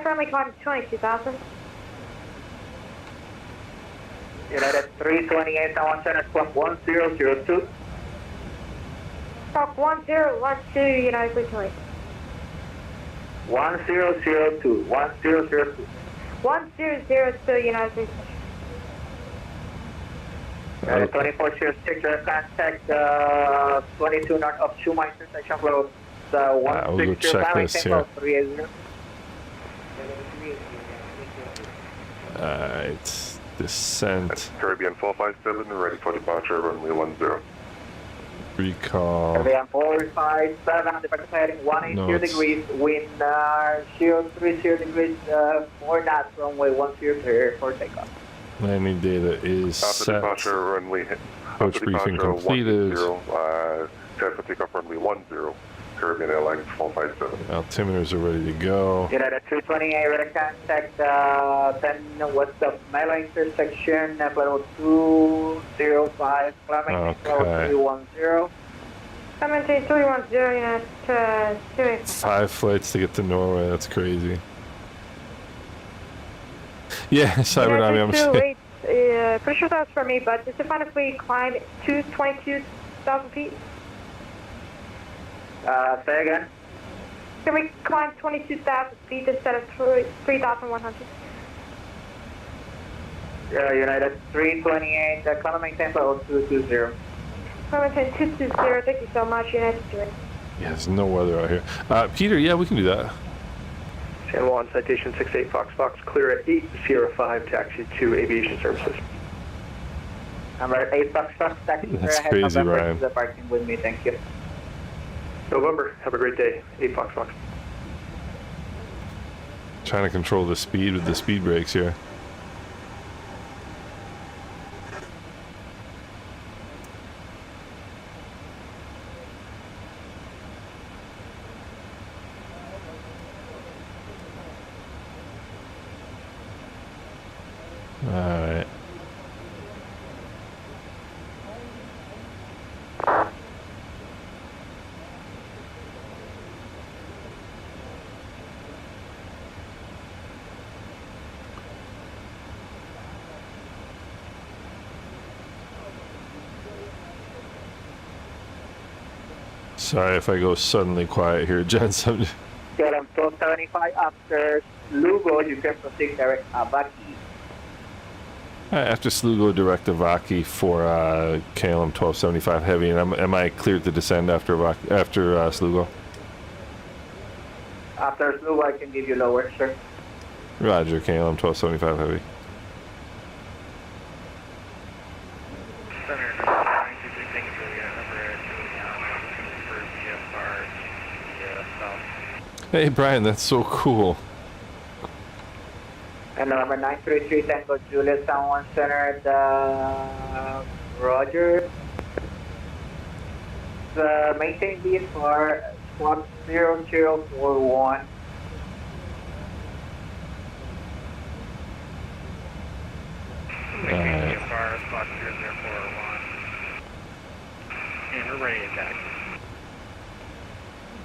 currently climbing 22,000. United 328, Dallas Center Squawk 1002. Squawk 1012, United 328. 1002, 1002. 1002, United 328. 2406, contact 22 north of Schuma intersection close. We'll go check this here. Alright, descent. Caribbean 457, ready for departure, runway 10. Recall. Caribbean 457, departure heading 180 degrees, wind 030 degrees, 4 knots, runway 10 clear for takeoff. Landing data is after set. Departure, runway, Approach briefing completed. 10, set for takeoff runway 10, Caribbean Airlines 457. Altimeters are ready to go. United 328, ready contact 10 west of Mela intersection, level 205, climbing 310. Clemente 310, United 2. 5 flights to get to Norway, that's crazy. Yeah, Cybernami, I'm saying. Pretty sure that's for me, but is it fine if we climb to 22,000 feet? Say again? Can we climb 22,000 feet instead of 3,100? United 328, climbing tempo 220. Clemente 220, thank you so much, United 2. Yeah, there's no weather out here. Peter, yeah, we can do that. San Juan, citation 68 Fox, clear at 8 Sierra 5, taxi to aviation services. Number 8 Fox, taxi That's ahead crazy, November Ryan. to the parking with me, thank you. November, have a great day, 8 Fox. Trying to control the speed with the speed brakes here. Sorry if I go suddenly quiet here, gents. KLM 1275 after Lugo, you can proceed direct Avaki. After Slugo, direct to Vaki for KLM 1275 heavy, and am I cleared to descend after Slugo? After Lugo, I can give you lower, sir. Roger, KLM 1275 heavy. Center 923, thank you, Juliana. Number Juliana, for VFR, south. Hey Brian, that's so cool. And number 933, Tango Juliet, San Juan Center, Roger. Maintain VFR, squawk 0041. Maintain VFR, squawk 0041. And we're ready to attack.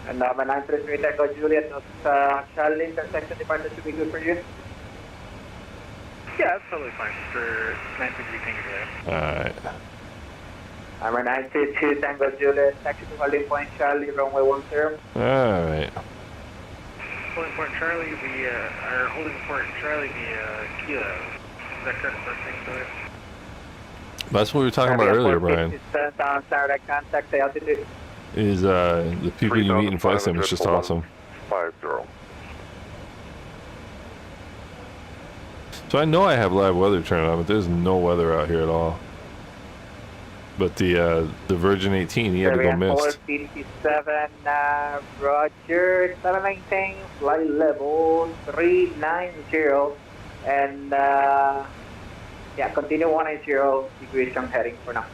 And number 933, Tango Juliet, Charlie, intersection departure should be good for you. Yeah, that's totally fine for 923 Tango Juliet. Alright. Number 922, Tango Juliet, taxi to holding point Charlie, runway 10. Alright. Holding point Charlie, our holding point Charlie, Kilo. Is that correct for Tango Juliet? That's what we were talking about earlier, Brian. Down Saturday, contact the altitude. Is the people you meet in flight sim is just awesome. 50. So I know I have live weather turned on, but there's no weather out here at all. But the Virgin 18, he had to go missed. 457, Roger, 719, flight level 390, and yeah, continue 180 degrees from heading for now.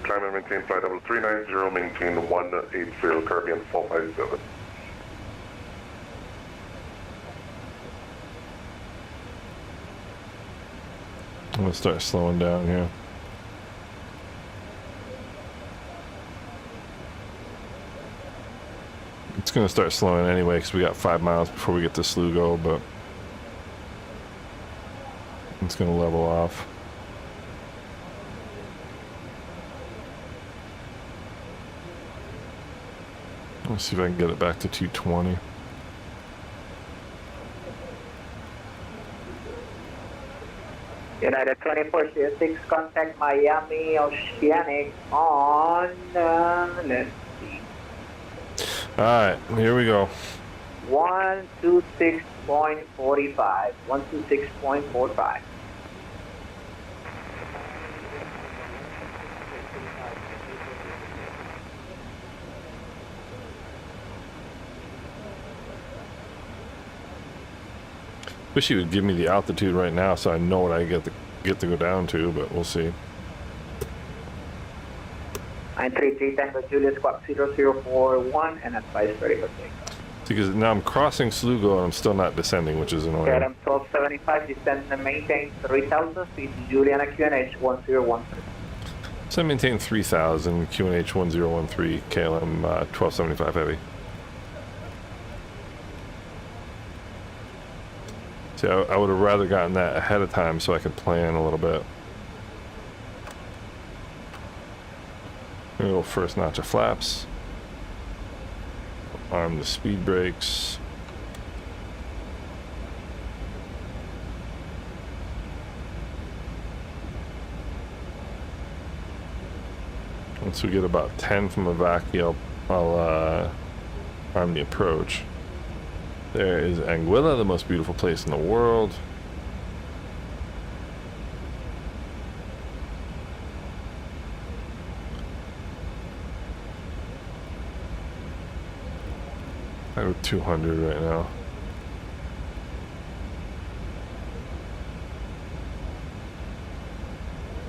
Climb and maintain flight level 390, maintain 180, Caribbean 457. I'm gonna start slowing down here. It's gonna start slowing anyway because we got 5 miles before we get to Slugo, but it's gonna level off. Let's see if I can get it back to 220. United 2406, contact Miami Oceanic on, let's see. Alright, here we go. 126.45. 126.45. Wish he would give me the altitude right now so I know what I get to go down to, but we'll see. 933 Tango Juliet, squawk 0041, and advise ready for takeoff. Because now I'm crossing Slugo and I'm still not descending, which is annoying. KLM 1275, descend and maintain 3000 feet, Juliana QNH 1013. So I maintain 3000, QNH 1013, KLM 1275 heavy. See, I would have rather gotten that ahead of time so I could plan a little bit. Here we go, first notch of flaps. Arm the speed brakes. Once we get about 10 from a vacuum, I'll arm the approach. There is Anguilla, the most beautiful place in the world. I go 200 right now.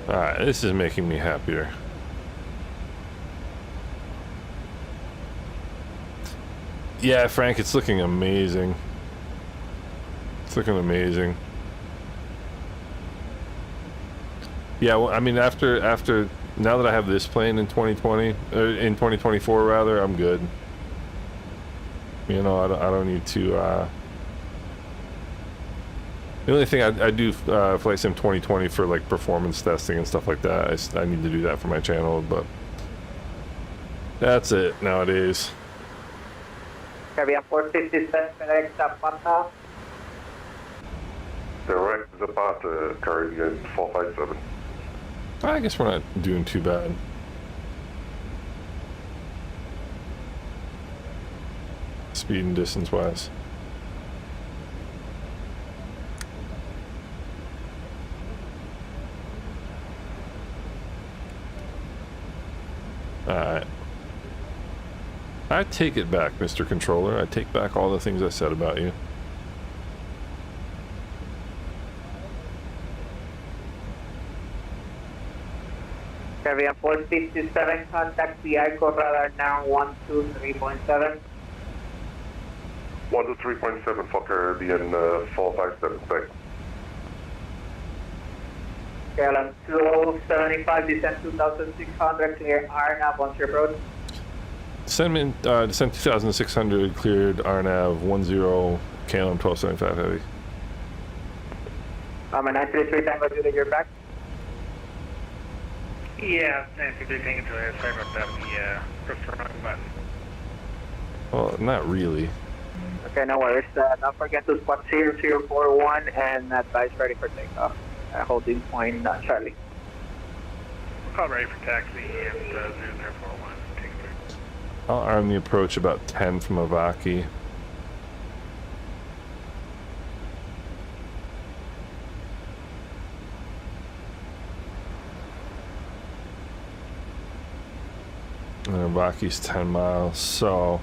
Alright, this is making me happier. Yeah, Frank, it's looking amazing. It's looking amazing. Yeah, well, I mean, after now that I have this plane in 2020, or in 2024 rather, I'm good. You know, I don't need to. The only thing I do Flight Sim 2020 for like performance testing and stuff like that. I need to do that for my channel, but That's it nowadays. Caribbean 457, FedEx Zapata. Direct Zapata, Caribbean 457. I guess we're not doing too bad. Speed and distance wise. Alright. I take it back, Mr. Controller. I take back all the things I said about you. Caribbean 457, contact the ICO radar now 123.7. 123.7 for Caribbean 457, thanks. KLM 275, descent 2600, clear RNAV once your approach. Descent 2600, cleared RNAV 10, KLM 1275 heavy. I'm a 933 Tango Juliet, you're back. Yeah, thanks for taking to it. Sorry about that. Pressed the wrong button. Well, not really. Okay, no worries. Don't forget to spot 0041 and advise ready for takeoff. Holding point, Charlie. We'll call ready for taxi and 0041. Take it. I'll arm the approach about 10 from Avaki. And Avaki's 10 miles, so...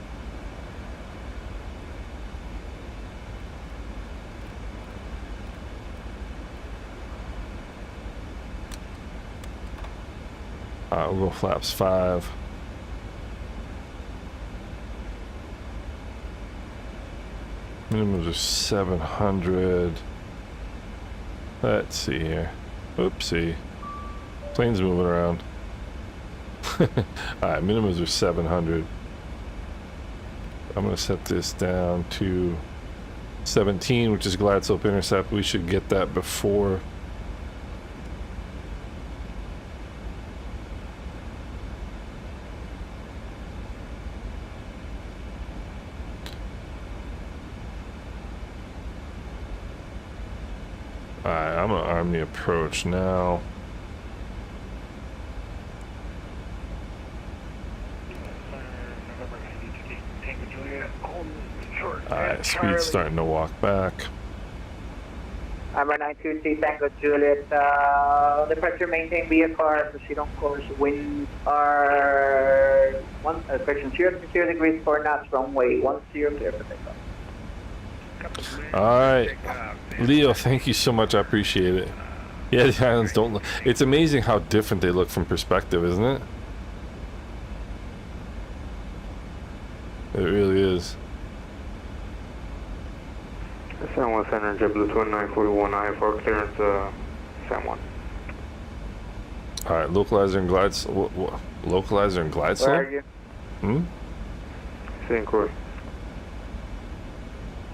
we'll go flaps 5. Minimums are 700. Let's see here. Oopsie. Plane's moving around. Alright, minimums are 700. I'm going to set this down to 17, which is glide slope intercept. We should get that before. Alright, I'm going to arm the approach now. Alright, speed's starting to walk back. I'm a 923 Tango Juliet. Departure maintain VFR, proceed on course. Winds are correction 0 to 0 degrees 4 knots, runway 10 clear for takeoff. Alright, Leo, thank you so much. I appreciate it. Yeah, the islands don't look. It's amazing how different they look from perspective, isn't it? It really is. San Juan Center, JetBlue 2941, IFR clearance, San Juan. Alright, localizer and glide localizer and glide slope? Where are you? Hmm? Same course.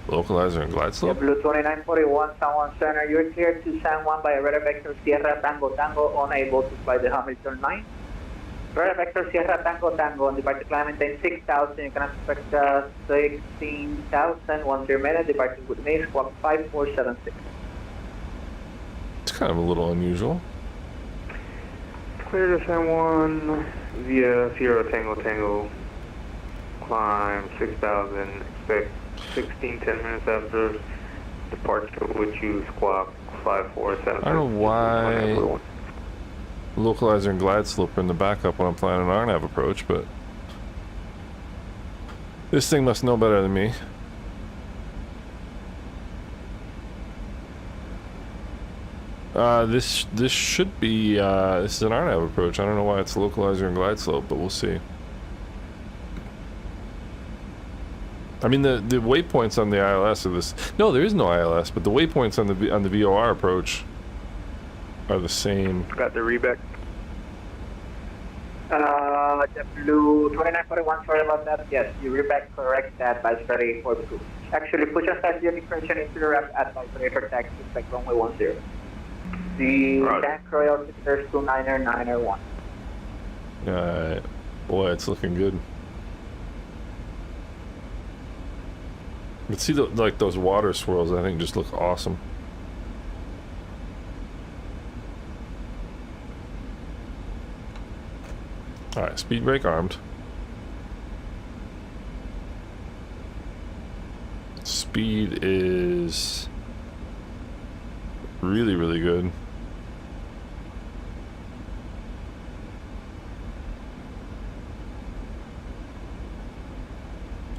Localizer and glide slope? JetBlue 2941, San Juan Center, you're cleared to San Juan by radar vector Sierra Tango Tango, unable to fly the Hamilton 9. Radar vector Sierra Tango Tango, on departure climb maintain 6,000, you can expect 16,000, 10 minutes, departing with me, squawk 5476. It's kind of a little unusual. Clear to San Juan via Sierra Tango Tango, climb 6,000, expect 10 minutes after departure, which you squawk 5476. I don't know why localizer and glide slope are in the backup when I'm flying an RNAV approach, but this thing must know better than me. This should be this is an RNAV approach. I don't know why it's localizer and glide slope, but we'll see. I mean, the waypoints on the ILS are this. No, there is no ILS, but the waypoints on the VOR approach are the same. Got the reback. JetBlue 2941, sorry about that. Yes, you reback correct that by ready for the crew. Actually, push aside the depression into the wrap at for taxi, expect runway 10. The tank Royal Sisters 299er 1. Alright. Boy, it's looking good. But see, like those water swirls, I think just look awesome. All right, speed brake armed. Speed is really, really good.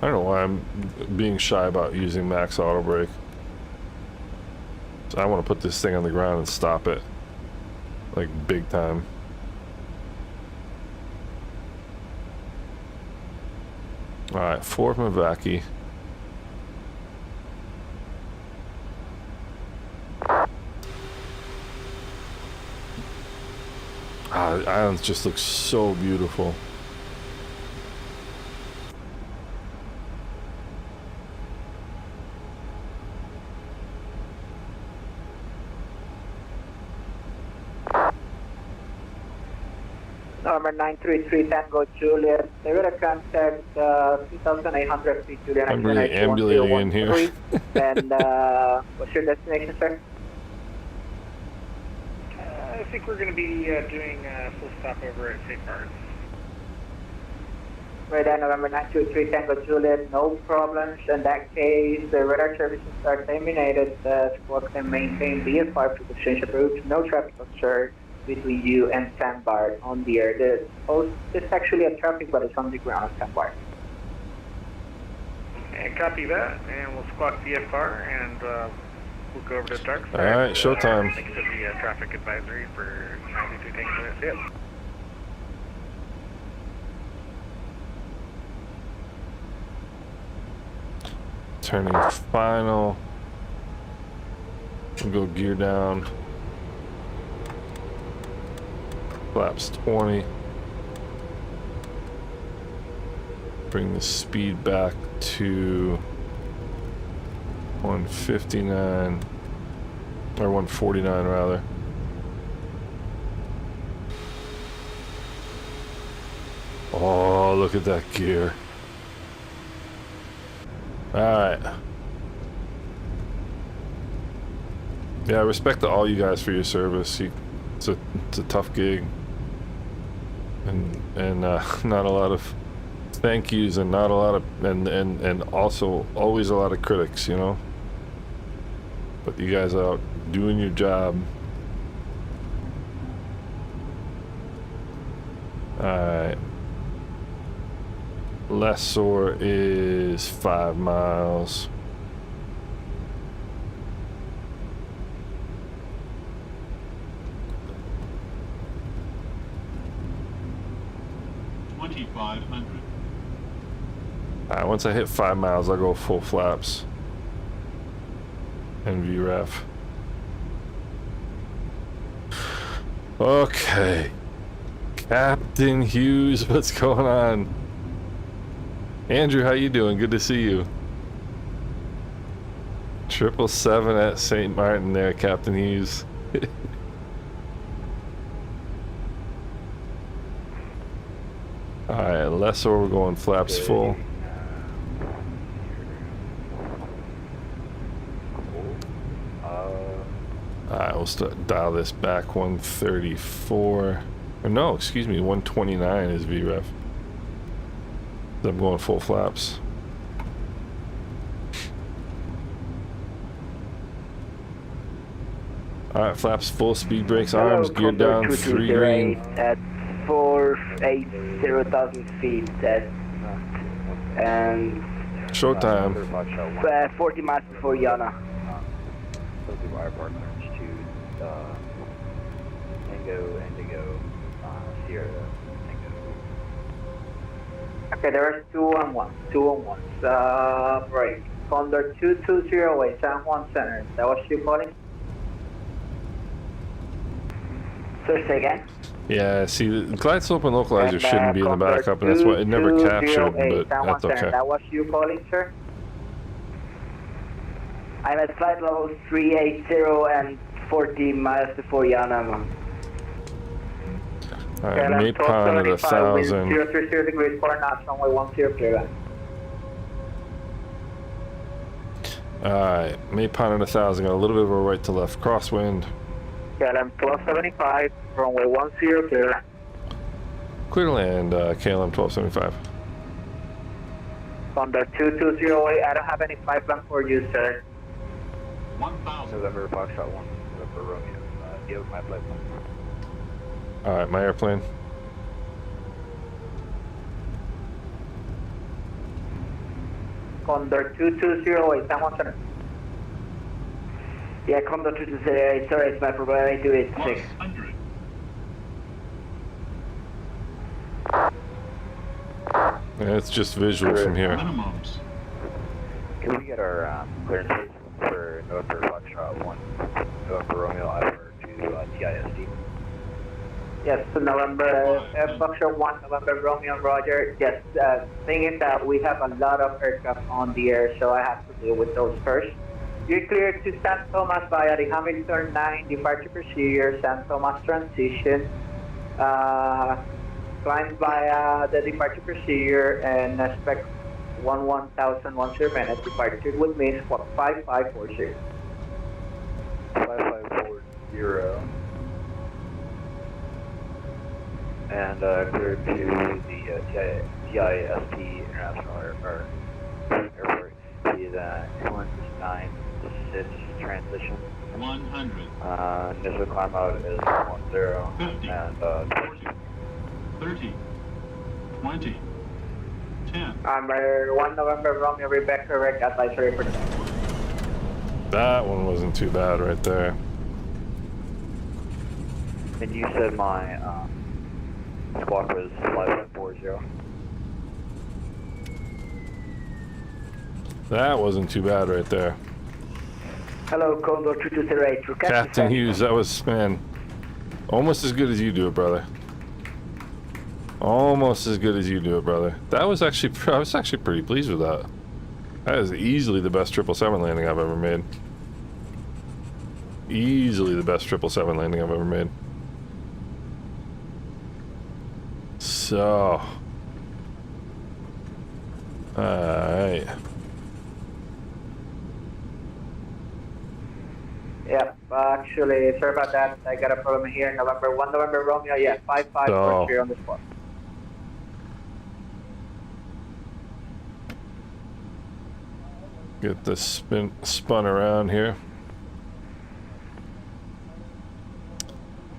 I don't know why I'm being shy about using max auto brake. So I want to put this thing on the ground and stop it. Like big time. Alright, 4 from Vaki. The islands just look so beautiful. Number 933 Tango Juliet. They will contact 2,800 feet Juliana. I'm really ambulating in here. And what's your destination, sir? I think we're going to be doing a full stop over at St. Maarten. Right then, November 923 Tango Juliet, no problems. In that case, the radar services are terminated. Squad can maintain VFR for the exchange of routes. No traffic concern between you and Sandbar on the air. It's actually a traffic, but it's on the ground at Sandbar. And copy that, and we'll squawk VFR, and we'll go over to dark side. All right, showtime. Thanks to the traffic advisory for 92 Tango Juliet. Yep. Turning final. We'll go gear down. Flaps 20. Bring the speed back to 159 or 149 rather. Oh, look at that gear. All right. Yeah, respect to all you guys for your service. It's a tough gig, and not a lot of thank yous, and not a lot of and also always a lot of critics, you know. But you guys out doing your job. All right. Lessor is 5 miles. Alright, once I hit 5 miles, I'll go full flaps and VREF. Okay, Captain Hughes, what's going on? Andrew, how you doing? Good to see you. 777 at St. Maarten there, Captain Hughes. Alright, Lessor, we're going flaps full. Alright, we'll dial this back 134. Or no, excuse me, 129 is VREF. I'm going full flaps. Alright, flaps full, speed brakes, arms, gear down, 3 green. At 480,000 feet, and Showtime. 40 miles before Yana. So the wire partners to Tango, Indigo, Sierra, Tango. Okay, there are 2 on 1s. Right. Condor 2208, San Juan Center. That was you calling? Sir, say again? Yeah, see, the glide slope and localizer shouldn't be in the backup, and that's why it never captured, but that's okay. That was you calling, sir? I'm at flight level 380 and 40 miles before Yana. Alright, Maarten at 1,000. 030 degrees 4 knots, runway 10 clear. Alright, Maarten at 1,000. Got a little bit of a right to left crosswind. KLM 1275, runway 10 clear. Clear to land, KLM 1275. Thunder 2208, I don't have any flight plan for you, sir. 1,000. November Foxtrot 1, November Romeo. Do you have my flight plan? Alright, my airplane. Thunder 2208, someone center. Yeah, Condor 2208, sorry, it's my probability 286. 100. Yeah, it's just visual from here. Minimums. Can we get our clearances for November Foxtrot 1, November Romeo Alpha to TISD? Yes, so November, Foxtrot 1, November Romeo, Roger. Yes, thing is that we have a lot of aircraft on the air, so I have to deal with those first. You're cleared to San Thomas via the Hamilton 9 departure procedure, San Thomas transition. Climb via the departure procedure and spec 11,000 minutes. Departure with me is 5540. 5540. And cleared to the TIST International Airport. The 296 transition. 100. Initial climb out is 10 50. and 30. 20. 10. Number 1 November Romeo, Rebecca, correct advisory for That one wasn't too bad right there. And you said my squawk was 5140. That wasn't too bad right there. Hello, Condor 2208. Captain Hughes, that was, man, almost as good as you do it, brother. Almost as good as you do it, brother. That was actually, I was actually pretty pleased with that. That is easily the best 777 landing I've ever made. Easily the best 777 landing I've ever made. So. Alright. Yep, actually, sorry about that. I got a problem here. November 1 November Romeo, yeah, 5543 on the spot. Get this spun around here.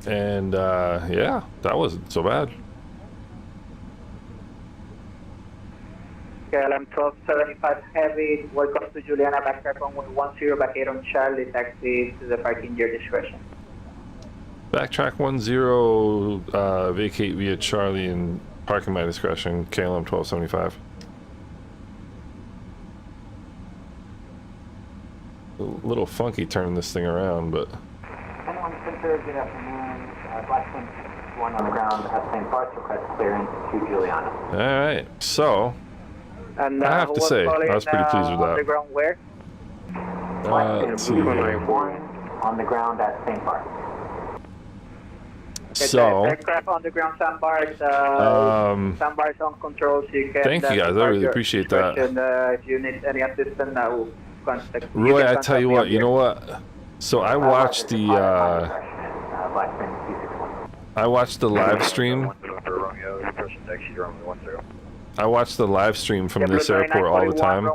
And yeah, that wasn't so bad. KLM 1275 Heavy, welcome to Juliana, backtrack runway 10, back 8 on Charlie, taxi to the parking, your discretion. Backtrack 10, vacate via Charlie and parking my discretion, KLM 1275. A little funky turning this thing around, but... Anyone Center, good afternoon. Vatsim 1 on the ground at St. Bart's, request clearance to Juliana. Alright, so... And, I have to say, I was pretty pleased with that. On the ground where? Let's see. On the ground at St. Bart's. So... Aircraft on the ground, St. Bart's. St. Bart's on control, so you can... Thank you guys, I really appreciate that. If you need any assistance, I will contact you. Roy, I tell you what, you know what? So I watched the live stream. I watch the live stream from this airport all the time.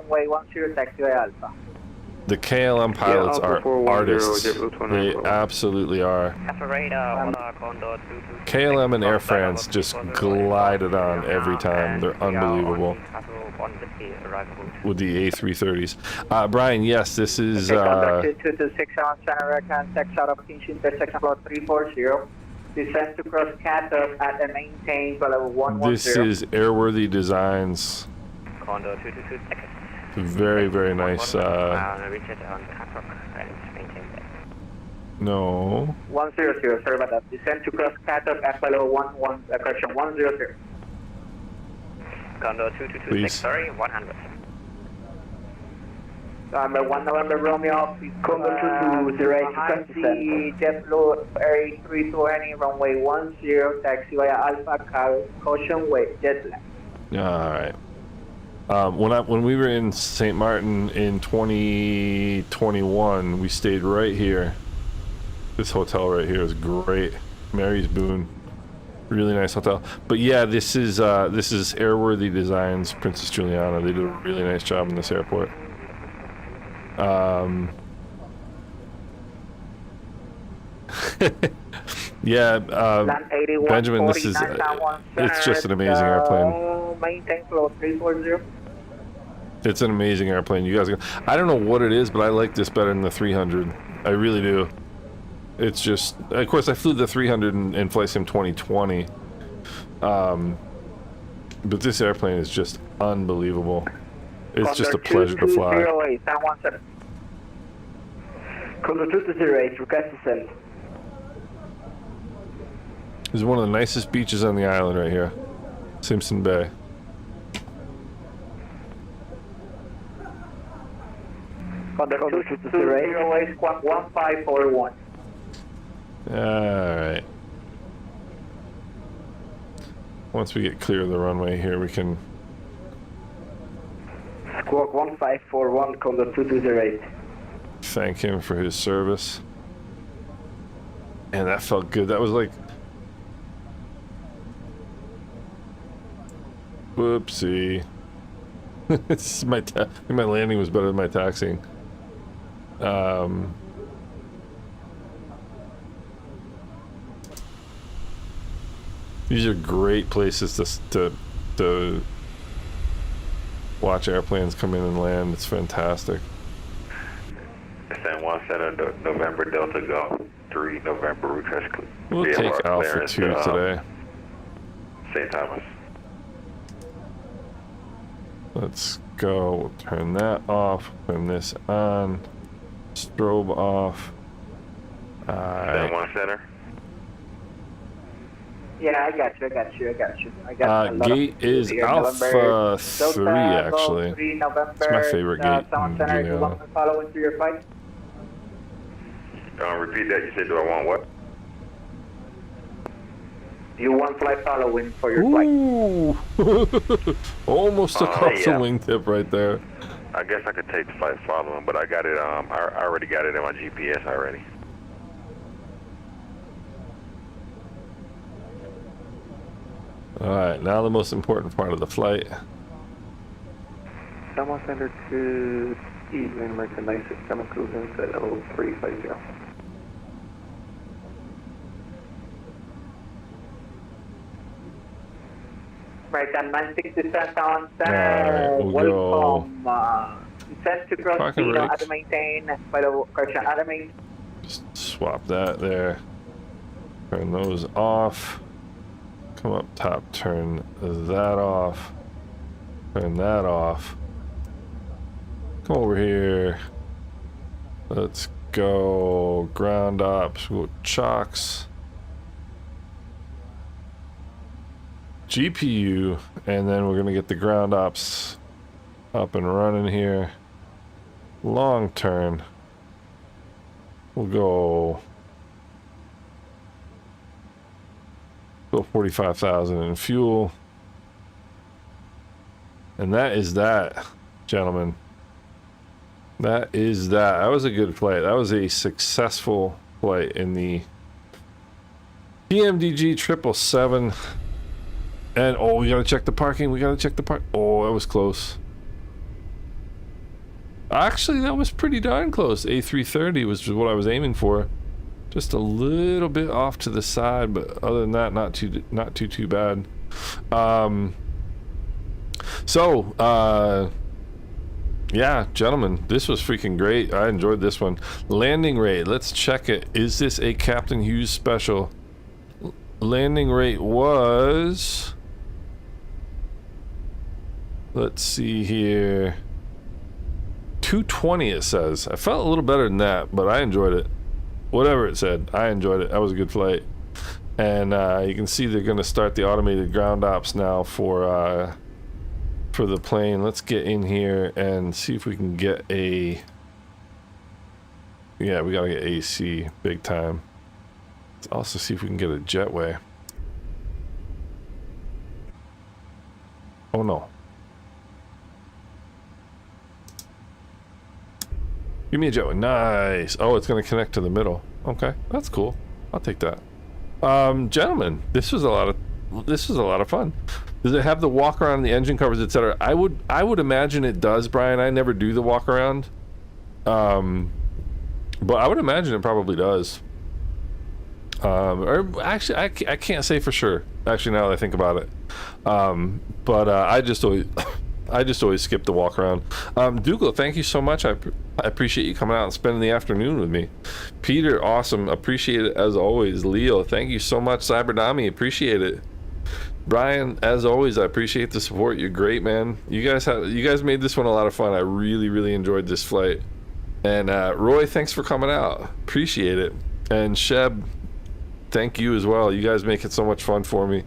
The KLM pilots are artists. They absolutely are. KLM and Air France just glided on every time. They're unbelievable. With the A330s. Brian, yes, this is... 226 on Center contact out of Kinch intersection about 340. Descend to cross Takeoff at and maintain for level 110. This is Airworthy Designs. Condor 222. Very, very nice. No. 100, sorry about that. Descend to cross Takeoff at level 110. Condor 2226, sorry, 100. November 1 November Romeo, Condor 220, request descent. JetBlue Air 320, runway 10, taxi via Alpha, caution wait, jet lag. All right. When we were in St. Martin in 2021, we stayed right here. This hotel right here is great. Mary's Boone, really nice hotel. But yeah, this is Airworthy Designs, Princess Juliana. They did a really nice job in this airport. Yeah, Benjamin, this is it's just an amazing airplane. Maintain flow 340. It's an amazing airplane. You guys, I don't know what it is, but I like this better than the 300. I really do. It's just, of course, I flew the 300 in Flight Sim 2020. But this airplane is just unbelievable. It's just a pleasure to fly. Condor 208, request descent. This is one of the nicest beaches on the island right here. Simpson Bay. Condor 208, squawk 1541. Alright. Once we get clear of the runway here, we can... Squawk 1541, Condor 208. Thank him for his service. And that felt good. That was like... Whoopsie. This is my landing was better than my taxiing. These are great places to watch airplanes come in and land. It's fantastic. San Juan Center, November Delta Golf 3, November request. We'll take Alpha 2 today. St. Thomas. Let's go. We'll turn that off. Turn this on. Strobe off. San Juan Center. Yeah, I got you. Gate is Alpha 3, actually. It's my favorite gate. Following through your flight. Repeat that. You said, do I want what? You want flight following for your flight. Almost took off the wingtip right there. I guess I could take the flight following, but I got it. I already got it in my GPS already. Alright, now the most important part of the flight. San Center to Evelyn, American 967, cruising to 0350. American 967 San Center. Alright, we'll welcome. Descent to cross Dino, auto maintain, by the correction, auto maintain. Just swap that there. Turn those off. Come up top, turn that off. Turn that off. Come over here. Let's go ground ops. We'll go chocks. GPU, and then we're gonna get the ground ops up and running here. Long turn. We'll go 45,000 in fuel. And that is that, gentlemen. That is that. That was a good flight. That was a successful flight in the PMDG 777. And oh, we gotta check the parking. Oh, that was close. Actually, that was pretty darn close. A330 was what I was aiming for. Just a little bit off to the side, but other than that, not too bad. Yeah, gentlemen, this was freaking great. I enjoyed this one. Landing rate, let's check it. Is this a Captain Hughes special? Landing rate was... Let's see here. 220 it says. I felt a little better than that, but I enjoyed it. Whatever it said, I enjoyed it. That was a good flight. And you can see they're going to start the automated ground ops now for for the plane. Let's get in here and see if we can get a... Yeah, we gotta get AC big time. Let's also see if we can get a jetway. Oh no. Give me a jetway. Nice. Oh, it's gonna connect to the middle. Okay, that's cool. I'll take that. Gentlemen, this was a lot of fun. Does it have the walk around, the engine covers, etc.? I would imagine it does, Brian. I never do the walk around. But I would imagine it probably does. Or actually, I can't say for sure. Actually, now that I think about it, but I just always skip the walk around. Dougal, thank you so much. I appreciate you coming out and spending the afternoon with me. Peter, awesome. Appreciate it as always. Leo, thank you so much. Cyberdami, appreciate it. Brian, as always, I appreciate the support. You're great, man. You guys made this one a lot of fun. I really enjoyed this flight. And Roy, thanks for coming out. Appreciate it. And Sheb, thank you as well. You guys make it so much fun for me.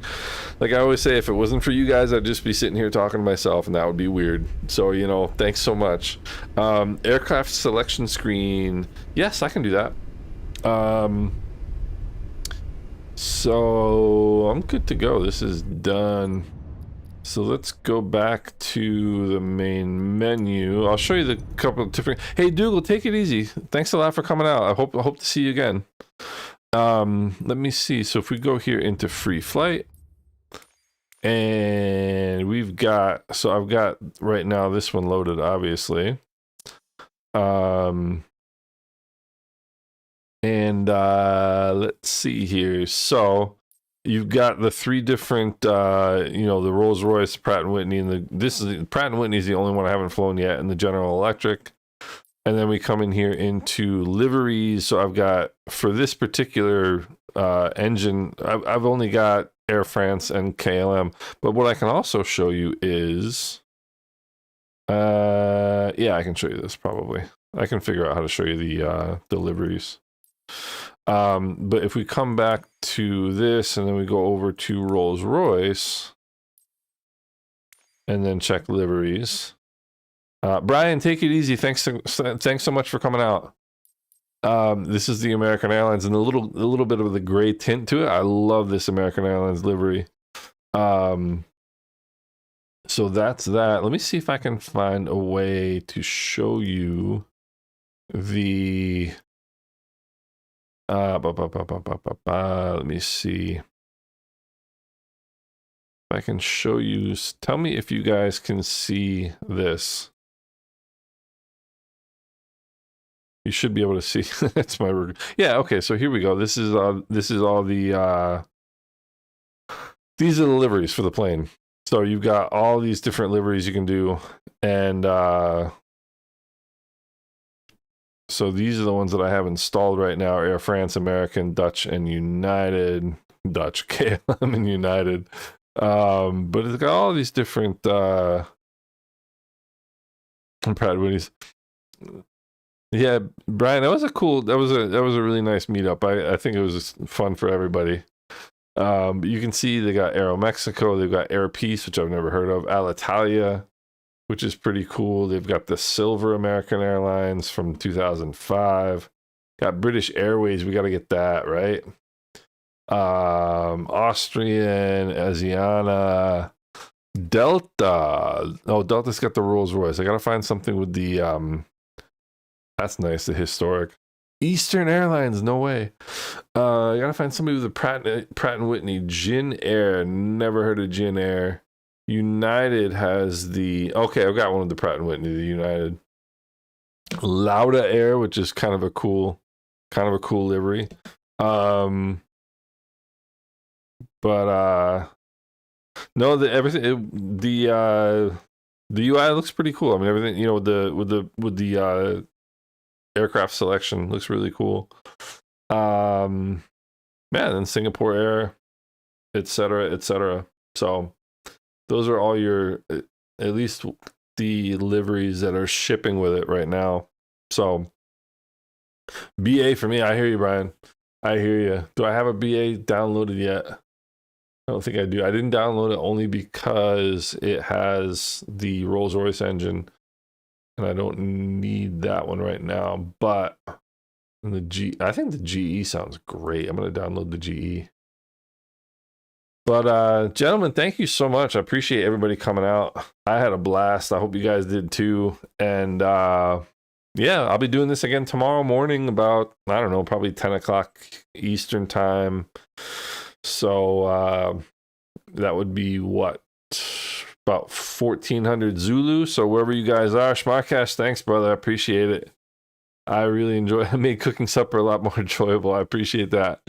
Like I always say, if it wasn't for you guys, I'd just be sitting here talking to myself, and that would be weird. So, you know, thanks so much. Aircraft selection screen. Yes, I can do that. So I'm good to go. This is done. So let's go back to the main menu. I'll show you the couple of different... Hey, Dougal, take it easy. Thanks a lot for coming out. I hope to see you again. Let me see. So if we go here into free flight, and we've got... So I've got right now this one loaded, obviously. Let's see here. So you've got the three different, you know, the Rolls-Royce, Pratt & Whitney, and Pratt & Whitney is the only one I haven't flown yet, and the General Electric. And then we come in here into liveries. So I've got, for this particular engine, I've only got Air France and KLM. But what I can also show you is, yeah, I can show you this probably. I can figure out how to show you the liveries. But if we come back to this and then we go over to Rolls-Royce and then check liveries. Brian, take it easy. Thanks so much for coming out. This is the American Airlines and a little bit of the gray tint to it. I love this American Airlines livery. So that's that. Let me see if I can find a way to show you the let me see if I can show you. Tell me if you guys can see this. You should be able to see. That's my yeah. Okay, so here we go. This is all the these are the liveries for the plane. So you've got all these different liveries you can do, and so these are the ones that I have installed right now: Air France, American, Dutch, and United. Dutch, KLM, and United. But it's got all these different Pratt & Whitney's. Yeah, Brian, that was a really nice meetup. I think it was fun for everybody. You can see they got Aeromexico, they've got Air Peace, which I've never heard of, Alitalia, which is pretty cool. They've got the Silver American Airlines from 2005. Got British Airways, we got to get that, right? Austrian, Asiana, Delta. Oh, Delta's got the Rolls-Royce. I got to find something with the, that's nice, the historic. Eastern Airlines, no way. I got to find somebody with a Pratt & Whitney. Jin Air, never heard of Jin Air. United has the... Okay, I've got one with the Pratt & Whitney, the United. Lauda Air, which is kind of a cool livery. No, the UI looks pretty cool. I mean, everything, you know, with the aircraft selection looks really cool. And then Singapore Air, etc. So those are all your, at least the liveries that are shipping with it right now. So BA for me. I hear you, Brian. I hear you. Do I have a BA downloaded yet? I don't think I do. I didn't download it only because it has the Rolls-Royce engine, and I don't need that one right now. But I think the GE sounds great. I'm gonna download the GE. But gentlemen, thank you so much. I appreciate everybody coming out. I had a blast. I hope you guys did too. And yeah, I'll be doing this again tomorrow morning about, I don't know, probably 10 o'clock Eastern time. So that would be what? About 1400 Zulu. So wherever you guys are, Schmarkash, thanks, brother. I appreciate it. I really enjoy it. It made cooking supper a lot more enjoyable. I appreciate that.